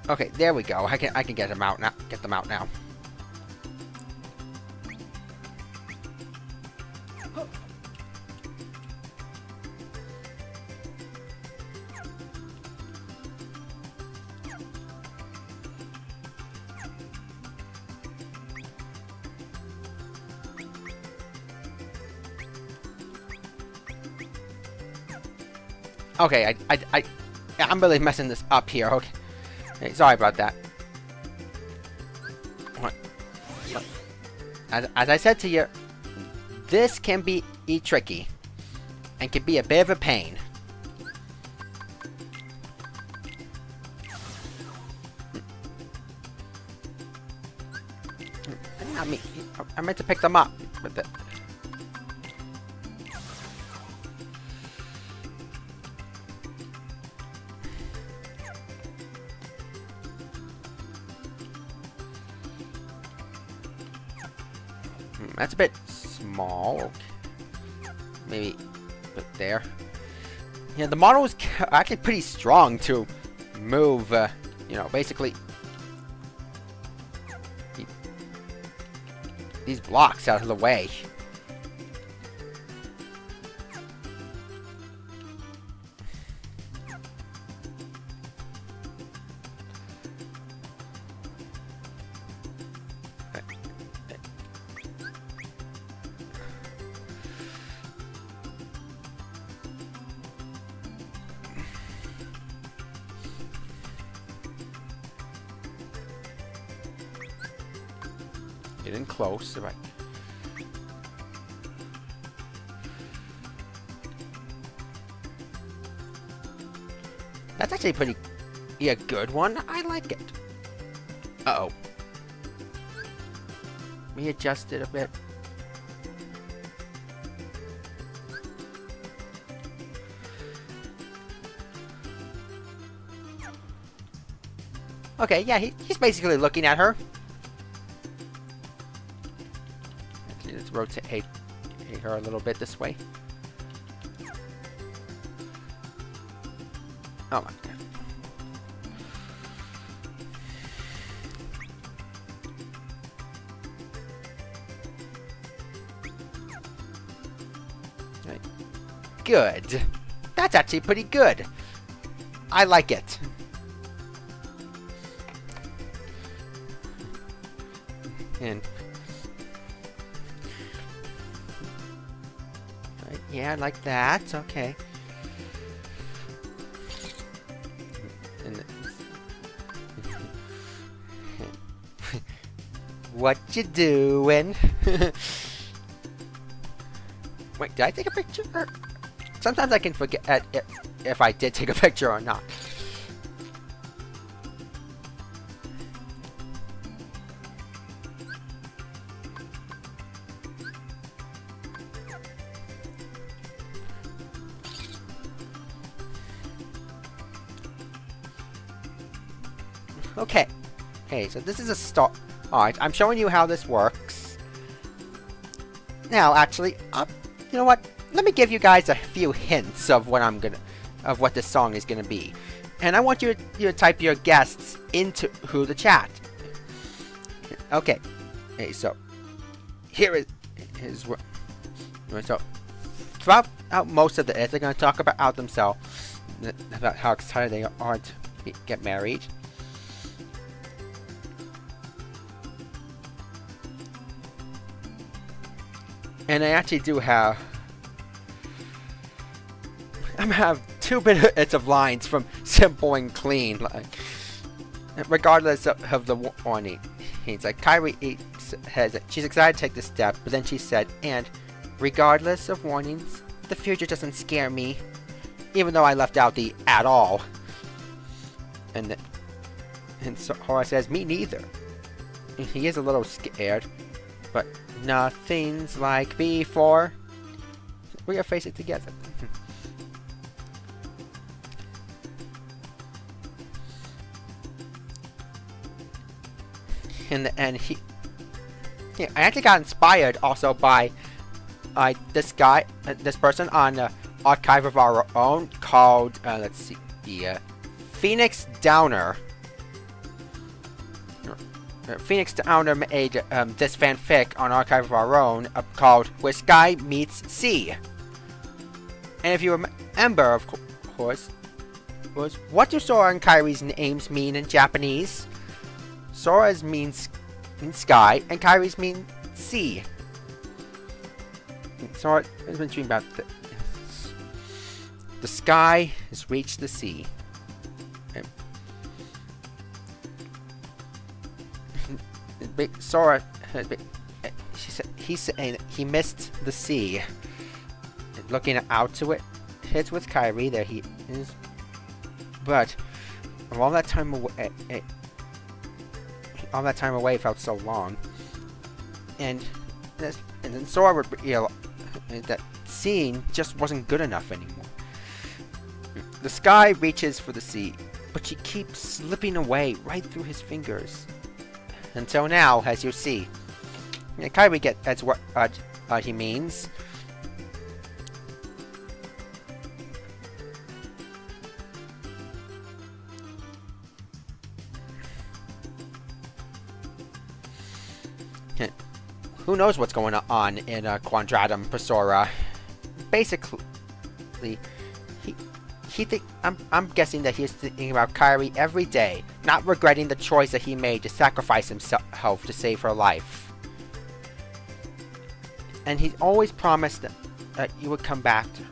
Okay, there we go. I can get them out now. Get them out now. Okay, I'm really messing this up here. Okay. Hey, sorry about that. As I said to you, this can be tricky and can be a bit of a pain. Not me. I meant to pick them up, but that's a bit small. Okay. Maybe put there. Yeah, the model is actually pretty strong to move, you know, basically these blocks out of the way. Getting close, right? That's actually pretty, yeah, good one. I like it. Uh-oh. We adjusted a bit. Okay, yeah, he's basically looking at her. Actually, let's rotate her a little bit this way. Oh my god. Right. Good. That's actually pretty good. I like it. And right, yeah, like that. Okay. And what you doing? Wait, did I take a picture? Sometimes I can forget if I did take a picture or not. Okay. Hey, so this is a start. Alright, I'm showing you how this works. Now, actually, you know what? Let me give you guys a few hints of what what this song is gonna be. And I want you to type your guesses into the chat. Okay. Hey, so here is what. So throughout most of the they're going to talk about themselves, about how excited they are to get married. And I actually do have. I'm gonna have 2 bits of lines from Simple and Clean, like regardless of the warning. He's like Kyrie says she's excited to take this step, but then she said, and regardless of warnings, the future doesn't scare me, even though I left out the at all. And Sora says, me neither. He is a little scared, but nothing's like before. We're gonna face it together. In the end, I actually got inspired also by this person on Archive of Our Own called let's see, the Phoenix Downer. Phoenix Downer made this fanfic on Archive of Our Own called Where Sky Meets Sea. And if you remember, of course, what do Sora and Kyrie's names mean in Japanese? Sora's means sky, and Kyrie's mean sea. Sora has been dreaming about the sky has reached the sea. Sora, he's saying that he missed the sea. Looking out to it, hits with Kyrie. There he is. But all that time away felt so long, and then Sora would realize that seeing just wasn't good enough anymore. The sky reaches for the sea, but she keeps slipping away right through his fingers. Until now, as you see. Kyrie gets what he means. Who knows what's going on in Quadratum for Sora? Basically, I'm guessing that he's thinking about Kyrie every day, not regretting the choice that he made to sacrifice himself to save her life. And he's always promised that you would come back to her.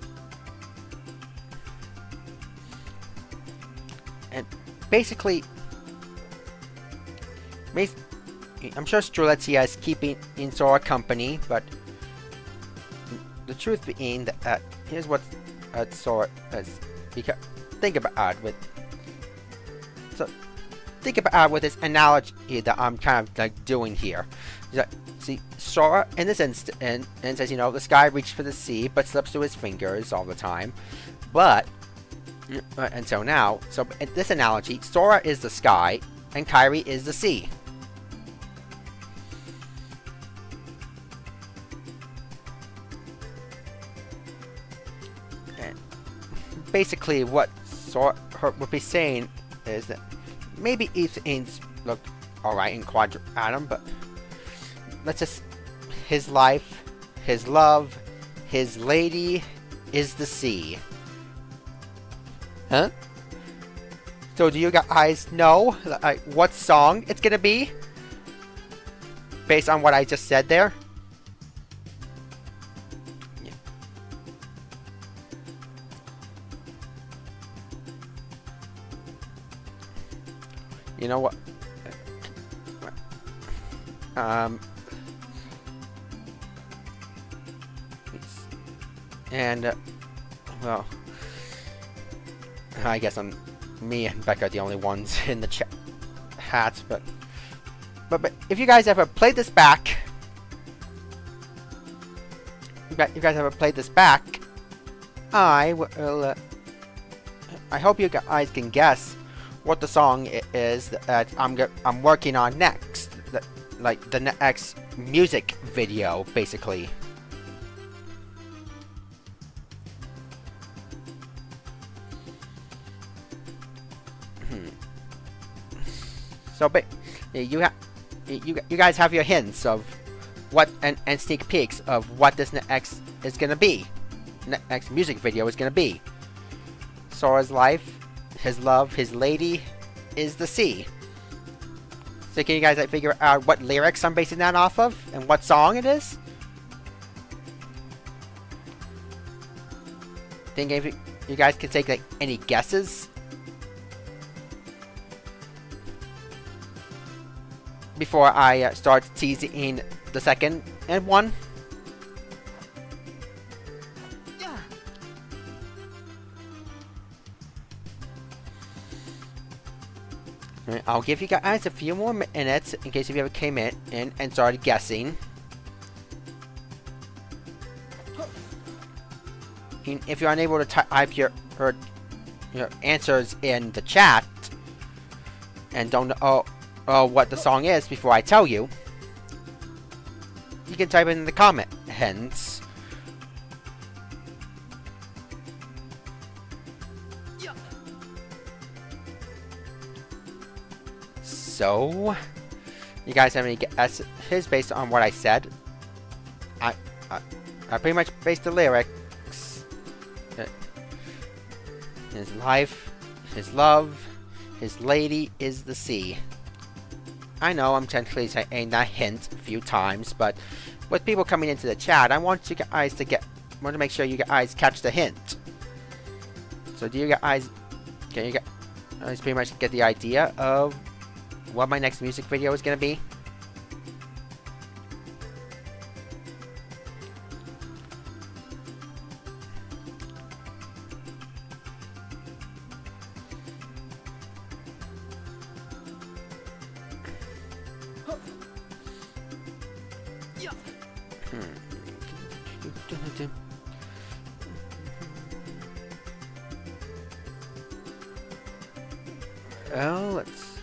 And basically, I'm sure Strelitzia is keeping Sora company, but the truth being that here's what Sora is. Because think about this analogy that I'm kind of like doing here. See, Sora in this instance says, you know, the sky reached for the sea, but slips through his fingers all the time. But until now, so in this analogy, Sora is the sky and Kyrie is the sea. Basically, what Sora would be saying is that maybe things look alright in Quadratum, but let's just. His life, his love, his lady is the sea. Huh? So, do you guys know what song it's gonna be? Based on what I just said there? You know what? Well, I guess me and Becca are the only ones in the chat, but if you guys ever played this back, I will. I hope you guys can guess what the song is that I'm working on next, like the next music video, basically. So, but you guys have your hints of what and sneak peeks of what this next is gonna be. Next music video is gonna be. Sora's life, his love, his lady is the sea. So can you guys figure out what lyrics I'm basing that off of and what song it is? Think if you guys can take any guesses before I start teasing the second one. I'll give you guys a few more minutes in case if you ever came in and started guessing. And if you're unable to type your answers in the chat and don't know what the song is before I tell you, you can type it in the comments. So, you guys have any guesses based on what I said? I pretty much based the lyrics. His life, his love, his lady is the sea. I know I'm technically saying that hint a few times, but with people coming into the chat, I want you guys to want to make sure you guys catch the hint. So do you guys, can you guys pretty much get the idea of what my next music video is going to be? Well, let's...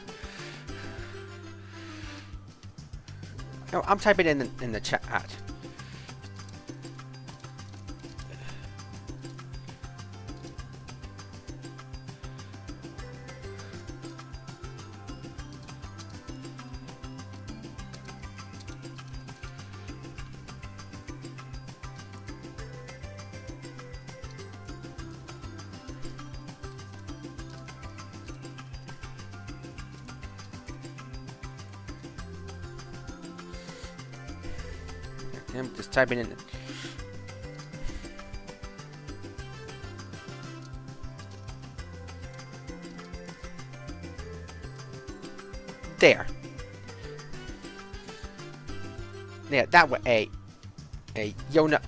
Oh, I'm typing in the chat. I'm just typing in. There. Yeah, that way, you'll know.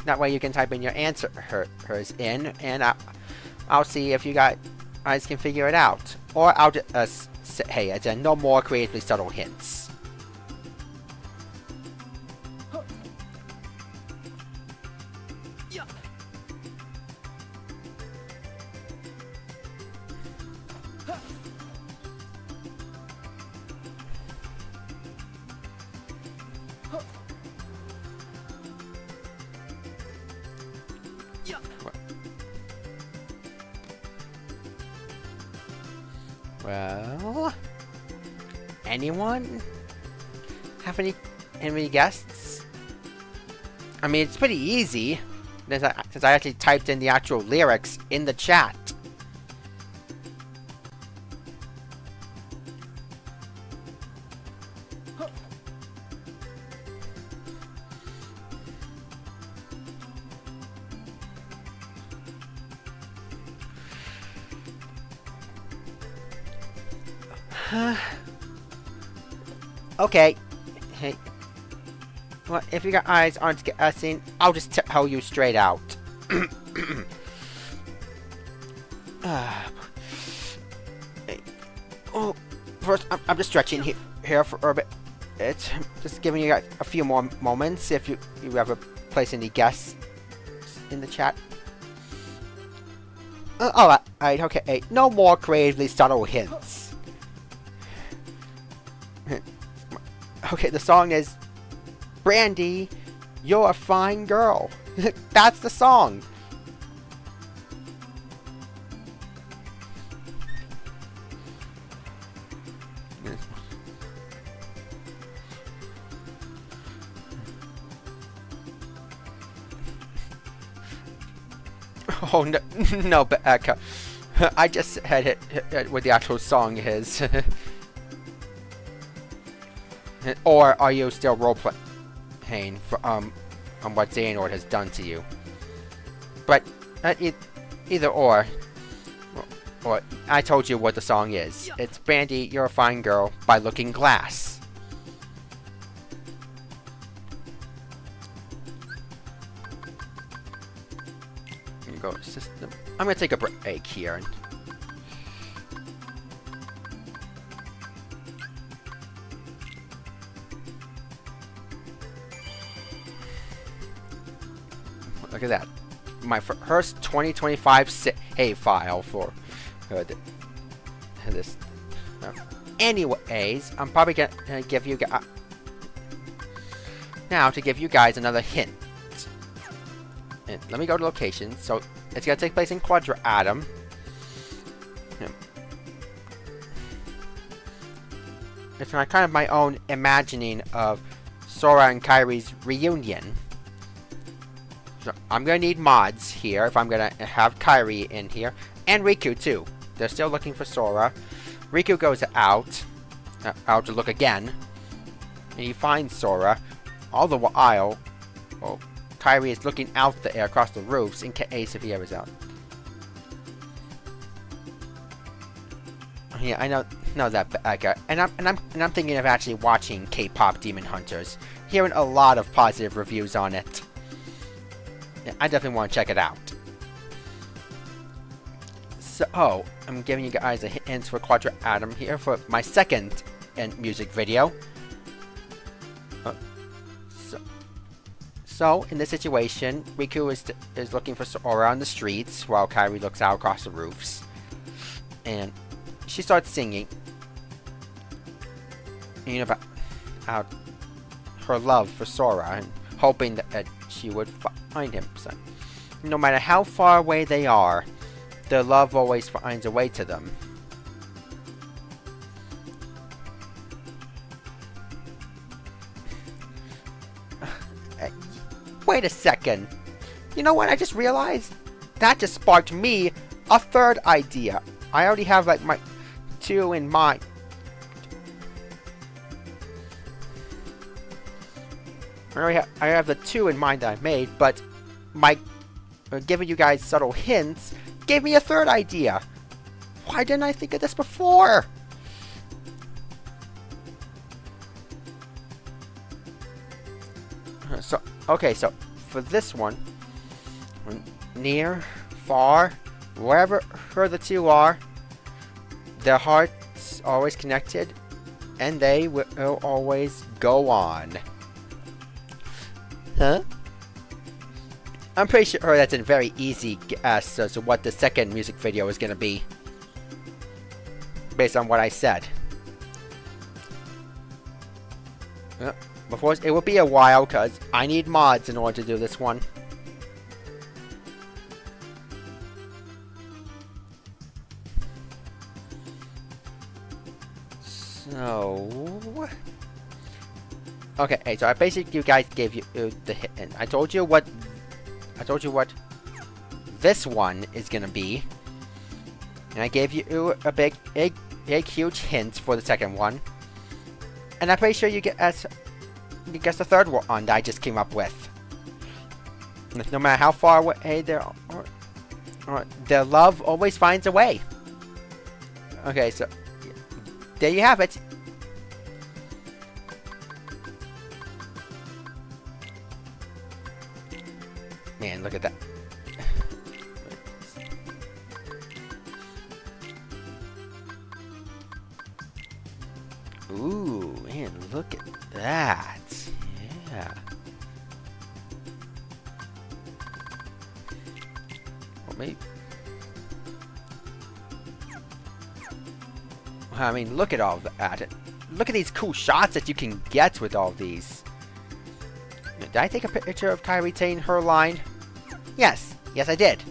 That way you can type in your answer, hers in, and I'll see if you guys can figure it out, or I'll just say, hey, again, no more creatively subtle hints. Well, anyone have any guests? I mean, it's pretty easy since I actually typed in the actual lyrics in the chat. Okay. Hey. Well, if you guys aren't guessing, I'll just tell you straight out. Oh, first, I'm just stretching here for a bit. It's just giving you guys a few more moments if you ever place any guesses in the chat. Alright, okay. No more creatively subtle hints. Okay, the song is Brandy, You're a Fine Girl. That's the song. Oh no, no, Becca. I just had it what the actual song is. Or are you still role-playing for on what Xehanort has done to you? But either or I told you what the song is. It's Brandy, You're a Fine Girl by Looking Glass. Here you go, system. I'm gonna take a break here. Look at that. My first 2025 save file for this. Anyways, I'm probably gonna give you guys now to give you guys another hint. And let me go to location. So it's gonna take place in Quadra-Atom. It's kind of my own imagining of Sora and Kairi's reunion. So I'm gonna need mods here if I'm gonna have Kairi in here, and Riku too. They're still looking for Sora. Riku goes out to look again, and he finds Sora. All the while, Kairi is looking out there across the roofs in case if he ever is out. Yeah, I know that, Becca, and I'm thinking of actually watching K-pop Demon Hunters, hearing a lot of positive reviews on it. I definitely want to check it out. So, I'm giving you guys a hint for Quadra-Atom here for my second music video. So, in this situation, Riku is looking for Sora on the streets while Kairi looks out across the roofs. And she starts singing, about her love for Sora and hoping that she would find him. So, no matter how far away they are, their love always finds a way to them. Wait a second. You know what? I just realized that just sparked me a third idea. I already have like my two in mind. I have the two in mind that I made, but my giving you guys subtle hints gave me a third idea. Why didn't I think of this before? So, okay, so for this one, near, far, wherever the two are, their hearts are always connected, and they will always go on. Huh? I'm pretty sure that's a very easy guess as to what the second music video is going to be, based on what I said. Before it will be a while, because I need mods in order to do this one. So... okay, so I basically you guys gave you the hit. And I told you what this one is gonna be, and I gave you a big, huge hint for the second one. And I'm pretty sure you guess the third one that I just came up with. No matter how far away they are, their love always finds a way. Okay, so there you have it. Man, look at that. Ooh, man, look at that. Yeah. Or maybe... I mean, look at all that. Look at these cool shots that you can get with all these. Did I take a picture of Kairi saying her line? Yes. Yes, I did.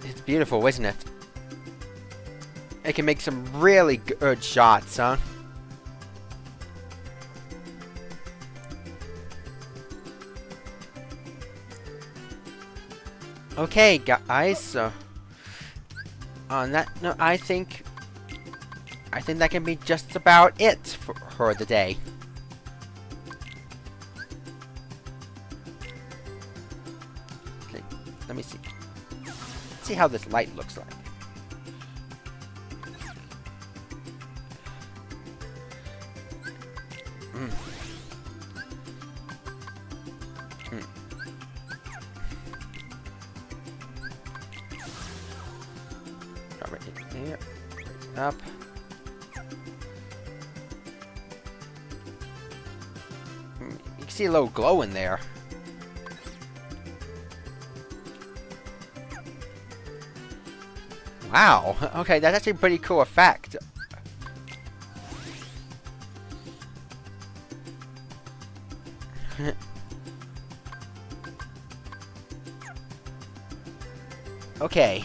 It's beautiful, isn't it? It can make some really good shots, huh? Okay, guys. So on that note, I think that can be just about it for the day. Okay, let me see. Let's see how this light looks like. Right here. Up. You can see a little glow in there. Wow. Okay, that's actually a pretty cool effect. Okay.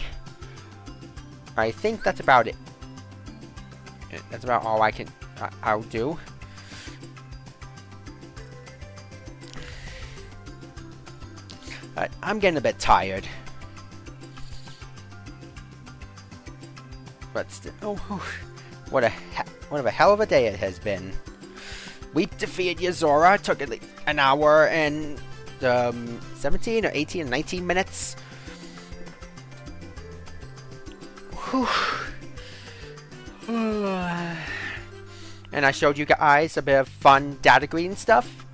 I think that's about it. That's about all I'll do. I'm getting a bit tired. But still, what a hell of a day it has been. We defeated Yazora. It took like an hour and 17 or 18 or 19 minutes. Whew. And I showed you guys a bit of fun data green stuff.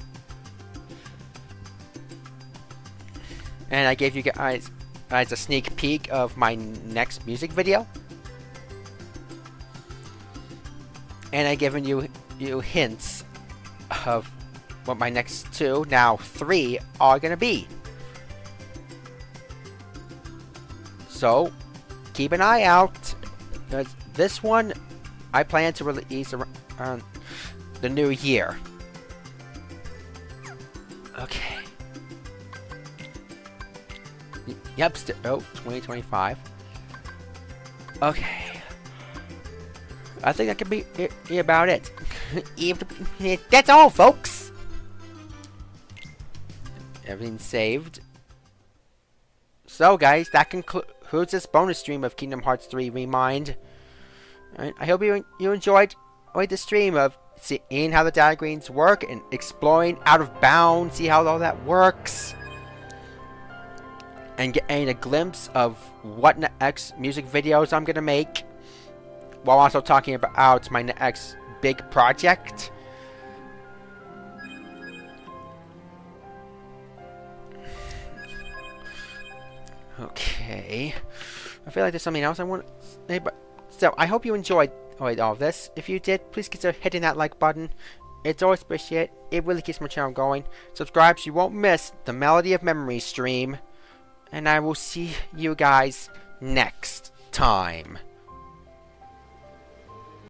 And I gave you guys a sneak peek of my next music video. And I given you hints of what my next 2, now 3, are gonna be. So keep an eye out. This one I plan to release around the new year. Okay. Yep, 2025. Okay. I think that could be about it. That's all, folks. Everything's saved. So, guys, that concludes this bonus stream of Kingdom Hearts 3 ReMind. Right, I hope you enjoyed the stream of seeing how the data greens work and exploring Out of Bounds, see how all that works, and getting a glimpse of what next music videos I'm gonna make, while also talking about my next big project. Okay, I feel like there's something else I want to say, but so I hope you enjoyed all of this. If you did, please consider hitting that like button. It's always appreciated. It really keeps my channel going. Subscribe so you won't miss the Melody of Memory stream. And I will see you guys next time.